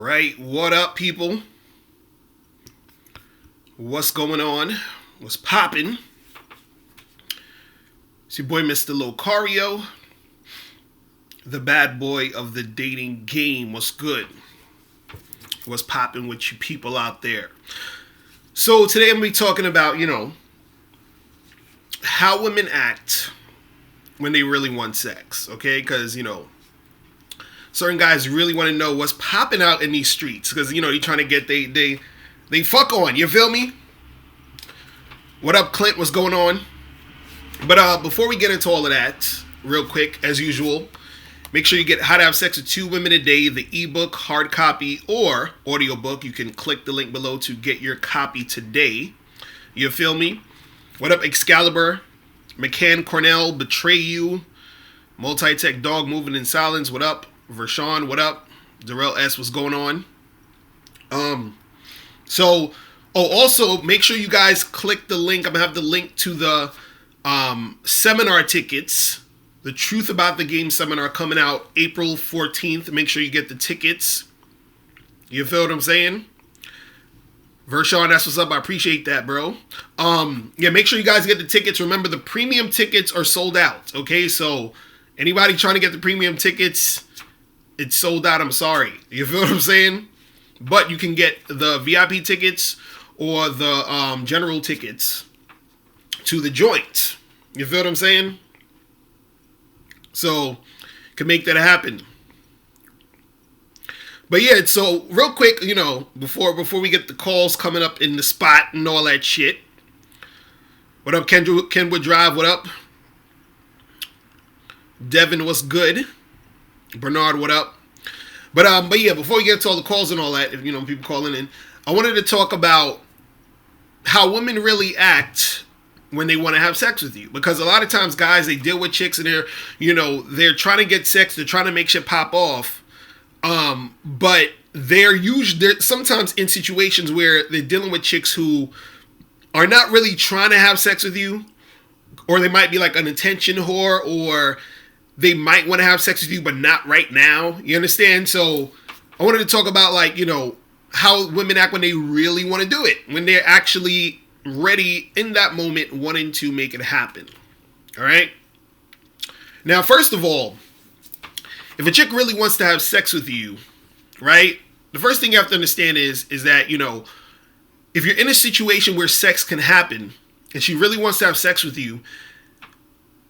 Right, what up, people? What's going on? What's poppin'? It's your boy, Mr. Locario, the bad boy of the dating game. What's good? What's poppin' with you people out there? So today I'm gonna be talking about, how women act when they really want sex. Okay, because certain guys really want to know what's popping out in these streets because they're trying to get they fuck on. You feel me? What up, Clint? What's going on? But before we get into all of that, real quick, as usual, make sure you get How to Have Sex with Two Women a Day, the ebook, hard copy, or audiobook. You can click the link below to get your copy today. You feel me? What up, Excalibur? McCann Cornell, Betray You, Multi-Tech Dog Moving in Silence. What up? Vershawn, what up? Darrell S, what's going on? Also make sure you guys click the link. I'm gonna have the link to the seminar tickets. The Truth About the Game seminar coming out April 14th. Make sure you get the tickets. You feel what I'm saying? Vershawn, that's what's up. I appreciate that, bro. Make sure you guys get the tickets. Remember, the premium tickets are sold out. Okay, so anybody trying to get the premium tickets, it's sold out. I'm sorry. You feel what I'm saying? But you can get the VIP tickets or the general tickets to the joint. You feel what I'm saying? So, can make that happen. But yeah, so real quick, before we get the calls coming up in the spot and all that shit. What up, Kenwood Drive? What up? Devin, what's good? Bernard, what up? But yeah, before we get to all the calls and all that, if people calling in, I wanted to talk about how women really act when they want to have sex with you. Because a lot of times guys, they deal with chicks and they're trying to get sex, they're trying to make shit pop off. But they're sometimes in situations where they're dealing with chicks who are not really trying to have sex with you, or they might be like an attention whore, or they might want to have sex with you, but not right now. You understand? So I wanted to talk about how women act when they really want to do it, when they're actually ready in that moment, wanting to make it happen. All right. Now, first of all, if a chick really wants to have sex with you, right, the first thing you have to understand is that, if you're in a situation where sex can happen and she really wants to have sex with you,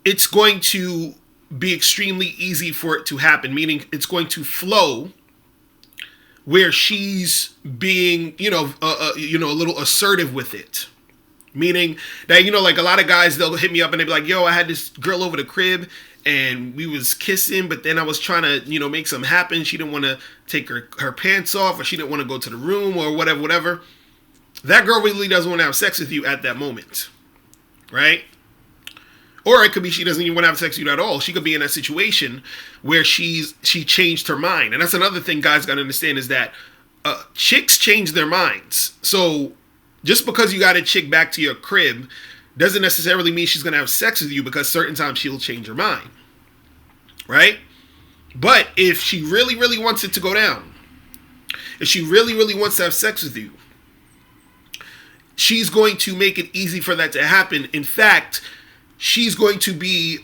it's going to be extremely easy for it to happen, meaning it's going to flow where she's being, a little assertive with it. Meaning that, like a lot of guys, they'll hit me up and they'll be like, yo, I had this girl over the crib and we was kissing, but then I was trying to, make something happen. She didn't want to take her pants off, or she didn't want to go to the room, or whatever. That girl really doesn't want to have sex with you at that moment, right? Or it could be she doesn't even want to have sex with you at all. She could be in a situation where she changed her mind. And that's another thing guys got to understand, is that chicks change their minds. So just because you got a chick back to your crib doesn't necessarily mean she's going to have sex with you, because certain times she'll change her mind, right? But if she really, really wants it to go down, if she really, really wants to have sex with you, she's going to make it easy for that to happen. In fact, she's going to be,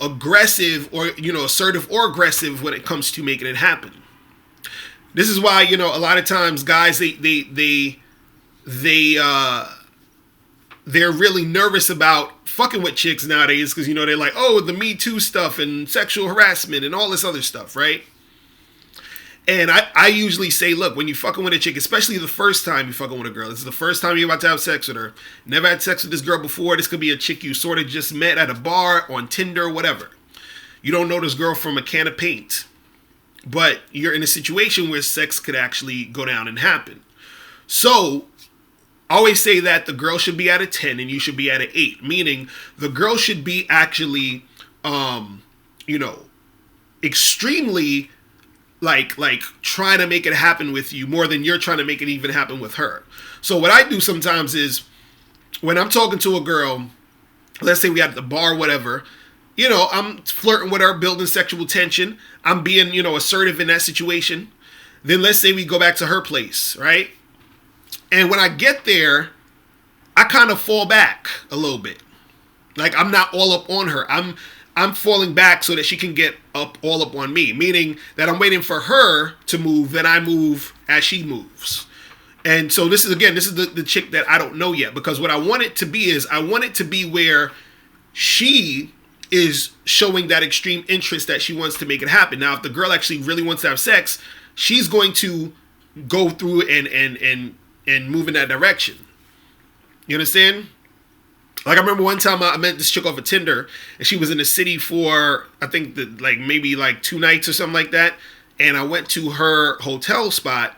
aggressive, or, assertive or aggressive when it comes to making it happen. This is why, a lot of times guys, they're really nervous about fucking with chicks nowadays, because, they're like, oh, the Me Too stuff and sexual harassment and all this other stuff, right? And I usually say, look, when you fucking with a chick, especially the first time you fucking with a girl, this is the first time you're about to have sex with her, never had sex with this girl before, this could be a chick you sort of just met at a bar, on Tinder, whatever. You don't know this girl from a can of paint, but you're in a situation where sex could actually go down and happen. So I always say that the girl should be at a 10 and you should be at an 8, meaning the girl should be actually, extremely like trying to make it happen with you more than you're trying to make it even happen with her. So what I do sometimes is, when I'm talking to a girl, let's say we at the bar, whatever, I'm flirting with her, building sexual tension. I'm being, assertive in that situation. Then let's say we go back to her place, right? And when I get there, I kind of fall back a little bit. Like I'm not all up on her. I'm falling back so that she can get all up on me. Meaning that I'm waiting for her to move, then I move as she moves. And so this is the chick that I don't know yet. Because what I want it to be is I want it to be where she is showing that extreme interest that she wants to make it happen. Now, if the girl actually really wants to have sex, she's going to go through and move in that direction. You understand? Like I remember one time I met this chick off of Tinder, and she was in the city for I think maybe 2 nights or something like that. And I went to her hotel spot,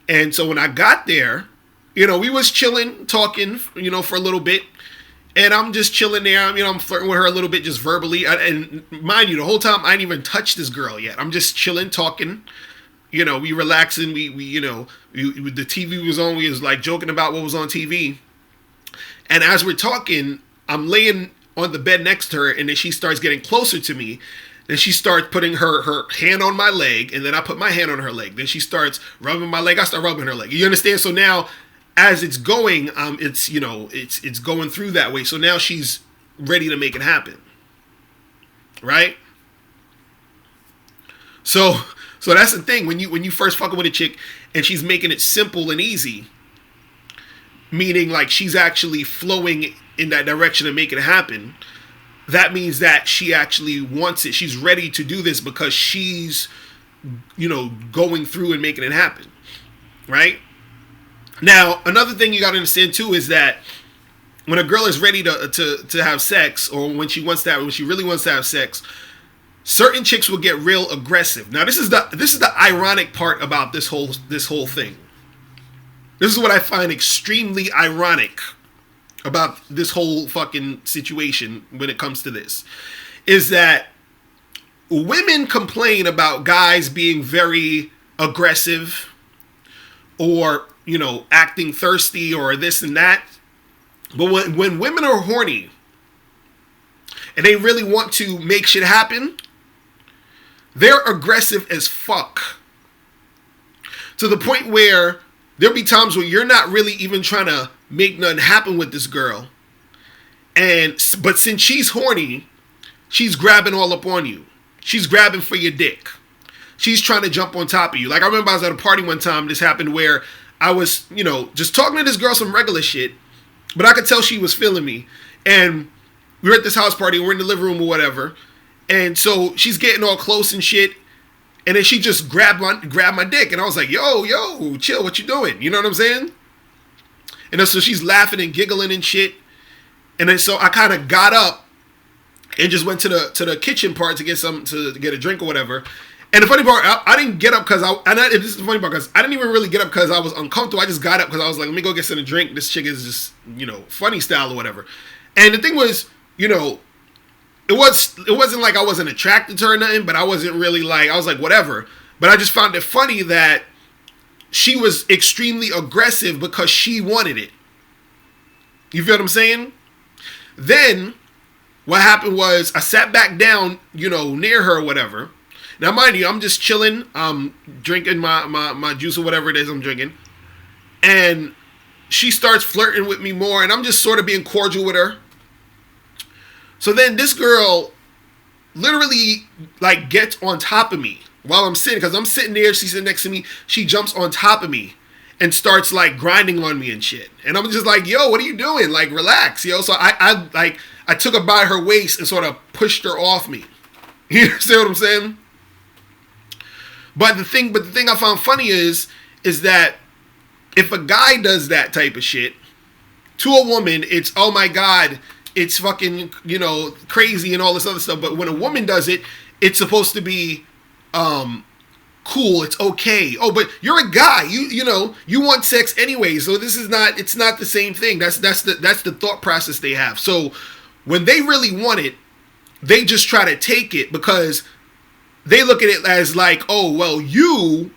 and so when I got there, we was chilling, talking, for a little bit. And I'm just chilling there. I'm flirting with her a little bit, just verbally. And mind you, the whole time I didn't even touch this girl yet. I'm just chilling, talking. We relaxing. We the TV was on. We was like joking about what was on TV. And as we're talking, I'm laying on the bed next to her, and then she starts getting closer to me. Then she starts putting her hand on my leg, and then I put my hand on her leg. Then she starts rubbing my leg. I start rubbing her leg. You understand? So now, as it's going, it's going through that way. So now she's ready to make it happen, right? So that's the thing when you first fucking with a chick and she's making it simple and easy, meaning like she's actually flowing in that direction to make it happen. That means that she actually wants it. She's ready to do this because she's, going through and making it happen, right? Now, another thing you got to understand too is that when a girl is ready to have sex, or when she really wants to have sex, certain chicks will get real aggressive. Now, this is the ironic part about this whole thing. This is what I find extremely ironic about this whole fucking situation when it comes to this, is that women complain about guys being very aggressive or, acting thirsty or this and that. But when women are horny and they really want to make shit happen, they're aggressive as fuck. To the point where there'll be times where you're not really even trying to make nothing happen with this girl. But since she's horny, she's grabbing all up on you. She's grabbing for your dick. She's trying to jump on top of you. Like I remember I was at a party one time, this happened where I was, just talking to this girl some regular shit, but I could tell she was feeling me. And we were at this house party, we're in the living room or whatever. And so she's getting all close and shit. And then she just grabbed my dick. And I was like, yo, chill, what you doing? You know what I'm saying? And then so she's laughing and giggling and shit. And then so I kind of got up and just went to the kitchen part to get a drink or whatever. And the funny part, I didn't get up because this is the funny part, because I didn't even really get up because I was uncomfortable. I just got up because I was like, let me go get some drink. This chick is just, funny style or whatever. And the thing was, it wasn't like I wasn't attracted to her or nothing, but I wasn't really I was like, whatever. But I just found it funny that she was extremely aggressive because she wanted it. You feel what I'm saying? Then what happened was I sat back down, near her or whatever. Now, mind you, I'm just chilling, drinking my juice or whatever it is I'm drinking. And she starts flirting with me more, and I'm just sort of being cordial with her. So then this girl literally, gets on top of me while I'm sitting. Because I'm sitting there, she's sitting next to me. She jumps on top of me and starts, grinding on me and shit. And I'm just like, yo, what are you doing? Relax, yo. So I took her by her waist and sort of pushed her off me. You understand what I'm saying? But the thing I found funny is that if a guy does that type of shit to a woman, it's, oh my God, it's fucking, crazy and all this other stuff. But when a woman does it, it's supposed to be cool. It's okay. Oh, but you're a guy. You want sex anyway. So it's not the same thing. That's the thought process they have. So when they really want it, they just try to take it because they look at it as oh, well, you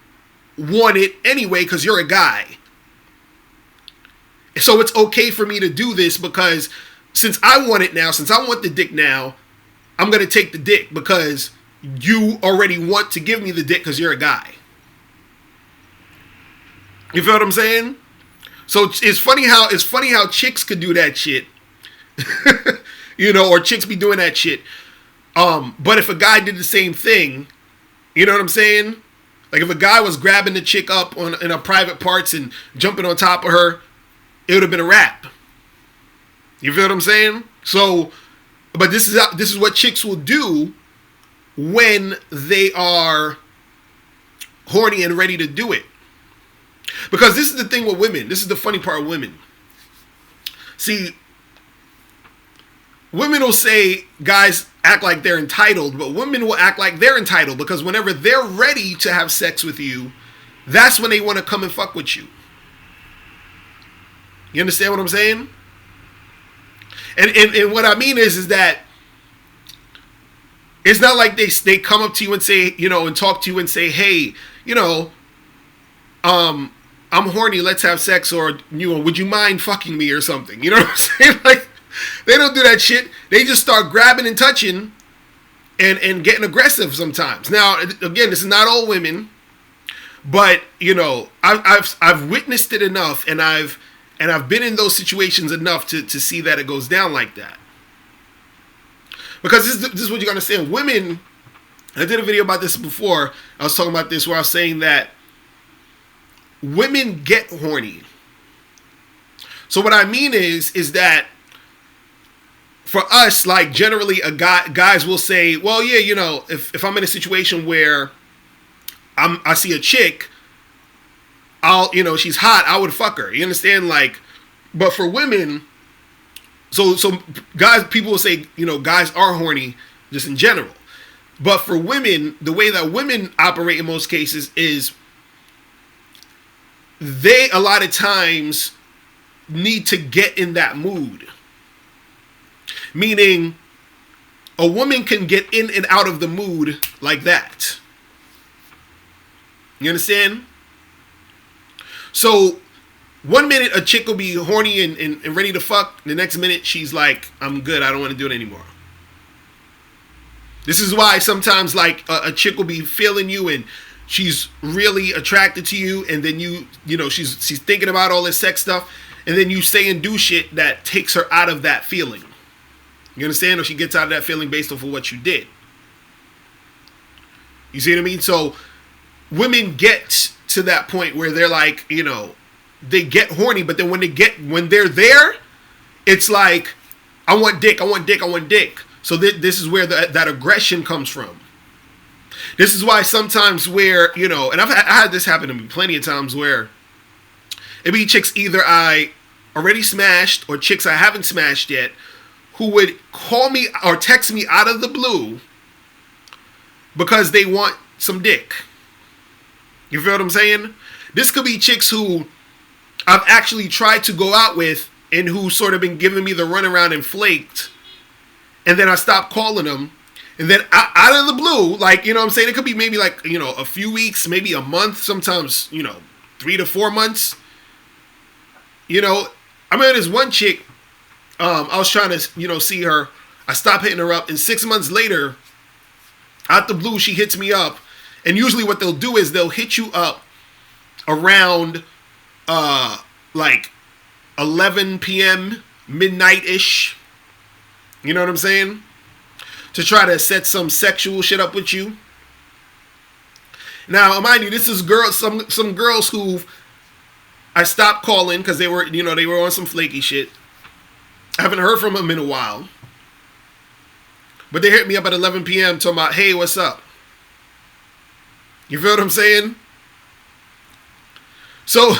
want it anyway because you're a guy. So it's okay for me to do this because since I want it now, since I want the dick now, I'm going to take the dick because you already want to give me the dick because you're a guy. You feel what I'm saying? So it's funny how chicks could do that shit. Or chicks be doing that shit. But if a guy did the same thing, you know what I'm saying? Like if a guy was grabbing the chick up in her private parts and jumping on top of her, it would have been a wrap. You feel what I'm saying? So, but this is what chicks will do when they are horny and ready to do it. Because this is the thing with women. This is the funny part of women. See, women will say guys act like they're entitled, but women will act like they're entitled because whenever they're ready to have sex with you, that's when they want to come and fuck with you. You understand what I'm saying? And what I mean is that it's not like they come up to you and say, and talk to you and say, hey, I'm horny, let's have sex, or would you mind fucking me or something? You know what I'm saying? Like, they don't do that shit. They just start grabbing and touching and getting aggressive sometimes. Now, again, this is not all women, but I've witnessed it enough, and I've been in those situations enough to see that it goes down like that. Because this is what you gotta understand. Women, I did a video about this before. I was talking about this where I was saying that women get horny. So what I mean is that for us, like generally guys will say, well, yeah, if I'm in a situation where I see a chick, she's hot, I would fuck her. You understand? Like, but for women, so guys, people will say, guys are horny just in general. But for women, the way that women operate in most cases is they a lot of times need to get in that mood. Meaning, a woman can get in and out of the mood like that. You understand? So, one minute a chick will be horny and ready to fuck. The next minute she's like, I'm good, I don't want to do it anymore. This is why sometimes like a chick will be feeling you and she's really attracted to you, and then she's thinking about all this sex stuff, and then you say and do shit that takes her out of that feeling. You understand? Or she gets out of that feeling based off of what you did. You see what I mean? So women get to that point where they're like, they get horny, but then when they're there, it's like, I want dick, I want dick, I want dick. So this is where that aggression comes from. This is why sometimes where, and I had this happen to me plenty of times where it be chicks either I already smashed or chicks I haven't smashed yet who would call me or text me out of the blue because they want some dick. You feel what I'm saying? This could be chicks who I've actually tried to go out with and who sort of been giving me the runaround and flaked. And then I stopped calling them. And then out of the blue, like, what I'm saying? It could be maybe like, a few weeks, maybe a month, sometimes, 3 to 4 months. I remember this one chick, I was trying to, see her. I stopped hitting her up. And 6 months later, out the blue, she hits me up. And usually what they'll do is they'll hit you up around, like 11 p.m., midnight-ish. You know what I'm saying? To try to set some sexual shit up with you. Now, mind you, this is some girls who I stopped calling because they were on some flaky shit. I haven't heard from them in a while. But they hit me up at 11 p.m. talking about, hey, what's up? You feel what I'm saying? So,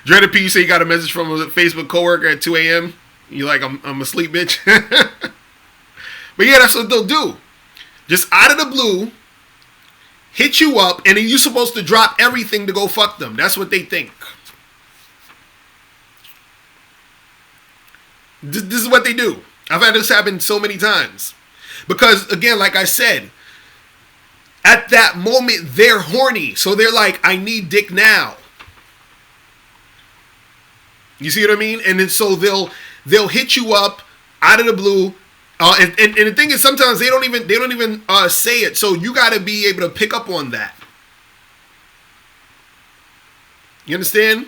Dreaded P, you say you got a message from a Facebook coworker at 2 a.m. You're like, I'm asleep, bitch. But yeah, that's what they'll do. Just out of the blue, hit you up, and then you're supposed to drop everything to go fuck them. That's what they think. This is what they do. I've had this happen so many times. Because, again, like I said, at that moment, they're horny. So they're like, I need dick now. You see what I mean? And then so they'll hit you up out of the blue, And the thing is, sometimes they don't even say it. So you got to be able to pick up on that. You understand?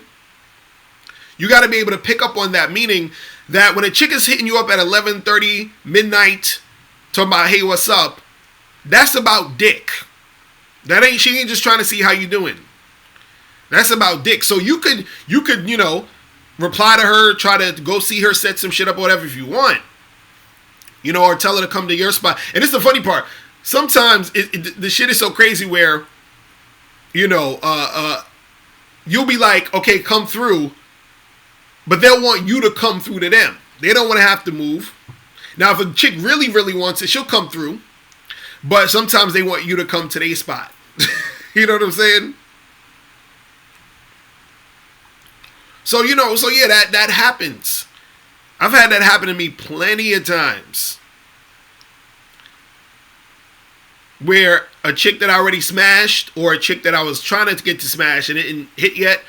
You got to be able to pick up on that, meaning that when a chick is hitting you up at 11:30 midnight, talking about, hey, what's up? That's about dick. She ain't just trying to see how you doing. That's about dick. So you could reply to her, try to go see her, set some shit up, whatever if you want. Or tell her to come to your spot. And this is the funny part. Sometimes the shit is so crazy where, you'll be like, okay, come through. But they'll want you to come through to them. They don't want to have to move. Now, if a chick really, really wants it, she'll come through. But sometimes they want you to come to their spot. You know what I'm saying? So, yeah, that happens. I've had that happen to me plenty of times. Where a chick that I already smashed, or a chick that I was trying to get to smash and it didn't hit yet,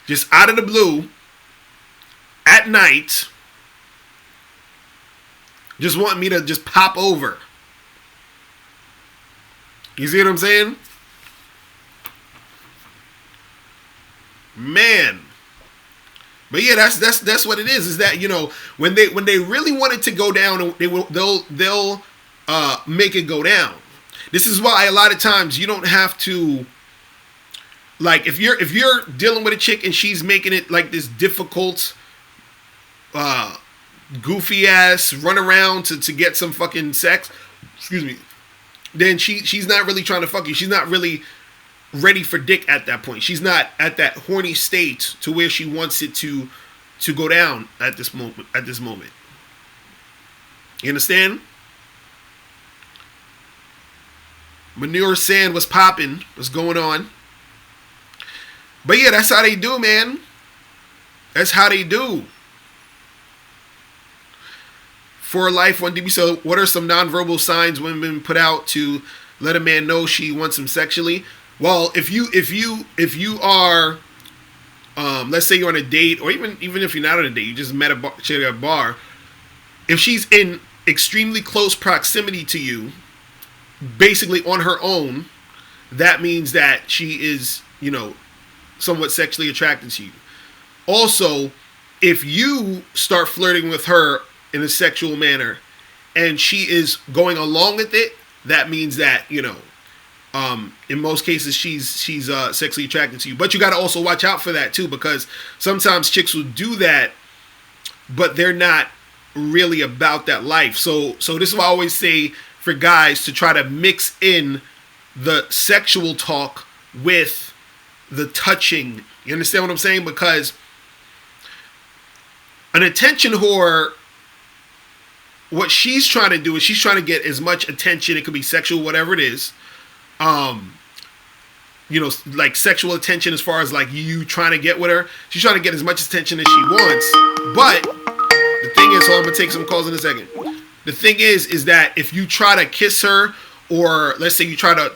just out of the blue, at night, just want me to just pop over. You see what I'm saying? Man. But yeah, that's what it is. Is that when they really want it to go down, they'll make it go down. This is why a lot of times you don't have to, like, if you're dealing with a chick and she's making it like this difficult, goofy ass run around to get some fucking sex, excuse me, then she's not really trying to fuck you. She's not really ready for dick at that point. She's not at that horny state to where she wants it to go down at this moment. You understand? Manure sand was popping. What's going on? But yeah, that's how they do, man. That's how they do. For life, 1DB. So, what are some nonverbal signs women put out to let a man know she wants him sexually? Well, if you are, let's say you're on a date, or even if you're not on a date, you just met a chick at a bar. If she's in extremely close proximity to you, basically on her own, that means that she is, somewhat sexually attracted to you. Also, if you start flirting with her in a sexual manner and she is going along with it, that means that, in most cases she's sexually attracted to you. But you got to also watch out for that too, because sometimes chicks will do that, but they're not really about that life. So this is why I always say for guys to try to mix in the sexual talk with the touching. You understand what I'm saying? Because an attention whore, what she's trying to do is she's trying to get as much attention. It could be sexual, whatever it is. Like sexual attention as far as like you trying to get with her. She's trying to get as much attention as she wants. But the thing is, I'm going to take some calls in a second. The thing is that if you try to kiss her, or let's say you try to,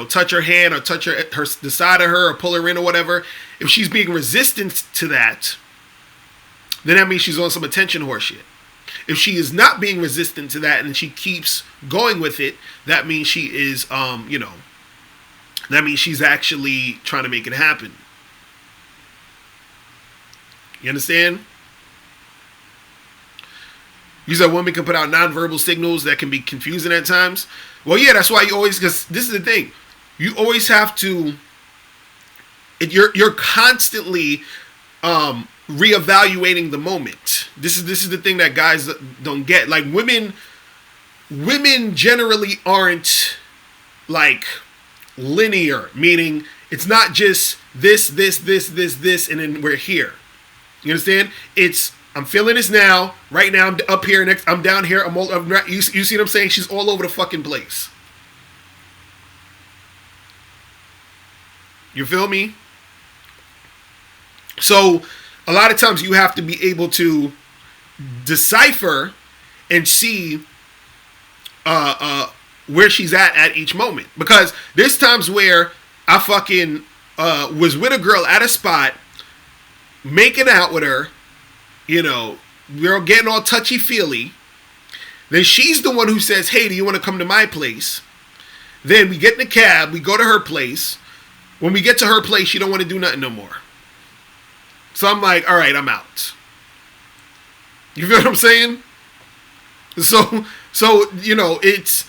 touch her hand or touch the side of her or pull her in or whatever, if she's being resistant to that, then that means she's on some attention whore shit. If she is not being resistant to that and she keeps going with it, that means she is, that means she's actually trying to make it happen. You understand? You said women can put out nonverbal signals that can be confusing at times. Well, yeah, that's why you always, because this is the thing. You always have to, you're constantly reevaluating the moment. This is the thing that guys don't get. Like women generally aren't like linear, meaning it's not just this, and then we're here. You understand? It's, I'm feeling this now. Right now, I'm up here. Next, I'm down here. You see what I'm saying? She's all over the fucking place. You feel me? So, a lot of times you have to be able to decipher and see where she's at each moment. Because there's times where I fucking was with a girl at a spot, making out with her, girl getting all touchy-feely. Then she's the one who says, hey, do you want to come to my place? Then we get in the cab, we go to her place. When we get to her place, she don't want to do nothing no more. So I'm like, all right, I'm out. You feel what I'm saying? So you know, it's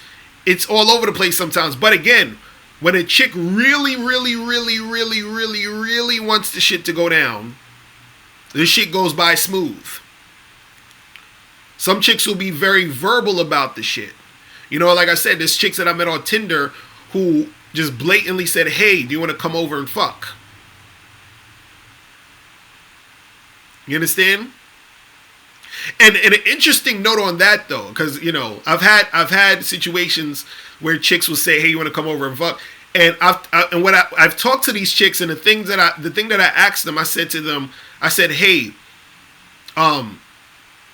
all over the place sometimes. But again, when a chick really wants the shit to go down, this shit goes by smooth. Some chicks will be very verbal about the shit. You know, like I said, there's chicks that I met on Tinder who just blatantly said, hey, do you want to come over and fuck? You understand? And an interesting note on that though, because you know, I've had situations where chicks will say, hey, you want to come over and fuck? And I've talked to these chicks, and the thing that I asked them, I said to them, I said, hey,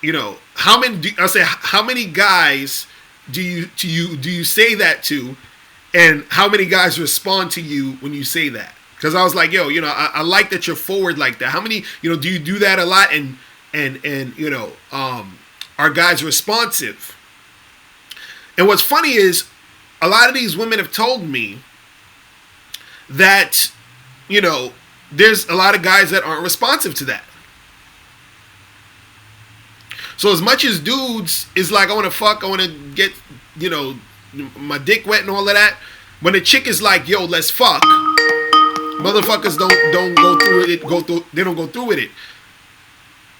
you know, how many guys do you say that to, and how many guys respond to you when you say that? Because I was like, yo, you know, I like that you're forward like that. How many, you know, do you do that a lot? And you know, are guys responsive? And what's funny is a lot of these women have told me that, you know, there's a lot of guys that aren't responsive to that. So as much as dudes is like, I want to fuck, I want to get, you know, my dick wet and all of that, when a chick is like, yo, let's fuck, motherfuckers don't go through it. They don't go through with it.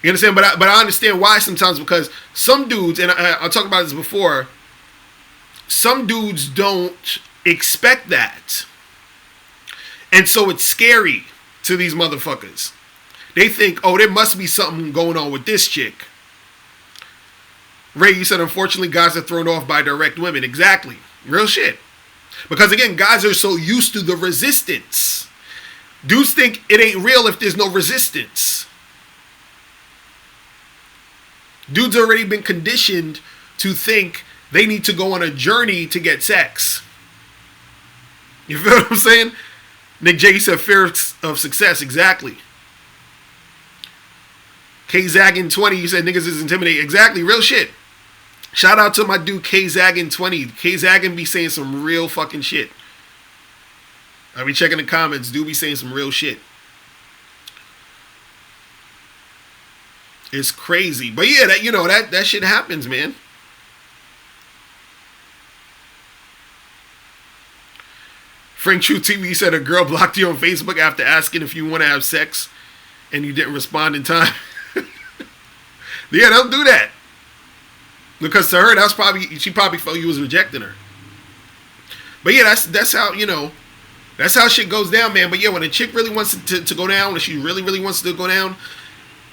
You understand? But I understand why sometimes, because some dudes, and I'll talk about this before, some dudes don't expect that. And so it's scary to these motherfuckers. They think, oh, there must be something going on with this chick. Ray, you said, unfortunately, guys are thrown off by direct women. Exactly. Real shit. Because, again, guys are so used to the resistance. Dudes think it ain't real if there's no resistance. Dudes already been conditioned to think they need to go on a journey to get sex. You feel what I'm saying? Nick J said fear of success. Exactly. K-Zaggin 20, you said niggas is intimidating. Exactly. Real shit. Shout out to my dude K-Zaggin 20. K-Zaggin be saying some real fucking shit. I be checking the comments. Dude be saying some real shit. It's crazy. But yeah, that, you know, that shit happens, man. Frank True TV said a girl blocked you on Facebook after asking if you want to have sex and you didn't respond in time. Yeah, don't do that. Because to her, she probably felt you was rejecting her. But yeah, that's how, you know, that's how shit goes down, man. But yeah, when a chick really wants to go down, when she really wants to go down,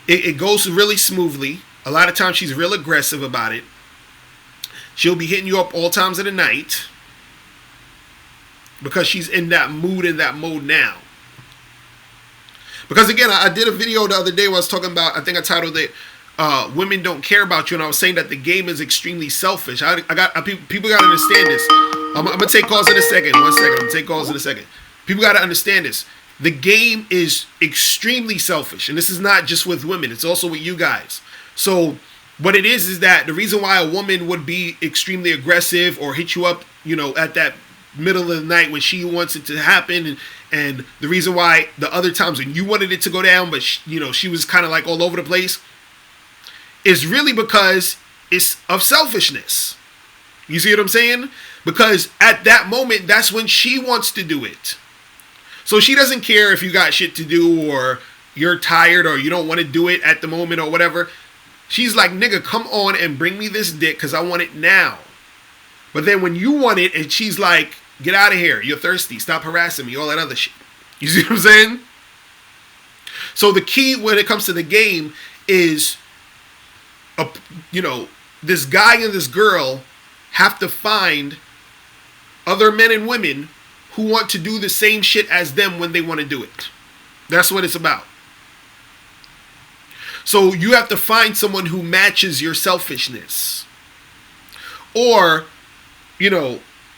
it goes really smoothly. A lot of times she's real aggressive about it. She'll be hitting you up all times of the night because she's in that mood, in that mode now. Because again, I did a video the other day where I was talking about, I think I titled it, women don't care about you, and I was saying that the game is extremely selfish. People got to understand this. I'm going to take calls in a second. 1 second. I'm going to take calls in a second. People got to understand this. The game is extremely selfish, and this is not just with women. It's also with you guys. So what it is that the reason why a woman would be extremely aggressive or hit you up, you know, at that middle of the night when she wants it to happen, and the reason why the other times when you wanted it to go down, but she was kind of like all over the place, is really because it's of selfishness. You see what I'm saying? Because at that moment, that's when she wants to do it. So she doesn't care if you got shit to do or you're tired or you don't want to do it at the moment or whatever. She's like, nigga, come on and bring me this dick because I want it now. But then when you want it and she's like, get out of here, you're thirsty, stop harassing me, all that other shit. You see what I'm saying? So the key when it comes to the game is, this guy and this girl have to find other men and women who want to do the same shit as them when they want to do it. That's what it's about. So you have to find someone who matches your selfishness. Or,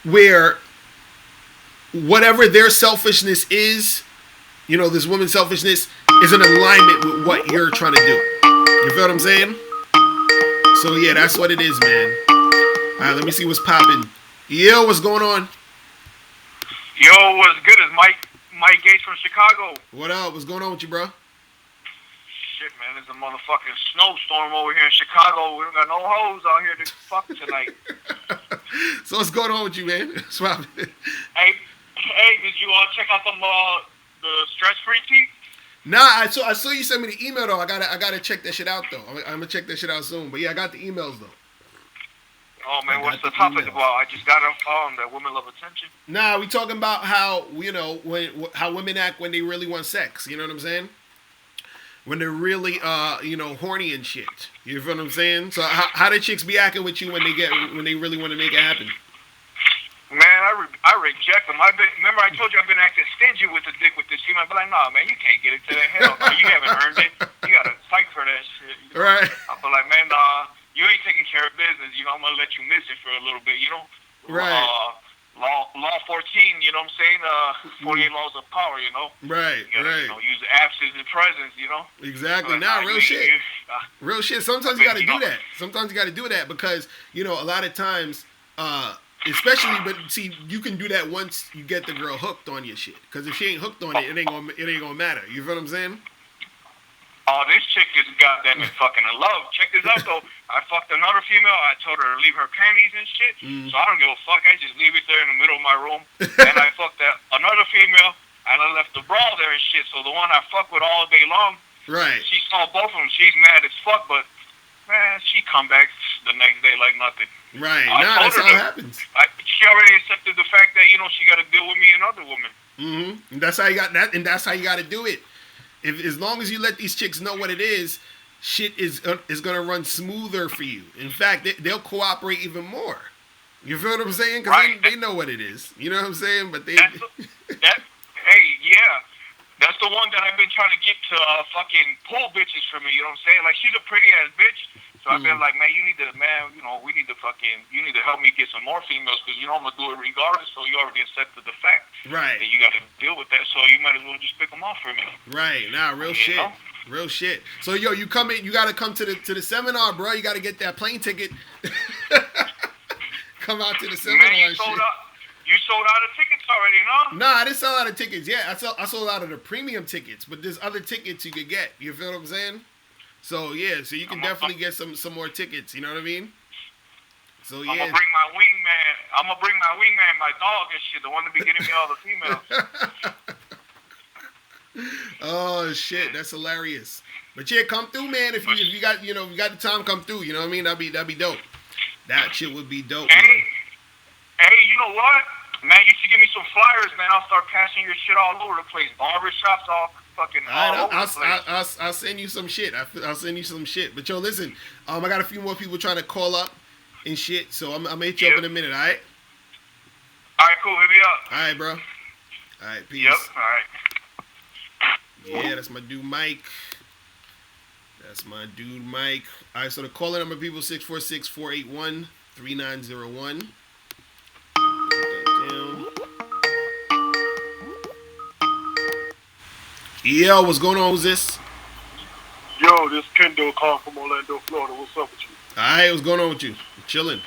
where whatever their selfishness is, this woman's selfishness is in alignment with what you're trying to do. You feel what I'm saying? So yeah, that's what it is, man. All right, let me see what's popping. Yo, what's going on? Yo, what's good? Is Mike Gates from Chicago? What up? What's going on with you, bro? Shit, man, there's a motherfucking snowstorm over here in Chicago. We don't got no hoes out here to fuck tonight. So what's going on with you, man? What's popping? Hey, did you check out the stress-free tea? Nah, I saw you send me the email though. I gotta check that shit out though. I'm gonna check that shit out soon. But yeah, I got the emails though. Oh man, what's the topic about? I just got on that women love attention. Nah, we talking about how how women act when they really want sex. You know what I'm saying? When they're really horny and shit. You feel what I'm saying? So how do chicks be acting with you when they really want to make it happen? Man, I reject them. Remember I told you I've been acting stingy with the dick with this female. But like, nah, man, you can't get it to the hell. No, you haven't earned it. You gotta fight for that shit. You know? Right. I'll be like, man, nah, you ain't taking care of business. You know, I'm gonna let you miss it for a little bit. You know. Right. Law 14. You know what I'm saying? 48 laws of power. You know. Right. You gotta, right. Use absence and presence. You know. Exactly. Like, nah, real shit. Real shit. Sometimes you gotta do know, that. Sometimes you gotta do that because a lot of times. Especially, but see, you can do that once you get the girl hooked on your shit. Because if she ain't hooked on it, it ain't gonna matter. You feel what I'm saying? Oh, this chick is goddamn fucking in love. Check this out though. I fucked another female. I told her to leave her panties and shit. So I don't give a fuck. I just leave it there in the middle of my room. And I fucked another female, and I left the bra there and shit. So the one I fucked with all day long, right? She saw both of them. She's mad as fuck, but man, she come back the next day like nothing. Right. That's how it happens. She already accepted the fact that she got to deal with me and other women. And that's how you got that, and that's how you got to do it. If as long as you let these chicks know what it is, shit is gonna run smoother for you. In fact, they'll cooperate even more. You feel what I'm saying? Because right. they know what it is. You know what I'm saying? But they. That's the one that I've been trying to get to fucking pull bitches for me. You know what I'm saying? Like she's a pretty ass bitch. So I've been like, man, you need to help me get some more females because I'm gonna do it regardless. So you already accepted the fact, right? And you got to deal with that. So you might as well just pick them off for me, right? Nah, real shit, real shit. So you come in, you got to come to the seminar, bro. You got to get that plane ticket. Come out to the seminar. Man, you sold out of tickets already, no? Nah, I didn't sell out of tickets. Yeah, I sold out of the premium tickets, but there's other tickets you could get. You feel what I'm saying? So yeah, so you can definitely get some more tickets. You know what I mean? So yeah. I'm gonna bring my wingman, my dog and shit, the one that be getting me all the females. Oh shit, that's hilarious. But yeah, come through, man. If you got you got the time, come through. You know what I mean? That'd be dope. That shit would be dope. Hey, you know what? Man, you should give me some flyers, man. I'll start passing your shit all over the place. Barbershops, all over the place. I'll send you some shit. I'll send you some shit. But yo, listen, I got a few more people trying to call up and shit, so I'm gonna hit you up in a minute. All right? All right, cool. Hit me up. All right, bro. All right, peace. Yep. All right. Yeah, that's my dude Mike. All right, so the calling number, people, 646-481-3901. Yo, what's going on? Who's this? Yo, this Kendall calling from Orlando, Florida. What's up with you? Alright, what's going on with you? I'm chilling.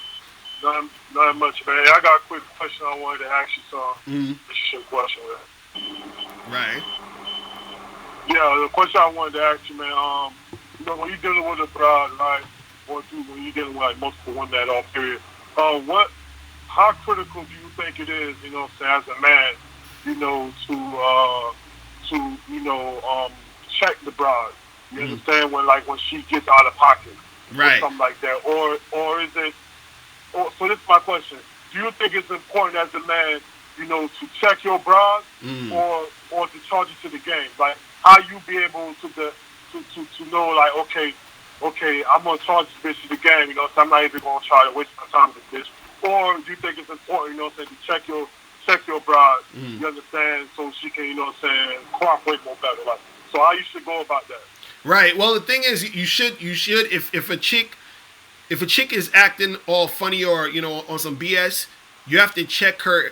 Not much, man. I got a quick question I wanted to ask you, so this is your question, man. Right. Yeah, the question I wanted to ask you, man, when you're dealing with a bride, right, when you're dealing with like multiple women at all period, how critical do you think it is, as a man, to check the bride? You understand when she gets out of pocket, right, or something like that, or is it? So this is my question: do you think it's important as a man, to check your bride, or to charge it to the game? Like how you be able to know, like, okay, I'm gonna charge this bitch to the game, so I'm not even gonna try to waste my time with this bitch. Or do you think it's important, to check your bride, you understand, so she can, cooperate more better? Like, so how you should go about that? Right. Well, the thing is, you should if a chick is acting all funny or on some BS, you have to check her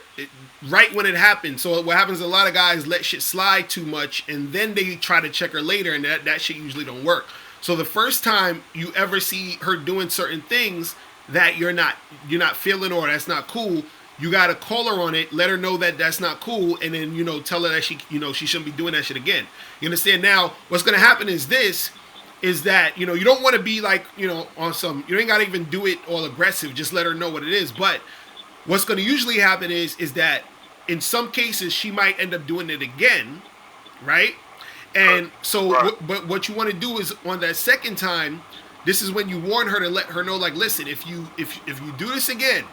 right when it happens. So what happens? A lot of guys let shit slide too much, and then they try to check her later, and that shit usually don't work. So the first time you ever see her doing certain things, that you're not feeling or that's not cool, you got to call her on it, let her know that that's not cool, and then tell her that she shouldn't be doing that shit again. You understand? Now what's going to happen is that you don't want to be like on some, you ain't got to even do it all aggressive, just let her know what it is. But what's going to usually happen is that in some cases she might end up doing it again, right? And so but what you want to do is on that second time, this is when you warn her to let her know, like, listen, if you do this again,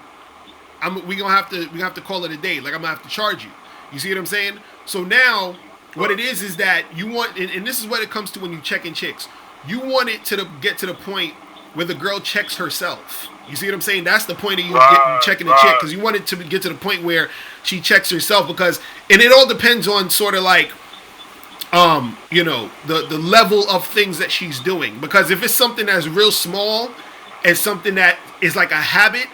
we gonna have to call it a day. Like, I'm gonna have to charge you. You see what I'm saying? So now, what it is that you want, and this is what it comes to when you checking chicks. You want it to get to the point where the girl checks herself. You see what I'm saying? That's the point of you checking the chick, because you want it to get to the point where she checks herself. Because, and it all depends on sort of like, the level of things that she's doing. Because if it's something that's real small and something that is like a habit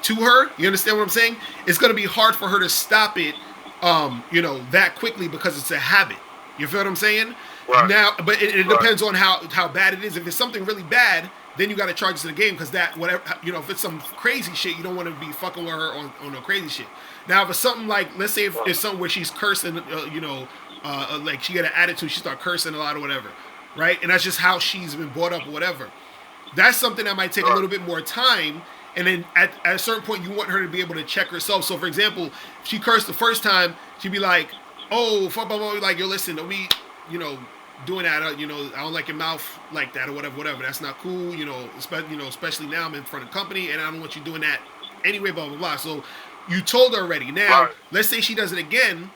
to her, you understand what I'm saying? It's going to be hard for her to stop it, that quickly, because it's a habit. You feel what I'm saying? Right. Now, but it depends on how bad it is. If it's something really bad, then you got to charge it to the game, because that, whatever, if it's some crazy shit, you don't want to be fucking with her on no crazy shit. Now, if it's something like, let's say if it's something where she's cursing, like she got an attitude, she start cursing a lot or whatever, right? And that's just how she's been brought up or whatever. That's something that might take a little bit more time. And then at a certain point, you want her to be able to check herself. So, for example, if she cursed the first time, she'd be like, oh, fuck, blah, blah, blah. Like, yo, listen, don't be, doing that. I don't like your mouth like that or whatever. That's not cool, especially now I'm in front of company and I don't want you doing that anyway, blah, blah, blah. So you told her already. Now, let's say she does it again,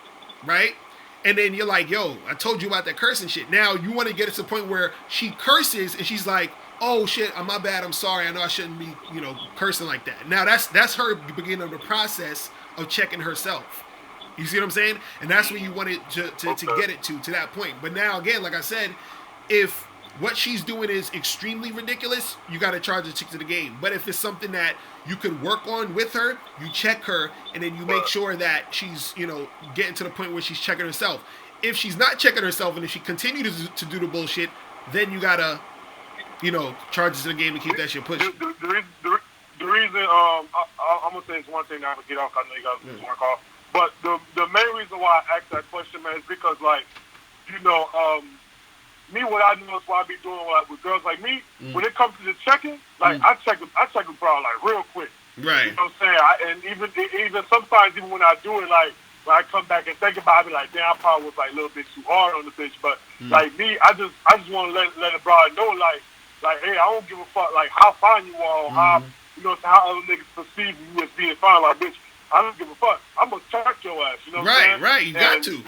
right? And then you're like, yo, I told you about that cursing shit. Now you want to get it to the point where she curses and she's like, oh shit, my bad, I'm sorry, I know I shouldn't be, cursing like that. Now that's her beginning of the process of checking herself. You see what I'm saying? And that's where you want it to get it to that point. But now again, like I said, if what she's doing is extremely ridiculous, you got to charge the chick to the game. But if it's something that you could work on with her, you check her, and then you make sure that she's, getting to the point where she's checking herself. If she's not checking herself, and if she continues to do the bullshit, then you gotta, charge it to the game and keep that shit pushing. The reason, I'm gonna say it's one thing that I'm gonna get off. I know you guys work off, but the main reason why I asked that question, man, is because, like, me, what I know is what I be doing with girls like me. When it comes to the checking, like, I check them probably like real quick. Right. You know what I'm saying? And even sometimes, even when I do it, like, when I come back and think about it, like, damn, I probably was like a little bit too hard on the bitch. But like me, I just want to let a bride know, like, hey, I don't give a fuck, like, how fine you are, or how other niggas perceive you as being fine. Like, bitch, I don't give a fuck. I'm gonna check your ass. You know what I'm saying? Right. You got to.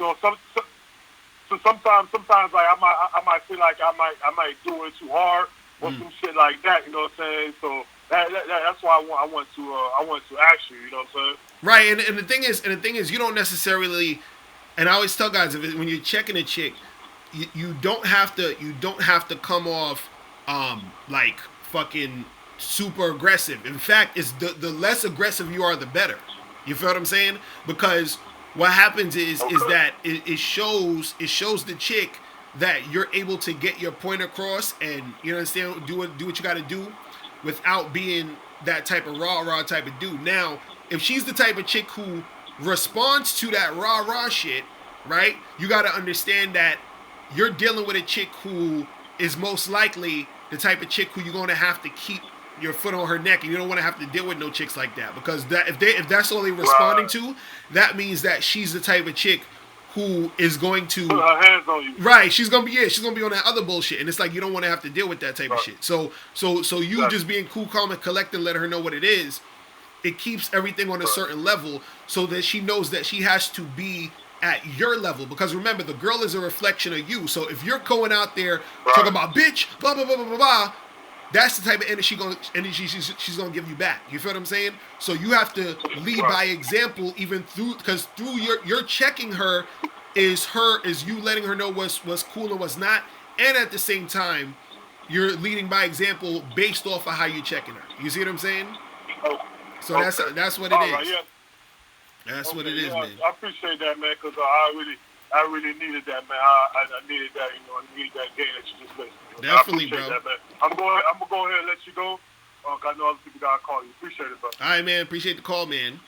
So sometimes, like, I might feel like I might do it too hard or some shit like that. You know what I'm saying? So that's why I want to ask you. You know what I'm saying? Right. And the thing is, you don't necessarily. And I always tell guys, when you're checking a chick, you don't have to come off like fucking super aggressive. In fact, it's the less aggressive you are, the better. You feel what I'm saying? Because what happens is that it shows the chick that you're able to get your point across, and you understand, do what you got to do without being that type of rah type of dude. Now, if she's the type of chick who responds to that rah shit, right? You got to understand that you're dealing with a chick who is most likely the type of chick who you're going to have to keep your foot on her neck, and you don't want to have to deal with no chicks like that, because if that's all they're responding to, that means that she's the type of chick who is going to put her hands on you. Right, she's gonna be on that other bullshit, and it's like you don't want to have to deal with that type of shit. So you just being cool, calm, and collected, let her know what it is. It keeps everything on a certain level, so that she knows that she has to be at your level. Because remember, the girl is a reflection of you. So if you're going out there talking about bitch, blah blah blah blah blah blah, that's the type of energy she's gonna give you back. You feel what I'm saying? So you have to lead by example, even through your checking her is you letting her know what's cool and what's not, and at the same time you're leading by example based off of how you're checking her. You see what I'm saying? So that's what it is. Right, yeah. That's what it is, man. I appreciate that, man, because I really needed that, man. I needed that, I needed that game that you just listened to. Definitely, bro. That, man. I'm gonna go ahead and let you go. I know other people got to call you. Appreciate it, bro. All right, man. Appreciate the call, man.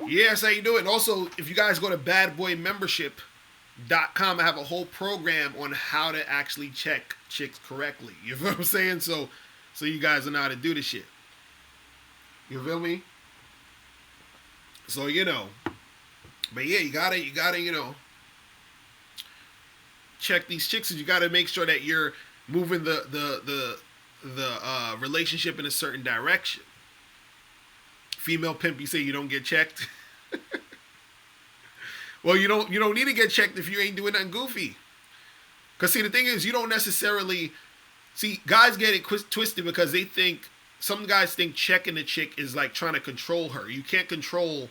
Yes, how you doing? And also, if you guys go to badboymembership.com, I have a whole program on how to actually check chicks correctly. You feel what I'm saying? So you guys know how to do this shit. You feel me? So, but yeah, you gotta, check these chicks, and you gotta make sure that you're moving the relationship in a certain direction. Female pimp, you say you don't get checked. Well, you don't need to get checked if you ain't doing nothing goofy. Cause see, the thing is, you don't necessarily guys get it twisted because they think, some guys think checking a chick is like trying to control her. You can't control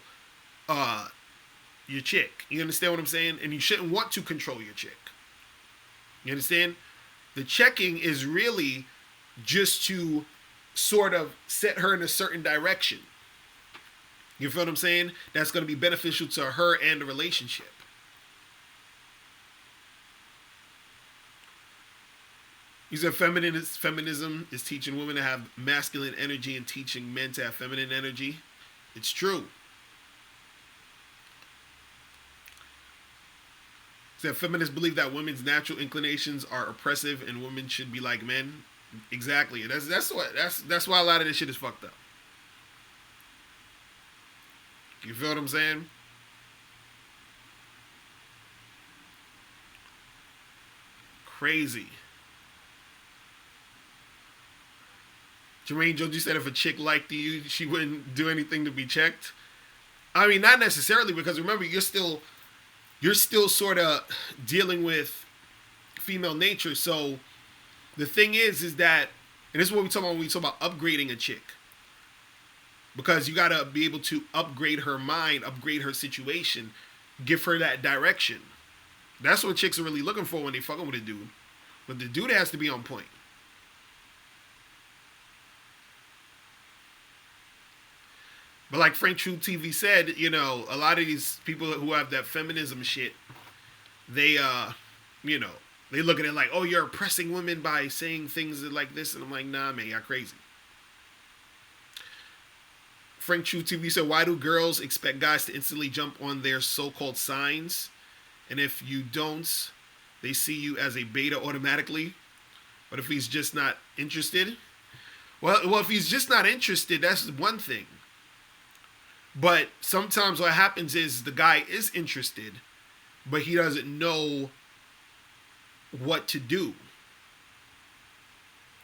your chick. You understand what I'm saying? And you shouldn't want to control your chick. You understand? The checking is really just to sort of set her in a certain direction. You feel what I'm saying? That's going to be beneficial to her and the relationship. He said feminism is teaching women to have masculine energy and teaching men to have feminine energy. It's true. He said feminists believe that women's natural inclinations are oppressive and women should be like men. Exactly. That's why a lot of this shit is fucked up. You feel what I'm saying? Crazy. Jermaine Jones, you said if a chick liked you, she wouldn't do anything to be checked. I mean, not necessarily, because remember, you're still sort of dealing with female nature. So the thing is that, and this is what we talk about when we talk about upgrading a chick. Because you got to be able to upgrade her mind, upgrade her situation, give her that direction. That's what chicks are really looking for when they fucking with a dude. But the dude has to be on point. But like Frank True TV said, a lot of these people who have that feminism shit, they look at it like, oh, you're oppressing women by saying things like this. And I'm like, nah, man, y'all crazy. Frank True TV said, why do girls expect guys to instantly jump on their so-called signs? And if you don't, they see you as a beta automatically. But if he's just not interested? Well, if he's just not interested, that's one thing. But sometimes what happens is the guy is interested, but he doesn't know what to do.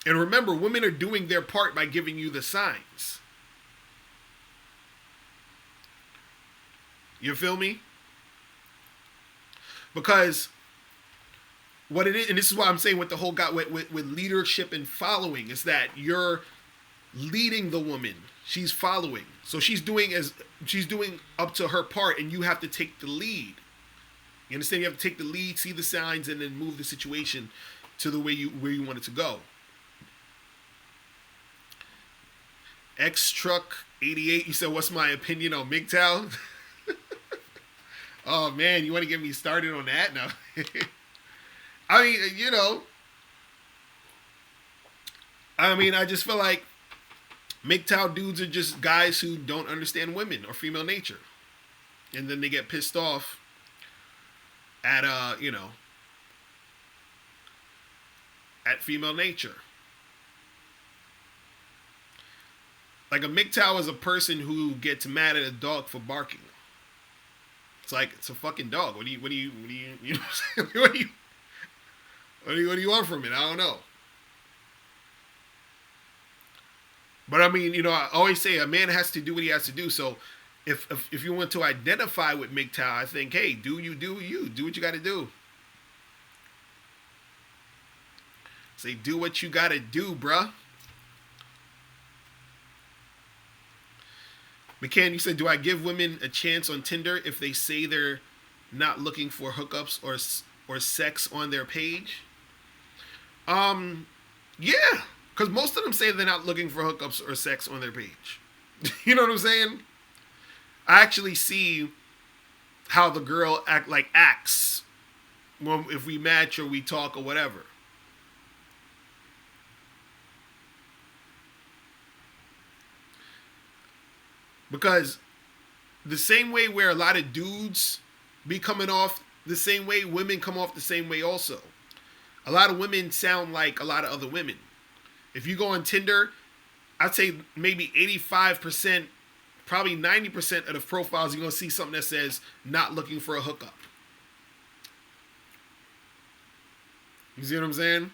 And remember, women are doing their part by giving you the signs. You feel me? Because what it is, and this is why I'm saying with the whole guy with leadership and following, is that you're leading the woman. She's following. So she's doing up to her part, and you have to take the lead. You understand? You have to take the lead, see the signs, and then move the situation to the way where you want it to go. X Truck 88, you said, what's my opinion on MGTOW? Oh man, you want to get me started on that now? I mean, I just feel like MGTOW dudes are just guys who don't understand women or female nature. And then they get pissed off at, at female nature. Like a MGTOW is a person who gets mad at a dog for barking. It's like, it's a fucking dog. What do you what do you want from it? I don't know. But I mean, I always say a man has to do what he has to do. So if you want to identify with MGTOW, I think, hey, do what you got to do. Say, do what you got to do, bruh. McCann, you said, do I give women a chance on Tinder if they say they're not looking for hookups or sex on their page? Yeah, because most of them say they're not looking for hookups or sex on their page. You know what I'm saying? I actually see how the girl acts if we match or we talk or whatever. Because the same way where a lot of dudes be coming off the same way, women come off the same way also. A lot of women sound like a lot of other women. If you go on Tinder, I'd say maybe 85%, probably 90% of the profiles, you're going to see something that says, not looking for a hookup. You see what I'm saying?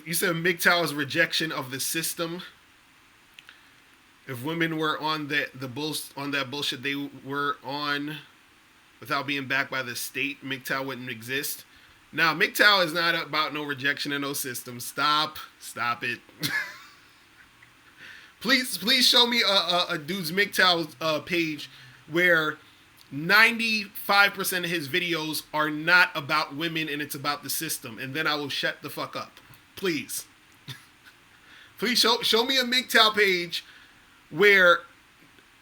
You said MGTOW's rejection of the system. If women were on that bullshit they were on without being backed by the state, MGTOW wouldn't exist. Now, MGTOW is not about no rejection of no system. Stop it. Please show me a dude's MGTOW page where 95% of his videos are not about women and it's about the system, and then I will shut the fuck up. Please. Please show me a MGTOW page where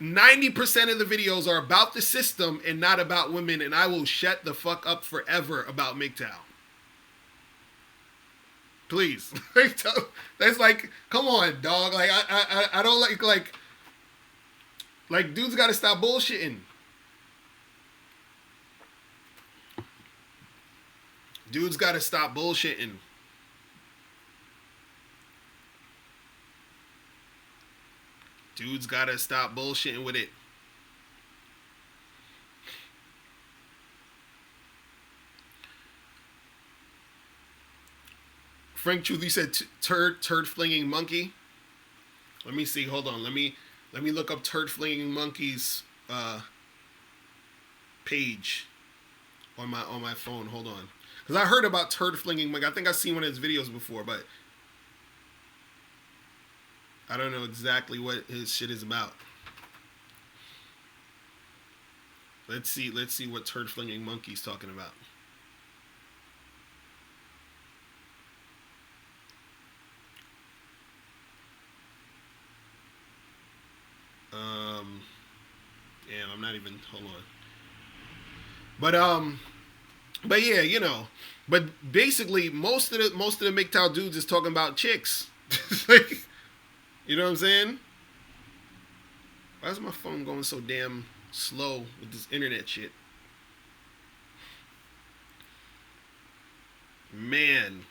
90% of the videos are about the system and not about women, and I will shut the fuck up forever about MGTOW. Please. That's like, come on, dog. Like, I don't like dudes gotta stop bullshitting. Dudes gotta stop bullshitting. Dudes gotta stop bullshitting with it. Frank Truth, you said turd flinging monkey. Let me see. Hold on. Let me look up turd flinging monkey's page on my phone. Hold on, because I heard about turd flinging monkey. I think I've seen one of his videos before, but I don't know exactly what his shit is about. Let's see what turd flinging monkey's talking about. Damn, I'm not even. Hold on. But yeah, you know. But basically, most of the MGTOW dudes is talking about chicks. Like, you know what I'm saying? Why is my phone going so damn slow with this internet shit? Man.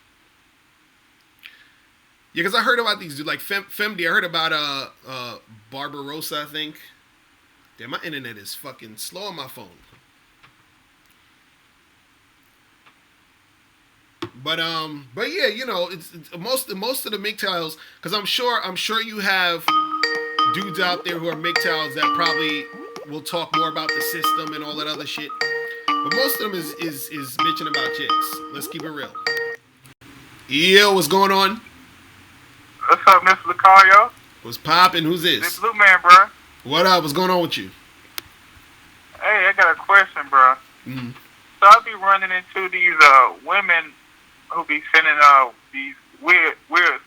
Yeah, because I heard about these dudes like Femdi. I heard about Barbarossa, I think. Damn, my internet is fucking slow on my phone. But yeah, you know, it's most of the MGTOWs, because I'm sure you have dudes out there who are MGTOWs that probably will talk more about the system and all that other shit. But most of them is bitching about chicks. Let's keep it real. Yo, what's going on? What's up, Mr. Locario? What's poppin'? Who's this? This Blue Man, bro. What up? What's going on with you? Hey, I got a question, bro. Mm-hmm. So I be running into these women who be sending these weird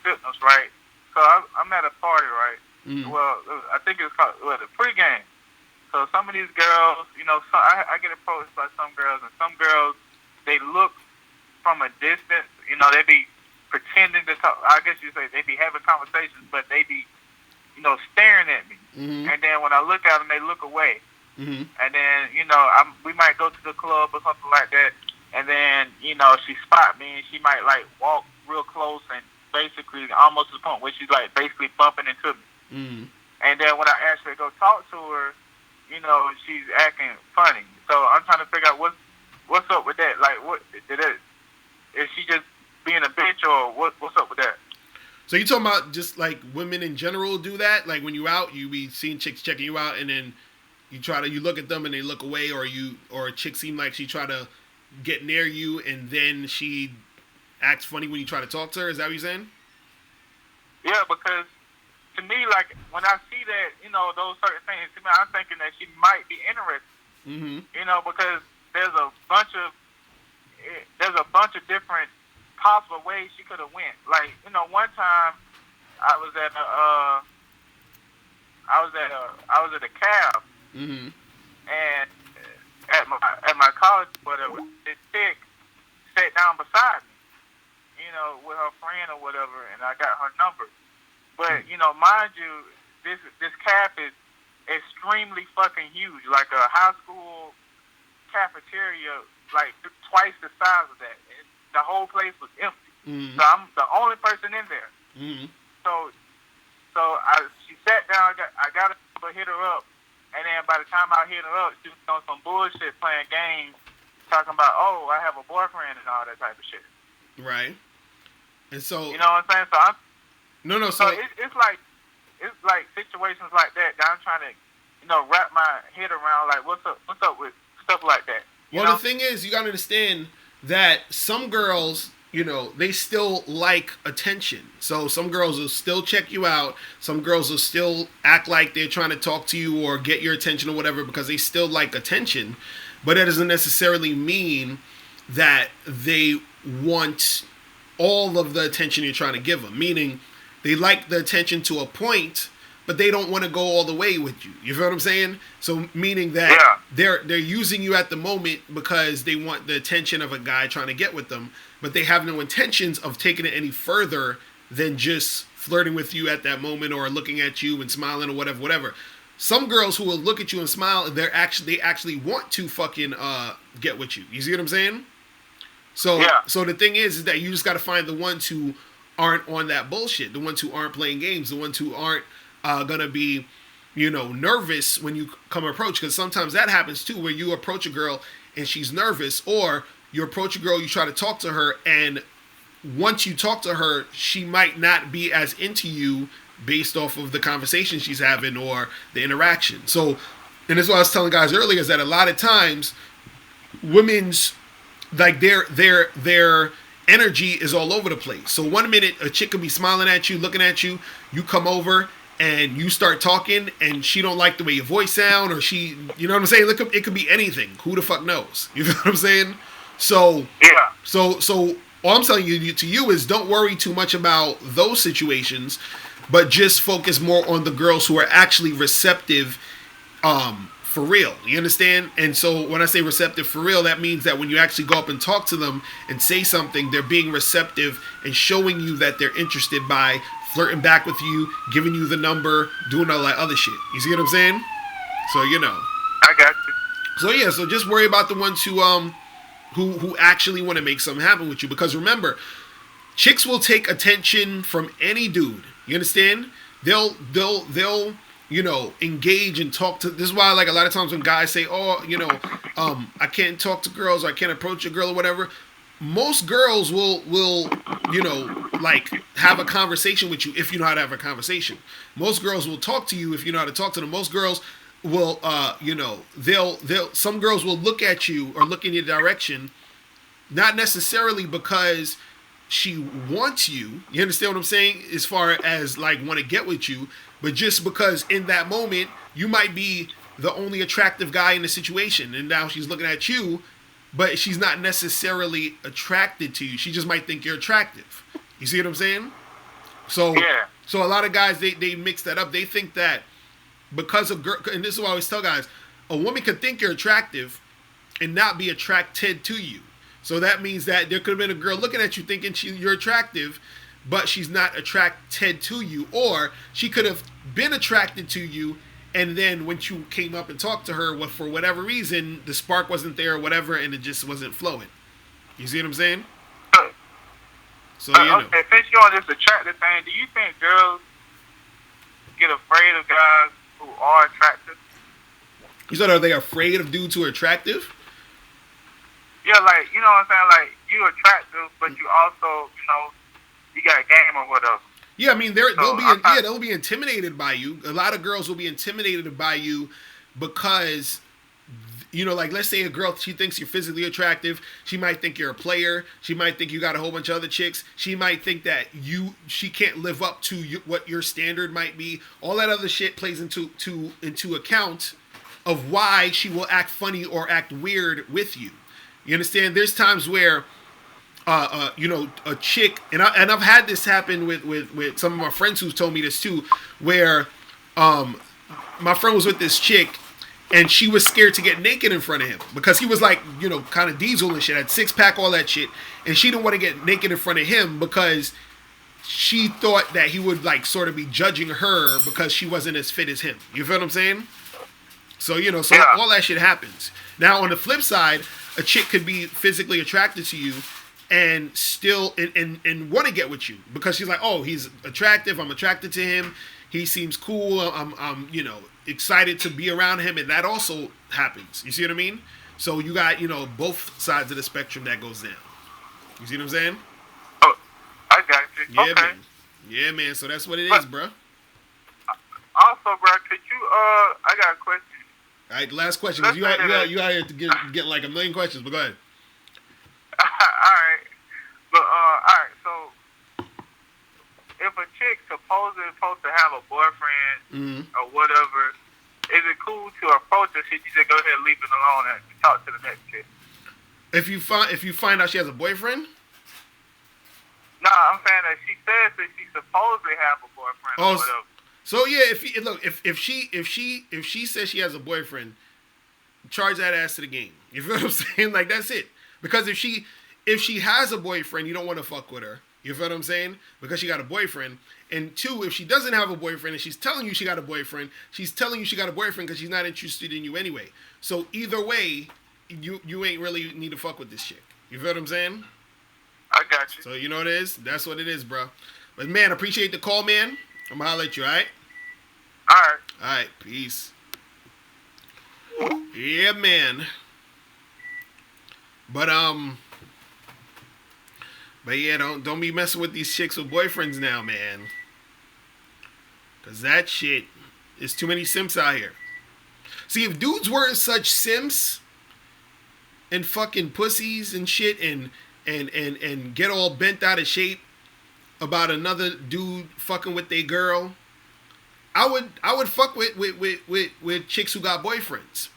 signals, right? So I'm at a party, right? Mm-hmm. Well, I think it's called the pregame. So some of these girls, you know, I get approached by some girls, and some girls, they look from a distance. You know, they be pretending to talk. I guess you say they be having conversations, but they be, you know, staring at me. Mm-hmm. And then when I look at them, they look away. Mm-hmm. And then, you know, we might go to the club or something like that. And then, you know, she spot me and she might like walk real close and basically almost to the point where she's like basically bumping into me. Mm-hmm. And then when I actually go talk to her, you know, she's acting funny. So I'm trying to figure out what's up with that. Like, is she just being a bitch or what's up with that? So you talking about just like women in general do that? Like when you out, you be seeing chicks checking you out, and then you look at them and they look away, or a chick seem like she try to get near you and then she acts funny when you try to talk to her. Is that what you're saying? Yeah, because to me, like when I see that, you know, those certain things, to me, I'm thinking that she might be interested. Mm-hmm. You know, because there's a bunch of different possible ways she could have went. Like, you know, one time I was at a cab, mm-hmm. and at my college, whatever, this chick, sat down beside me, you know, with her friend or whatever, and I got her number. But, you know, mind you, this calf is extremely fucking huge, like a high school cafeteria, like twice the size of that. The whole place was empty. Mm-hmm. So I'm the only person in there. Mm-hmm. So she sat down. I got her, hit her up, and then by the time I hit her up, she was on some bullshit playing games, talking about, oh, I have a boyfriend and all that type of shit. Right. And so, you know what I'm saying? So So it's like situations like that I'm trying to, you know, wrap my head around. Like, what's up with stuff like that? Well, the thing is, you gotta understand that some girls, you know, they still like attention. So some girls will still check you out. Some girls will still act like they're trying to talk to you or get your attention or whatever because they still like attention. But that doesn't necessarily mean that they want all of the attention you're trying to give them. Meaning, they like the attention to a point, but they don't want to go all the way with you. You feel what I'm saying? So meaning that they're using you at the moment because they want the attention of a guy trying to get with them, but they have no intentions of taking it any further than just flirting with you at that moment or looking at you and smiling or whatever. Some girls who will look at you and smile, they actually want to fucking get with you. You see what I'm saying? So the thing is that you just got to find the ones who aren't on that bullshit, the ones who aren't playing games, the ones who aren't gonna be, you know, nervous when you come approach, because sometimes that happens too, where you approach a girl and she's nervous, or you approach a girl, you try to talk to her, and once you talk to her, she might not be as into you based off of the conversation she's having or the interaction. So, and that's what I was telling guys earlier, is that a lot of times women's, like, their energy is all over the place. So 1 minute a chick could be smiling at you, looking at you, you come over and you start talking and she don't like the way your voice sound, or she, you know what I'm saying? Look, it could be anything. Who the fuck knows? You know what I'm saying? So so all I'm telling you to you is don't worry too much about those situations, but just focus more on the girls who are actually receptive for real. You understand? And so when I say receptive for real, that means that when you actually go up and talk to them and say something, they're being receptive and showing you that they're interested by flirting back with you, giving you the number, doing all that other shit. You see what I'm saying? So, you know. I got you. So yeah, so just worry about the ones who actually want to make something happen with you. Because remember, chicks will take attention from any dude. You understand? They'll you know, engage and talk to. This is why, like, a lot of times when guys say, oh, you know, I can't talk to girls, or I can't approach a girl or whatever, most girls will, you know, like, have a conversation with you if you know how to have a conversation. Most girls will talk to you if you know how to talk to them. Most girls will, you know, some girls will look at you or look in your direction, not necessarily because she wants you. You understand what I'm saying? As far as, like, want to get with you, but just because in that moment you might be the only attractive guy in the situation, and now she's looking at you, but she's not necessarily attracted to you. She just might think you're attractive. You see what I'm saying? So, so a lot of guys, they mix that up. They think that because a girl, and this is what I always tell guys, a woman could think you're attractive and not be attracted to you. So that means that there could have been a girl looking at you thinking you're attractive, but she's not attracted to you. Or she could have been attracted to you, and then when you came up and talked to her, for whatever reason, the spark wasn't there or whatever, and it just wasn't flowing. You see what I'm saying? So, you know. Okay, since you're on this attractive thing, do you think girls get afraid of guys who are attractive? You said, are they afraid of dudes who are attractive? Yeah, like, you know what I'm saying? Like, you attractive, but you also, you know, you got a game or whatever. Yeah, I mean, they'll be intimidated by you. A lot of girls will be intimidated by you because, you know, like, let's say a girl, she thinks you're physically attractive. She might think you're a player. She might think you got a whole bunch of other chicks. She might think that she can't live up to what your standard might be. All that other shit plays into account of why she will act funny or act weird with you. You understand? There's times where, you know, a chick, and I've had this happen with some of my friends who've told me this too, where my friend was with this chick, and she was scared to get naked in front of him because he was like, you know, kind of diesel and shit, had 6-pack, all that shit, and she didn't want to get naked in front of him because she thought that he would like sort of be judging her because she wasn't as fit as him. You feel what I'm saying? So, you know, so all that shit happens. Now, on the flip side, a chick could be physically attracted to you and still and want to get with you because she's like, oh, he's attractive, I'm attracted to him, he seems cool, I'm you know, excited to be around him, and that also happens. You see what I mean? So you got, you know, both sides of the spectrum that goes down. You see what I'm saying? Oh, I got you. Yeah, okay. man. Yeah, man. So that's what it is, bro. Also, bro, could you I got a question. All right, last question. 'Cause you out here to get like a million questions, but go ahead. Alright. But alright, so if a chick supposedly supposed to have a boyfriend or whatever, is it cool to approach her? Should you just go ahead and leave it alone and talk to the next chick? If you find out she has a boyfriend? No, I'm saying that she says that she supposedly have a boyfriend or whatever. So yeah, if she says she has a boyfriend, charge that ass to the game. You feel what I'm saying? Like, that's it. Because if she has a boyfriend, you don't want to fuck with her. You feel what I'm saying? Because she got a boyfriend. And two, if she doesn't have a boyfriend and she's telling you she got a boyfriend, she's telling you she got a boyfriend because she's not interested in you anyway. So either way, you ain't really need to fuck with this chick. You feel what I'm saying? I got you. So you know what it is? That's what it is, bro. But man, appreciate the call, man. I'm gonna holler at you, alright? Alright, peace. Yeah, man. But yeah, don't be messing with these chicks with boyfriends now, man. Cause that shit is too many simps out here. See, if dudes weren't such simps and fucking pussies and shit and get all bent out of shape about another dude fucking with their girl, I would fuck with chicks who got boyfriends.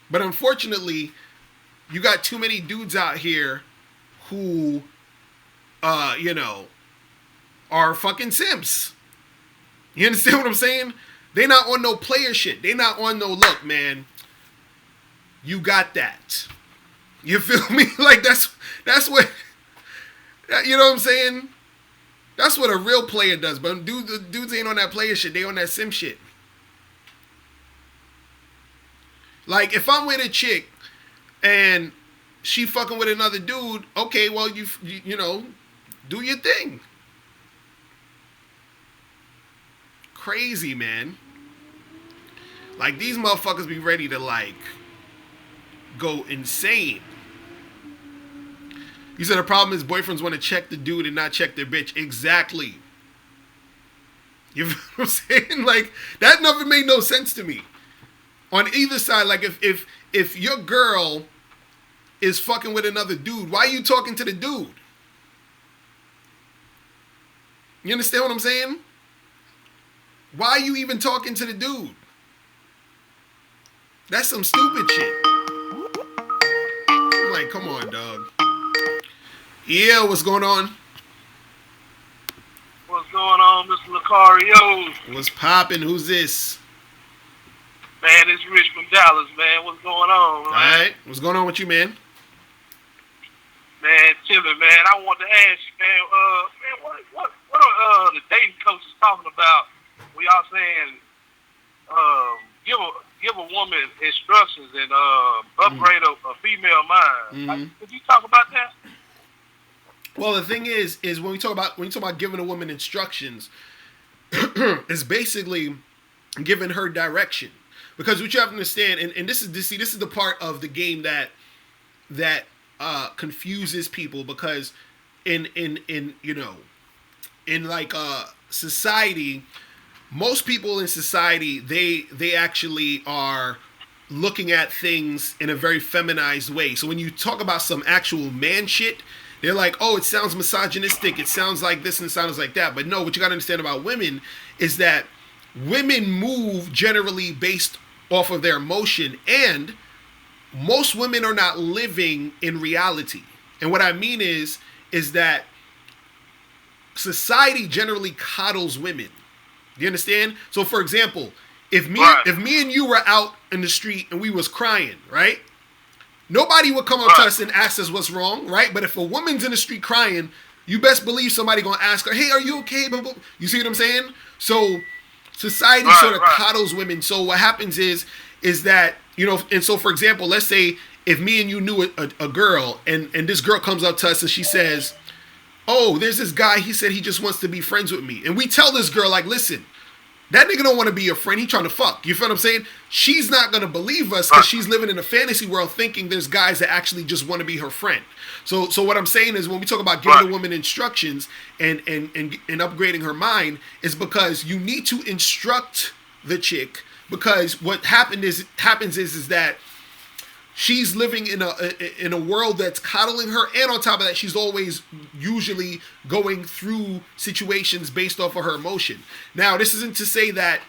But unfortunately, you got too many dudes out here who you know, are fucking simps. You understand what I'm saying? They not on no player shit. They not on no, look, man, you got that. You feel me? Like, that's what, you know what I'm saying? That's what a real player does. But dudes ain't on that player shit. They on that sim shit. Like, if I'm with a chick and she fucking with another dude, okay, well, you know, do your thing. Crazy, man. Like, these motherfuckers be ready to, like, go insane. You said the problem is boyfriends want to check the dude and not check their bitch. Exactly. You know what I'm saying? Like, that never made no sense to me. On either side, like, if your girl is fucking with another dude, why are you talking to the dude? You understand what I'm saying? Why are you even talking to the dude? That's some stupid shit. I'm like, come on, dog. Yeah, what's going on? What's going on, Mr. Locario? What's poppin'? Who's this? Man, it's Rich from Dallas, man. What's going on, man? All right. What's going on with you, man? Man, chillin', man. I want to ask you, man, what are the dating coaches talking about? We all saying, give a woman instructions and upgrade a female mind. Like, could you talk about that? Well, the thing is when you talk about giving a woman instructions, it's basically giving her direction. Because what you have to understand, and this is the part of the game that confuses people, because in like society, most people in society, they actually are looking at things in a very feminized way. So when you talk about some actual man shit, they're like, oh, it sounds misogynistic, it sounds like this and it sounds like that. But no, what you got to understand about women is that women move generally based off of their emotion, and most women are not living in reality. And what I mean is that society generally coddles women. Do you understand? So, for example, if Right. me and you were out in the street and we was crying, right? Nobody would come up to Right. us and ask us what's wrong, right? But if a woman's in the street crying, you best believe somebody gonna ask her, "Hey, are you okay?" Blah, blah. You see what I'm saying? So society Right, sort of right. coddles women. So what happens is that, you know, and so for example, let's say if me and you knew a girl, and this girl comes up to us and she says, "Oh, there's this guy. He said he just wants to be friends with me," and we tell this girl like, "Listen, that nigga don't want to be your friend. He trying to fuck." You feel what I'm saying? She's not gonna believe us because she's living in a fantasy world, thinking there's guys that actually just want to be her friend. So what I'm saying is, when we talk about giving a woman instructions and upgrading her mind, is because you need to instruct the chick, because what happens is that she's living in a world that's coddling her, and on top of that, she's always usually going through situations based off of her emotion. Now, this isn't to say that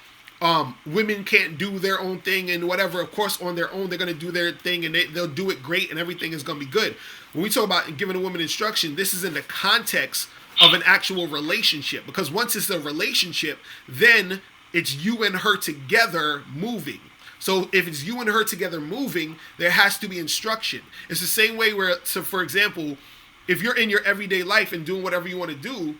women can't do their own thing and whatever. Of course, on their own, they're going to do their thing, and they'll do it great, and everything is going to be good. When we talk about giving a woman instruction, this is in the context of an actual relationship, because once it's a relationship, then it's you and her together moving. So if it's you and her together moving, there has to be instruction. It's the same way where, so for example, if you're in your everyday life and doing whatever you want to do,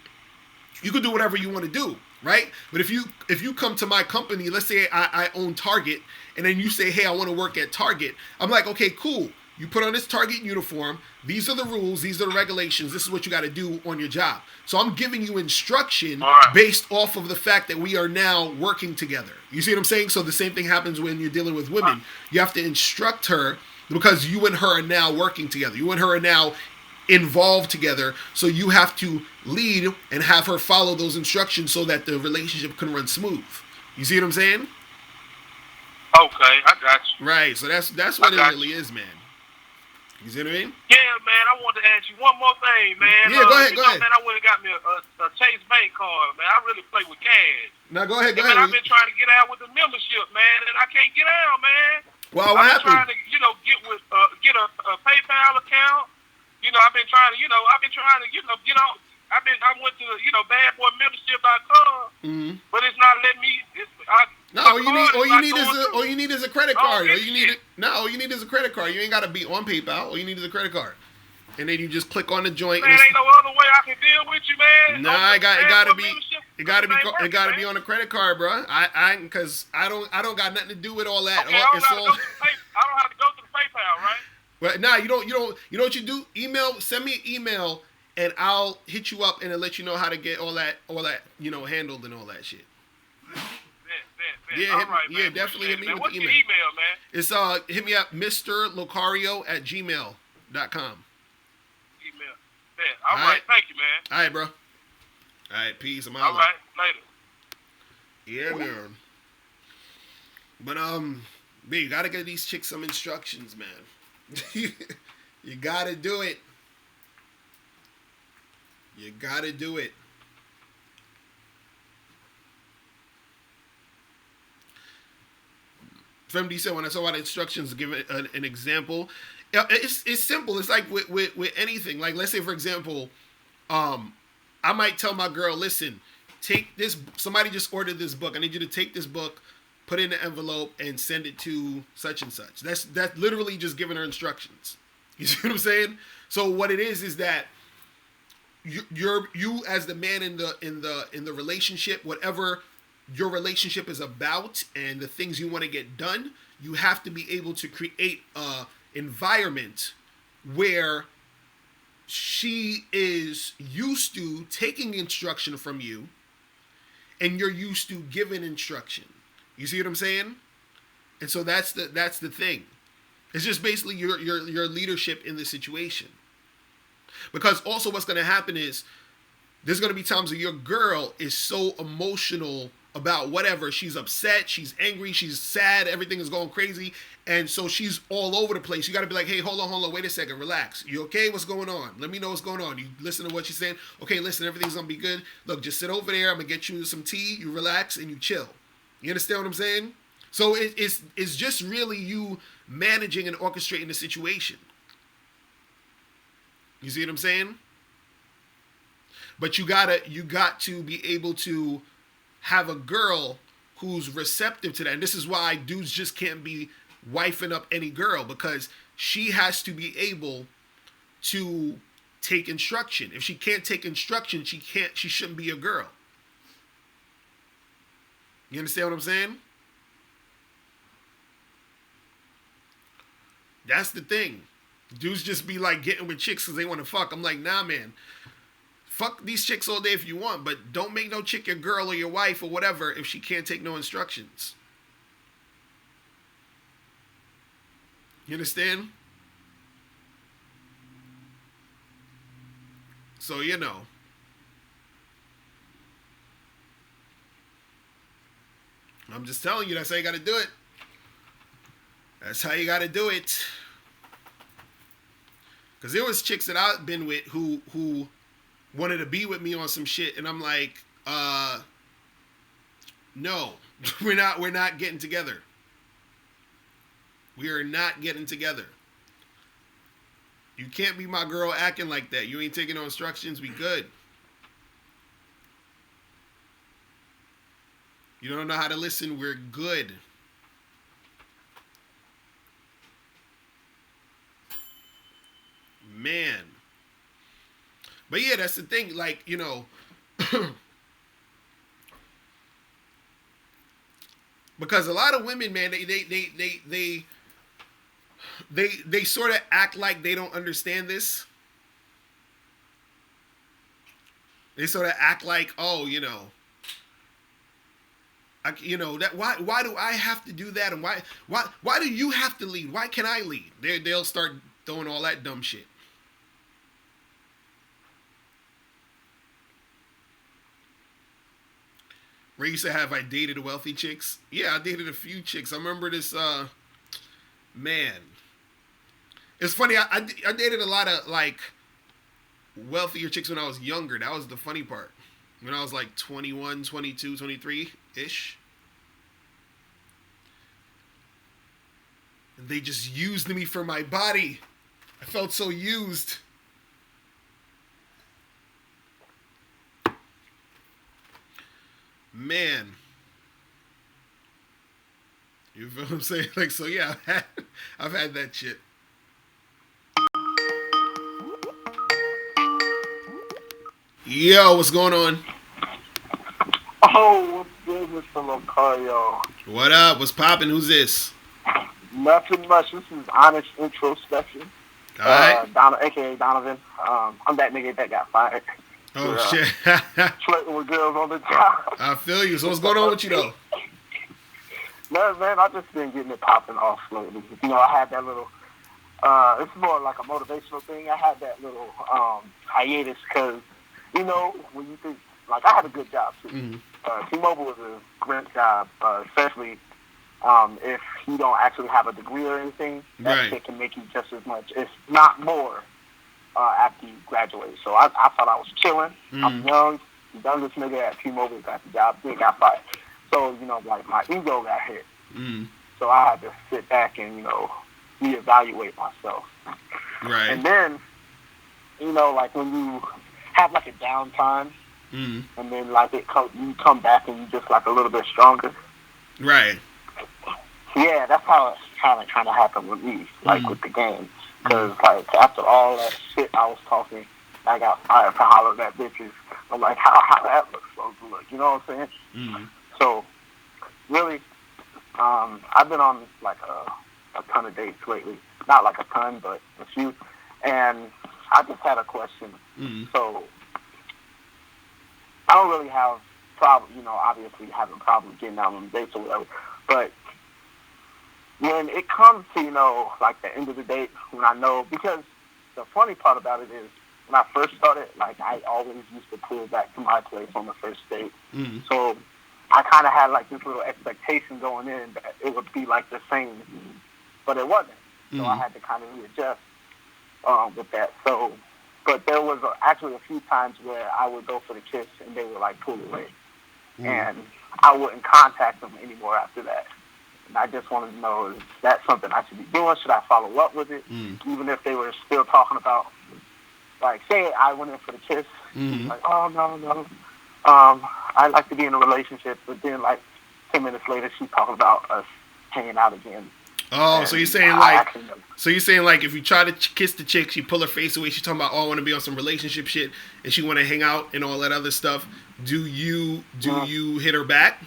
you can do whatever you want to do, right? But if you come to my company, let's say I own Target, and then you say, "Hey, I want to work at Target," I'm like, "Okay, cool. You put on this Target uniform. These are the rules. These are the regulations. This is what you got to do on your job." So I'm giving you instruction based off of the fact that we are now working together. You see what I'm saying? So the same thing happens when you're dealing with women. You have to instruct her because you and her are now working together. You and her are now involved together. So you have to lead and have her follow those instructions so that the relationship can run smooth. You see what I'm saying? Okay, I got you. Right. So that's what it really is, man. You see what I mean? Yeah, man, I wanted to ask you one more thing, man. Yeah, go ahead. Man, I went and got me a Chase Bank card, man. I really play with cash. Now, go ahead. Man, I've been trying to get out with the membership, man, and I can't get out, man. Well, what happened? I've been trying to, get a PayPal account. I've been trying to, get on. I went to, badboymembership.com, but it's not letting me. All you need is a credit card. All you need is a credit card. You ain't got to be on PayPal. All you need is a credit card, and then you just click on the joint. Man, ain't no other way I can deal with you, man. Nah, it gotta be on a credit card, bro. Because I don't got nothing to do with all that. Okay, I don't have to go to the PayPal, right? Well, nah, you don't. You know what you do? Send me an email, and I'll hit you up and I'll let you know how to get all that, handled and all that shit. Yeah, definitely hit me with What's the your email. email, man? It's hit me up, Mr. Locario at gmail.com. Email. All right, thank you, man. All right, bro. All right, peace. I'm out. All right, later. Yeah, man. But B, you gotta give these chicks some instructions, man. You gotta do it. You gotta do it. FMD said, when I saw about instructions, give it an example. It's simple. It's like with anything. Like, let's say, for example, I might tell my girl, "Listen, take this. Somebody just ordered this book. I need you to take this book, put it in an envelope, and send it to such and such." That's literally just giving her instructions. You see what I'm saying? So what it is that you as the man in the relationship, whatever your relationship is about and the things you want to get done, you have to be able to create a environment where she is used to taking instruction from you and you're used to giving instruction. You see what I'm saying? And so that's the thing. It's just basically your leadership in the situation. Because also what's going to happen is there's going to be times where your girl is so emotional about whatever. She's upset, she's angry, she's sad, everything is going crazy. And so she's all over the place. You got to be like, "Hey, hold on, wait a second, relax. You okay? What's going on? Let me know what's going on." You listen to what she's saying. "Okay, listen, everything's going to be good. Look, just sit over there. I'm going to get you some tea. You relax and you chill." You understand what I'm saying? So it's just really you managing and orchestrating the situation. You see what I'm saying? But you got to be able to have a girl who's receptive to that. And this is why dudes just can't be wifing up any girl, because she has to be able to take instruction. If she can't take instruction, she shouldn't be a girl. You understand what I'm saying? That's the thing. Dudes just be like getting with chicks because they want to fuck. I'm like, nah, man. Fuck these chicks all day if you want, but don't make no chick your girl or your wife or whatever if she can't take no instructions. You understand? So, you know. I'm just telling you, that's how you got to do it. That's how you got to do it. Because there was chicks that I've been with who wanted to be with me on some shit, and I'm like, no, we're not getting together. We are not getting together. You can't be my girl acting like that. You ain't taking no instructions. We good. You don't know how to listen. We're good. Man. But yeah, that's the thing. Like, you know, because a lot of women, man, they sort of act like they don't understand this. They sort of act like, oh, you know, that why do I have to do that, and why do you have to lead? Why can't I lead? They'll start throwing all that dumb shit. Ray used to have, I dated wealthy chicks. Yeah, I dated a few chicks. I remember this, man. It's funny, I dated a lot of, like, wealthier chicks when I was younger. That was the funny part. When I was, like, 21, 22, 23-ish. And they just used me for my body. I felt so used. Man. You feel what I'm saying? Like, so yeah, I've had that shit. Yo, what's going on? Oh, what's good, Mr. Locario? What up? What's poppin'? Who's this? Nothing much. This is Honest Introspection. Alright. A.k.a. Donovan. I'm that nigga that got fired. Oh, shit. Flirting with girls on the job. I feel you. So what's going on with you, though? No, man, I just been getting it popping off lately. You know, I had that little, it's more like a motivational thing. I had that little hiatus because, you know, when you think, like, I had a good job, too. Mm-hmm. T-Mobile was a great job, especially if you don't actually have a degree or anything. That shit can make you just as much, if not more, after you graduate. So I thought I was chilling. I'm young. The youngest nigga at T-Mobile got the job. They got fired. So, you know, like, my ego got hit. So I had to sit back and, you know, reevaluate myself. Right. And then, you know, like, when you have, like, a downtime, and then, like, you come back and you just, like, a little bit stronger. Right. Yeah, that's how it kind of happened with me, like, with the game. Because, like, after all that shit I was talking, I got fired for hollering at bitches. I'm like, how that looks supposed to look, you know what I'm saying? So, really, I've been on, like, a ton of dates lately. Not like a ton, but a few. And I just had a question. So, I don't really have problem, you know, obviously having problems getting out on dates or whatever. But when it comes to, you know, like the end of the date, when I know, because the funny part about it is, when I first started, like, I always used to pull back to my place on the first date. So I kind of had, like, this little expectation going in that it would be, like, the same, but it wasn't. So I had to kind of readjust with that. So, but there was actually a few times where I would go for the kiss and they would, like, pull away. And I wouldn't contact them anymore after that. And I just wanted to know, is that something I should be doing? Should I follow up with it? Even if they were still talking about, like, say I went in for the kiss, like, oh, no. I'd like to be in a relationship, but then, like, 10 minutes later, she's talking about us hanging out again. Oh, so you're saying like if you try to kiss the chick, she pull her face away. She's talking about, I want to be on some relationship shit, and she want to hang out and all that other stuff. Do you hit her back?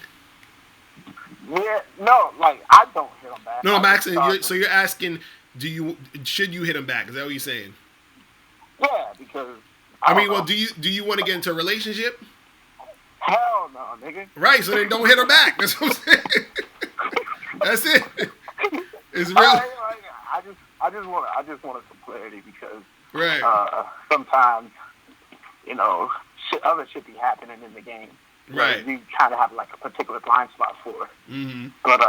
Yeah, no, like I don't hit him back. No, I'm asking. You're asking, should you hit him back? Is that what you're saying? Yeah, because do you want to get into a relationship? Hell no, nigga. Right, so then don't hit her back. That's what I'm saying. That's it. It's real. I just wanted some clarity because sometimes other shit be happening in the game. Right. You kind of have like a particular blind spot for it. Mm-hmm. But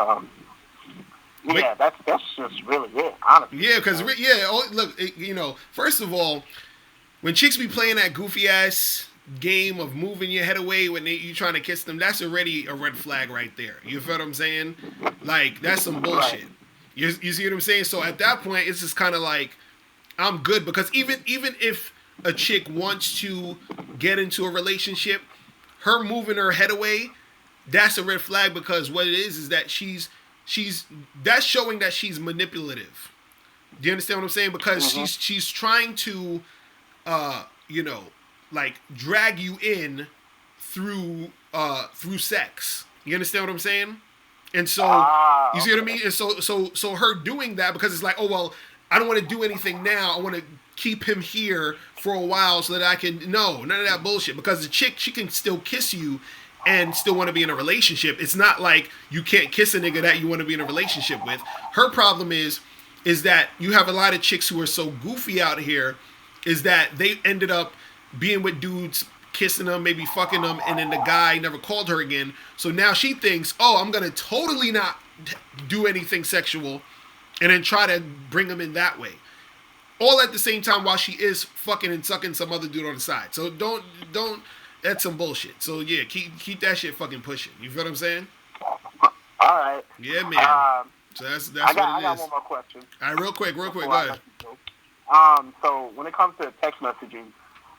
yeah, that's just really it, honestly. Yeah, because look, first of all, when chicks be playing that goofy ass game of moving your head away when you trying to kiss them, that's already a red flag right there. You feel what I'm saying? Like, that's some bullshit. Right. You see what I'm saying? So at that point, it's just kind of like, I'm good, because even if a chick wants to get into a relationship, her moving her head away, that's a red flag, because what it is that she's that's showing that she's manipulative. Do you understand what I'm saying? Because she's trying to like drag you in through sex. You understand what I'm saying? And so you see what I mean? And so her doing that, because it's like, oh well, I don't want to do anything now. I want to keep him here for a while so that I can none of that bullshit. Because the chick, she can still kiss you and still want to be in a relationship. It's not like you can't kiss a nigga that you want to be in a relationship with. Her problem is that you have a lot of chicks who are so goofy out here, is that they ended up being with dudes, kissing them, maybe fucking them, and then the guy never called her again. So now she thinks, oh, I'm going to totally not do anything sexual, and then try to bring him in that way. All at the same time while she is fucking and sucking some other dude on the side. So don't, that's some bullshit. So yeah, keep that shit fucking pushing. You feel what I'm saying? All right. Yeah, man. So that's what it is. I got one more question. All right, real quick, go ahead. So when it comes to text messaging,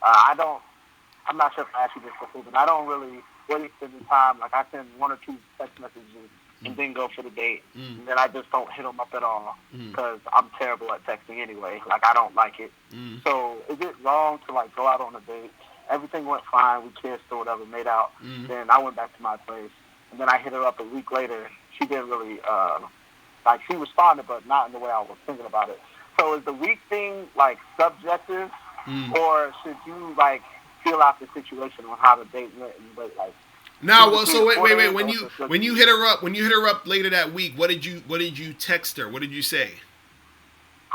I'm not sure if I asked you this before, but I don't really waste any time. Like, I send one or two text messages and then go for the date. And then I just don't hit them up at all, because I'm terrible at texting anyway. Like, I don't like it. So is it wrong to, like, go out on a date? Everything went fine. We kissed or whatever, made out. Then I went back to my place. And then I hit her up a week later. She didn't really, she responded, but not in the way I was thinking about it. So is the week thing, like, subjective? Or should you, like, feel out the situation on how the date went and wait, like? No, well, so wait. When you hit her up later that week, what did you text her? What did you say?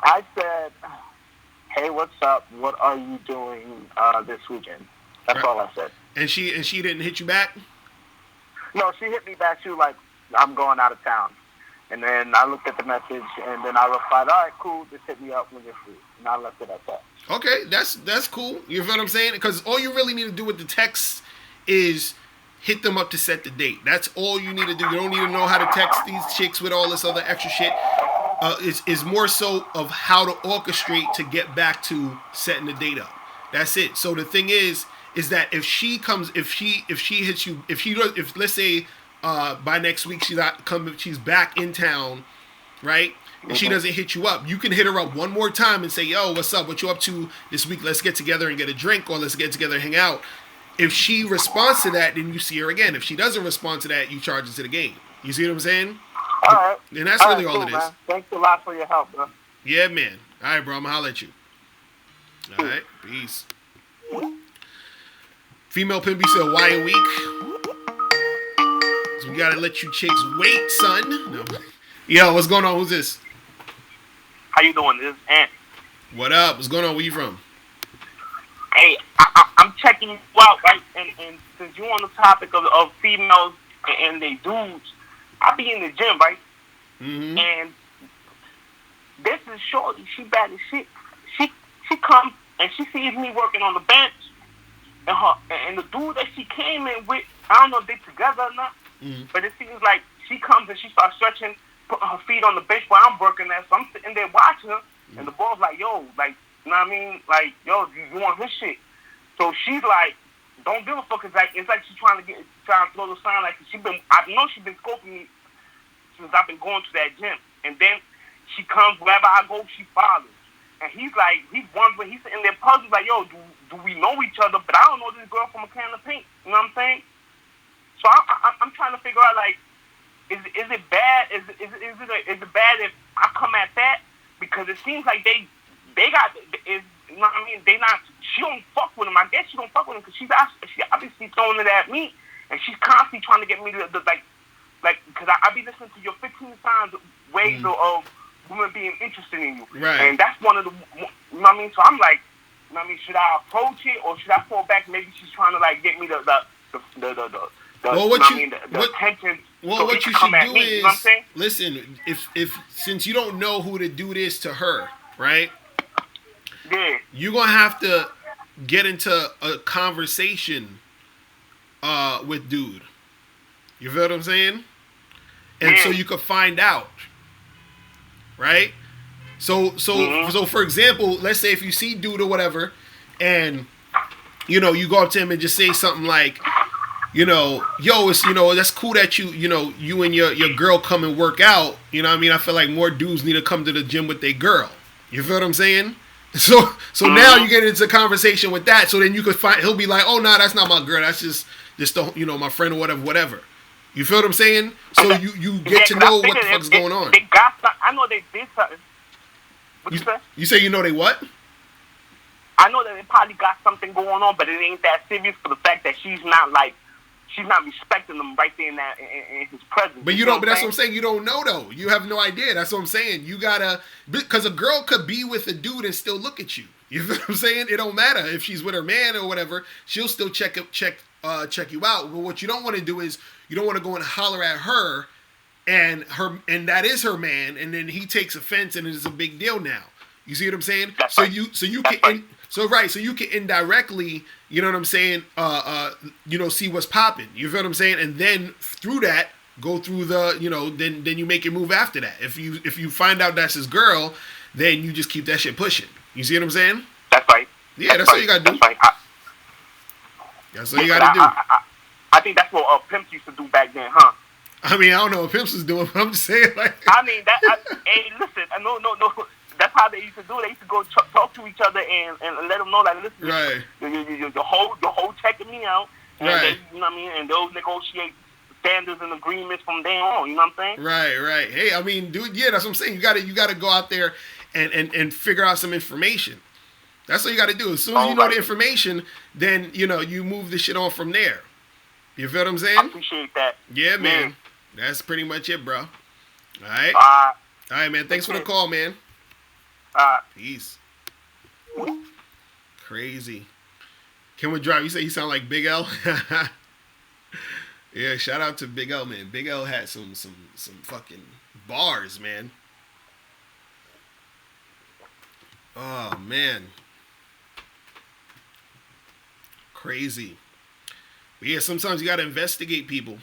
I said, "Hey, what's up? What are you doing this weekend?" That's all I said. And she didn't hit you back? No, she hit me back too, like, I'm going out of town. And then I looked at the message, and then I replied, all right, cool, just hit me up when you're free. And I left it at that. Okay, that's cool. You feel what I'm saying? Because all you really need to do with the text is hit them up to set the date. That's all you need to do. You don't need to know how to text these chicks with all this other extra shit. It's more so of how to orchestrate to get back to setting the date up. That's it. So the thing is that if she hits you, if let's say by next week she's back in town, right? And she doesn't hit you up, you can hit her up one more time and say, yo, what's up? What you up to this week? Let's get together and get a drink, or let's get together and hang out. If she responds to that, then you see her again. If she doesn't respond to that, you charge it to the game. You see what I'm saying? All right. And that's really all it is. Man. Thanks a lot for your help, bro. Yeah, man. All right, bro. I'm going to holler at you. All right. Peace. Female Pimp said Hawaiian week. So we got to let you chicks wait, son. No. Yo, what's going on? Who's this? How you doing? This is Ant. What up? What's going on? Where you from? Hey, I'm checking you out, right? And since you're on the topic of females and they dudes, I be in the gym, right? Mm-hmm. And this is Shorty. She bad as shit. She comes and she sees me working on the bench, and the dude that she came in with, I don't know if they together or not, but it seems like she comes and she starts stretching, putting her feet on the bench while I'm working there. So I'm sitting there watching her, and the boy's like, yo, like, you know what I mean? Like, yo, you want this shit? So she's like don't give a fuck. It's like she's trying to throw the sign like I know she's been scoping me since I've been going to that gym, and then she comes wherever I go, she follows. And he's wondering, he's sitting there puzzled, like, yo, do we know each other? But I don't know this girl from a can of paint. You know what I'm saying? So I'm trying to figure out, like, is it bad? Is it bad if I come at that? Because it seems like they got, you know what I mean? She don't fuck with him. I guess she don't fuck with him because she obviously throwing it at me, and she's constantly trying to get me to because I be listening to your 15 signs ways of women being interested in you. Right. And that's one of the, you know what I mean? So I'm like, you know what I mean? Should I approach it or should I fall back? Maybe she's trying to like get me the attention. Well, what you should do me, is, you know what I'm saying? listen, if since you don't know who to do this to her, right? Yeah. You're going to have to get into a conversation with dude. You feel what I'm saying? And so you could find out. Right? So for example, let's say if you see dude or whatever, and you know, you go up to him and just say something like, you know, yo, it's, you know, that's cool that you and your girl come and work out. You know what I mean? I feel like more dudes need to come to the gym with their girl. You feel what I'm saying? So now you get into a conversation with that. So then you could find, he'll be like, oh, no, that's not my girl. That's just you know, my friend or whatever. You feel what I'm saying? So you get to know what the fuck's going on. They got something. I know they did something. What you say? You say you know they what? I know that they probably got something going on, but it ain't that serious for the fact that she's not respecting them right there in his presence. But you don't. But that's what I'm saying. You don't know though. You have no idea. That's what I'm saying. You gotta, because a girl could be with a dude and still look at you. You feel what I'm saying? It don't matter if she's with her man or whatever. She'll still check you out. But what you don't want to do is you don't want to go and holler at her, and that is her man, and then he takes offense, and it's a big deal now. You see what I'm saying? That's right. So you can indirectly, you know what I'm saying? You know, see what's popping. You feel what I'm saying? And then through that, go through the, you know, then you make your move after that. If you find out that's his girl, then you just keep that shit pushing. You see what I'm saying? That's right. Yeah, that's all you gotta do. That's right. That's all you gotta do. I think that's what pimps used to do back then, huh? I mean, I don't know what pimps is doing, but I'm just saying, like. I mean, hey, listen, no. That's how they used to do it. They used to go talk to each other and let them know, like, listen, right. the whole checking me out, and right. they, you know what I mean, and they'll negotiate standards and agreements from there on. You know what I'm saying? Right. Hey, I mean, dude, yeah, that's what I'm saying. You gotta go out there and figure out some information. That's what you gotta do. As soon as you know the information, then you know you move the shit on from there. You feel what I'm saying? I appreciate that. Yeah, man. That's pretty much it, bro. All right. All right, man. Thanks for the call, man. Peace. Crazy. Can we drive? You say you sound like Big L? Yeah, shout out to Big L, man. Big L had some fucking bars, man. Oh, man. Crazy. But yeah, sometimes you gotta investigate people.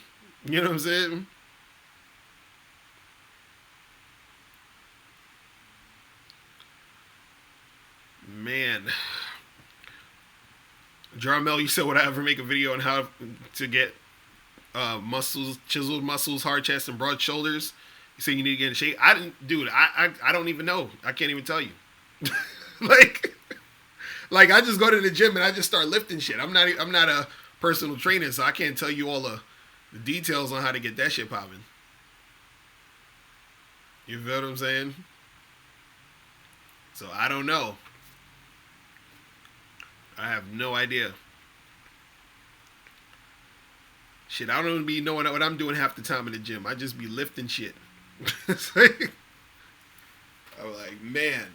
You know what I'm saying? Man. Jarmel, you said, would I ever make a video on how to get muscles, chiseled muscles, hard chest, and broad shoulders? You say you need to get in shape. I didn't, dude. I don't even know. I can't even tell you. like I just go to the gym and I just start lifting shit. I'm not a personal trainer, so I can't tell you all the details on how to get that shit popping. You feel what I'm saying? So I don't know. I have no idea. Shit, I don't even be knowing what I'm doing half the time in the gym. I just be lifting shit. It's like, I'm like, man.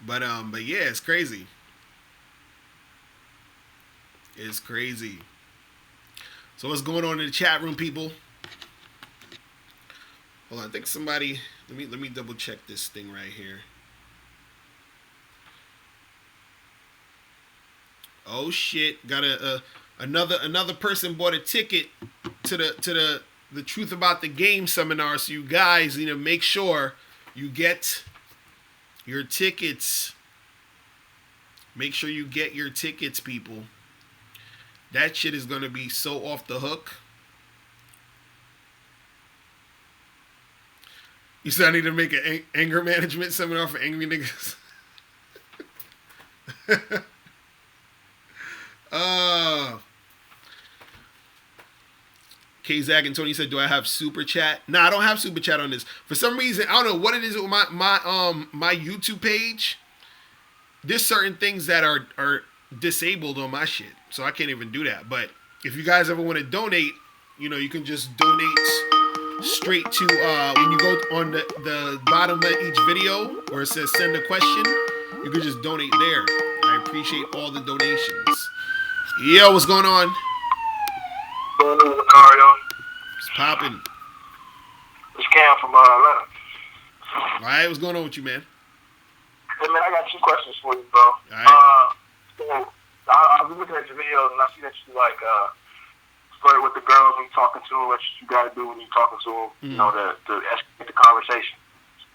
But yeah, it's crazy. It's crazy. So what's going on in the chat room, people? Hold on, I think somebody. Let me double check this thing right here. Oh shit! Got another person bought a ticket to the Truth About the Game seminar. So you guys need to make sure you get your tickets Make sure you get your tickets, people. That shit is gonna be so off the hook. You said I need to make an anger management seminar for angry niggas. K-Zag and Tony said, do I have super chat? Nah, I don't have super chat on this. For some reason, I don't know what it is with my YouTube page. There's certain things that are disabled on my shit. So I can't even do that. But if you guys ever want to donate, you know, you can just donate straight to when you go on the bottom of each video where it says send a question, you can just donate there. I appreciate all the donations. Yo, what's going on? Locario. It's popping. It's Cam from Atlanta. Alright, what's going on with you, man? Hey, man, I got 2 questions for you, bro. Alright. So, I was looking at your videos, and I see that you, like, flirt with the girls when you're talking to them, what you got to do when you're talking to them, you know, to escalate the conversation.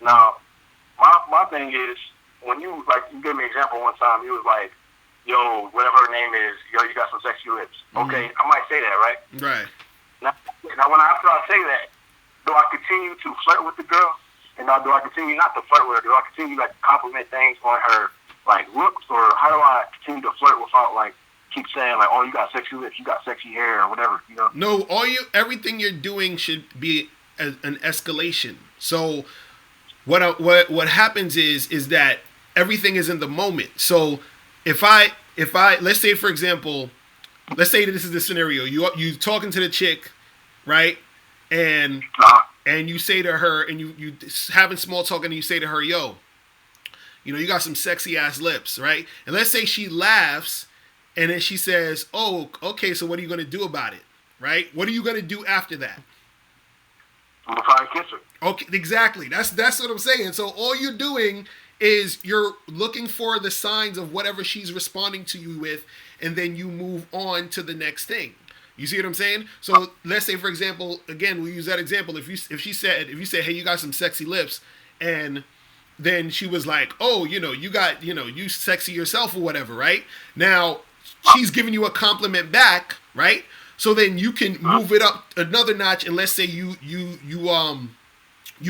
Now, my thing is, when you, like, you gave me an example one time, you was like, yo, whatever her name is, yo, you got some sexy lips. Okay, I might say that, right? Right. Now after I say that, do I continue to flirt with the girl? And do I continue not to flirt with her? Do I continue to, like, compliment things on her, like, looks? Or how do I continue to flirt without, like, keep saying, like, oh, you got sexy lips, you got sexy hair, or whatever, you know? No, everything you're doing should be an escalation. So what happens is that everything is in the moment. So if I let's say, for example, let's say that this is the scenario. You talking to the chick, right? And you say to her, and you having small talk, and you say to her, yo, you know, you got some sexy ass lips, right? And let's say she laughs, and then she says, oh, okay, so what are you going to do about it, right? What are you going to do after that? I'm going to try and kiss her. Okay, exactly. That's what I'm saying. So all you're doing is you're looking for the signs of whatever she's responding to you with, and then you move on to the next thing. You see what I'm saying? So let's say, for example, again, we'll use that example. If you said, hey, you got some sexy lips, and then she was like, oh, you know, you sexy yourself or whatever, right? Now she's giving you a compliment back, right? So then you can move it up another notch, and let's say you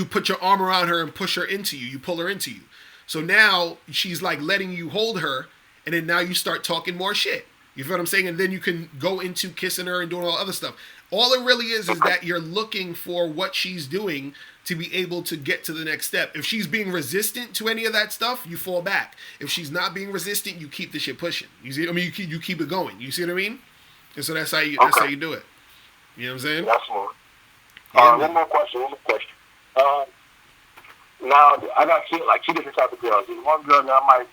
put your arm around her and push her into you. You pull her into you. So now she's like letting you hold her, and then now you start talking more shit. You feel what I'm saying? And then you can go into kissing her and doing all other stuff. All it really is that you're looking for what she's doing to be able to get to the next step. If she's being resistant to any of that stuff, you fall back. If she's not being resistant, you keep the shit pushing. You see? I mean, you keep it going. You see what I mean? And so that's how you do it. You know what I'm saying? That's more. Yeah, one more question. Now I got two different types of girls. There's one girl that I might,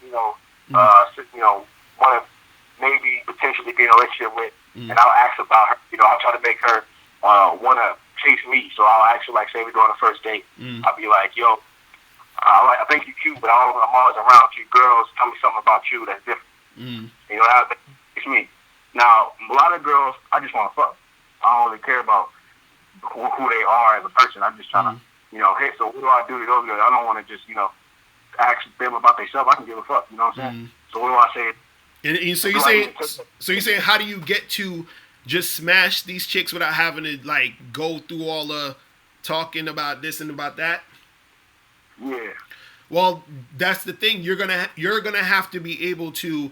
want to maybe potentially be in a relationship with, and I'll ask about her. You know, I'll try to make her want to chase me. So I'll actually, like, say we're going on a first date. I'll be like, yo, I think you're cute, but I'm always around you girls. Tell me something about you that's different. You know, it's me. Now, a lot of girls, I just want to fuck. I don't really care about who they are as a person. I'm just trying to, hey, so what do I do to those girls? I don't want to just, ask them about themselves. I can give a fuck. You know what I'm saying? So what do I say? And so you're saying, how do you get to just smash these chicks without having to, like, go through all the talking about this and about that? Yeah. Well, that's the thing. You're gonna have to be able to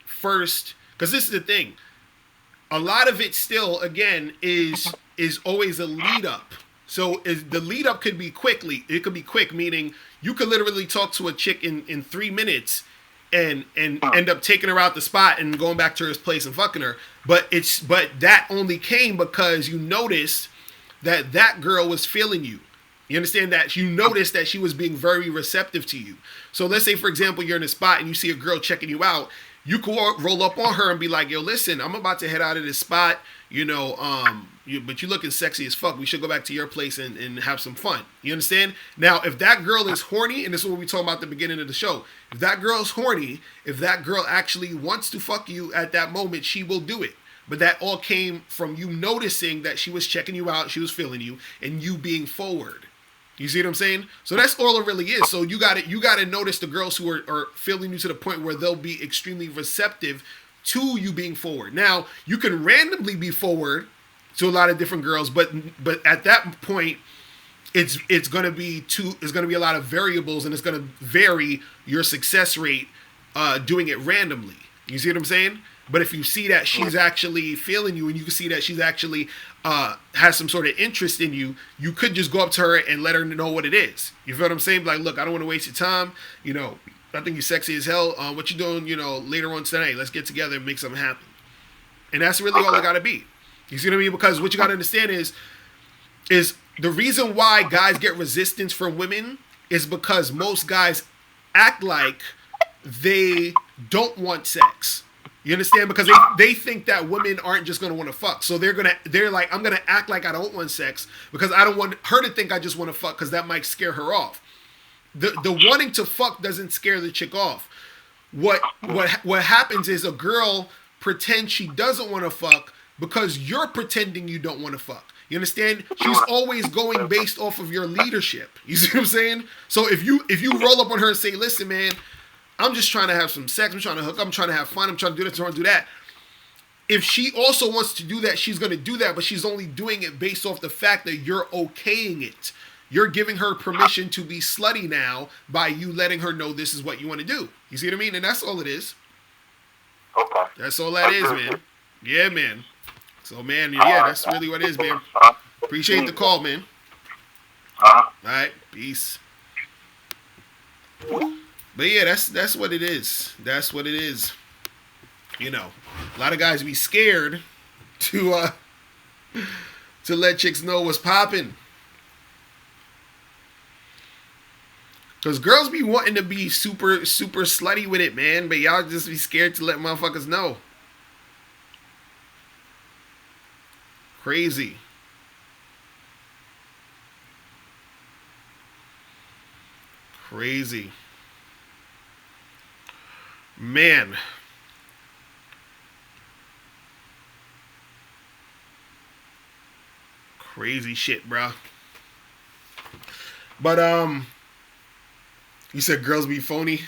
first, because this is the thing. A lot of it still, again, is always a lead up. So the lead up could be quickly. It could be quick, meaning you could literally talk to a chick in 3 minutes and end up taking her out the spot and going back to her place and fucking her. But that only came because you noticed that girl was feeling you. You understand that? You noticed that she was being very receptive to you. So let's say, for example, you're in a spot and you see a girl checking you out. You could roll up on her and be like, yo, listen, I'm about to head out of this spot, but you looking sexy as fuck. We should go back to your place and have some fun. You understand? Now, if that girl is horny, and this is what we talking about at the beginning of the show, if that girl's horny, if that girl actually wants to fuck you at that moment, she will do it. But that all came from you noticing that she was checking you out, she was feeling you, and you being forward. You see what I'm saying? So that's all it really is. So you got to notice the girls who are feeling you to the point where they'll be extremely receptive to you being forward. Now, you can randomly be forward to a lot of different girls, but at that point, it's going to be a lot of variables, and it's going to vary your success rate doing it randomly. You see what I'm saying? But if you see that she's actually feeling you, and you can see that she's actually has some sort of interest in you, you could just go up to her and let her know what it is. You feel what I'm saying? Like, look, I don't want to waste your time. You know, I think you're sexy as hell. What you doing, you know, later on tonight? Let's get together and make something happen. And that's really all it got to be. You see what I mean? Because what you got to understand is the reason why guys get resistance from women is because most guys act like they don't want sex. You understand? Because they think that women aren't just going to want to fuck. So they're like, I'm going to act like I don't want sex because I don't want her to think I just want to fuck because that might scare her off. The wanting to fuck doesn't scare the chick off. What happens is a girl pretends she doesn't want to fuck because you're pretending you don't want to fuck. You understand? She's always going based off of your leadership. You see what I'm saying? So if you roll up on her and say, listen, man, I'm just trying to have some sex. I'm trying to hook up. I'm trying to have fun. I'm trying to do this. I'm trying to do that. If she also wants to do that, she's going to do that, but she's only doing it based off the fact that you're okaying it. You're giving her permission to be slutty now by you letting her know this is what you want to do. You see what I mean? And that's all it is. Okay. That's all that is, man. Yeah, man. So, man, yeah, that's really what it is, man. Appreciate the call, man. All right, peace. But yeah, that's what it is. That's what it is. You know, a lot of guys be scared to let chicks know what's popping. Because girls be wanting to be super, super slutty with it, man. But y'all just be scared to let motherfuckers know. Crazy. Crazy. Man. Crazy shit, bro. But, you said girls be phony?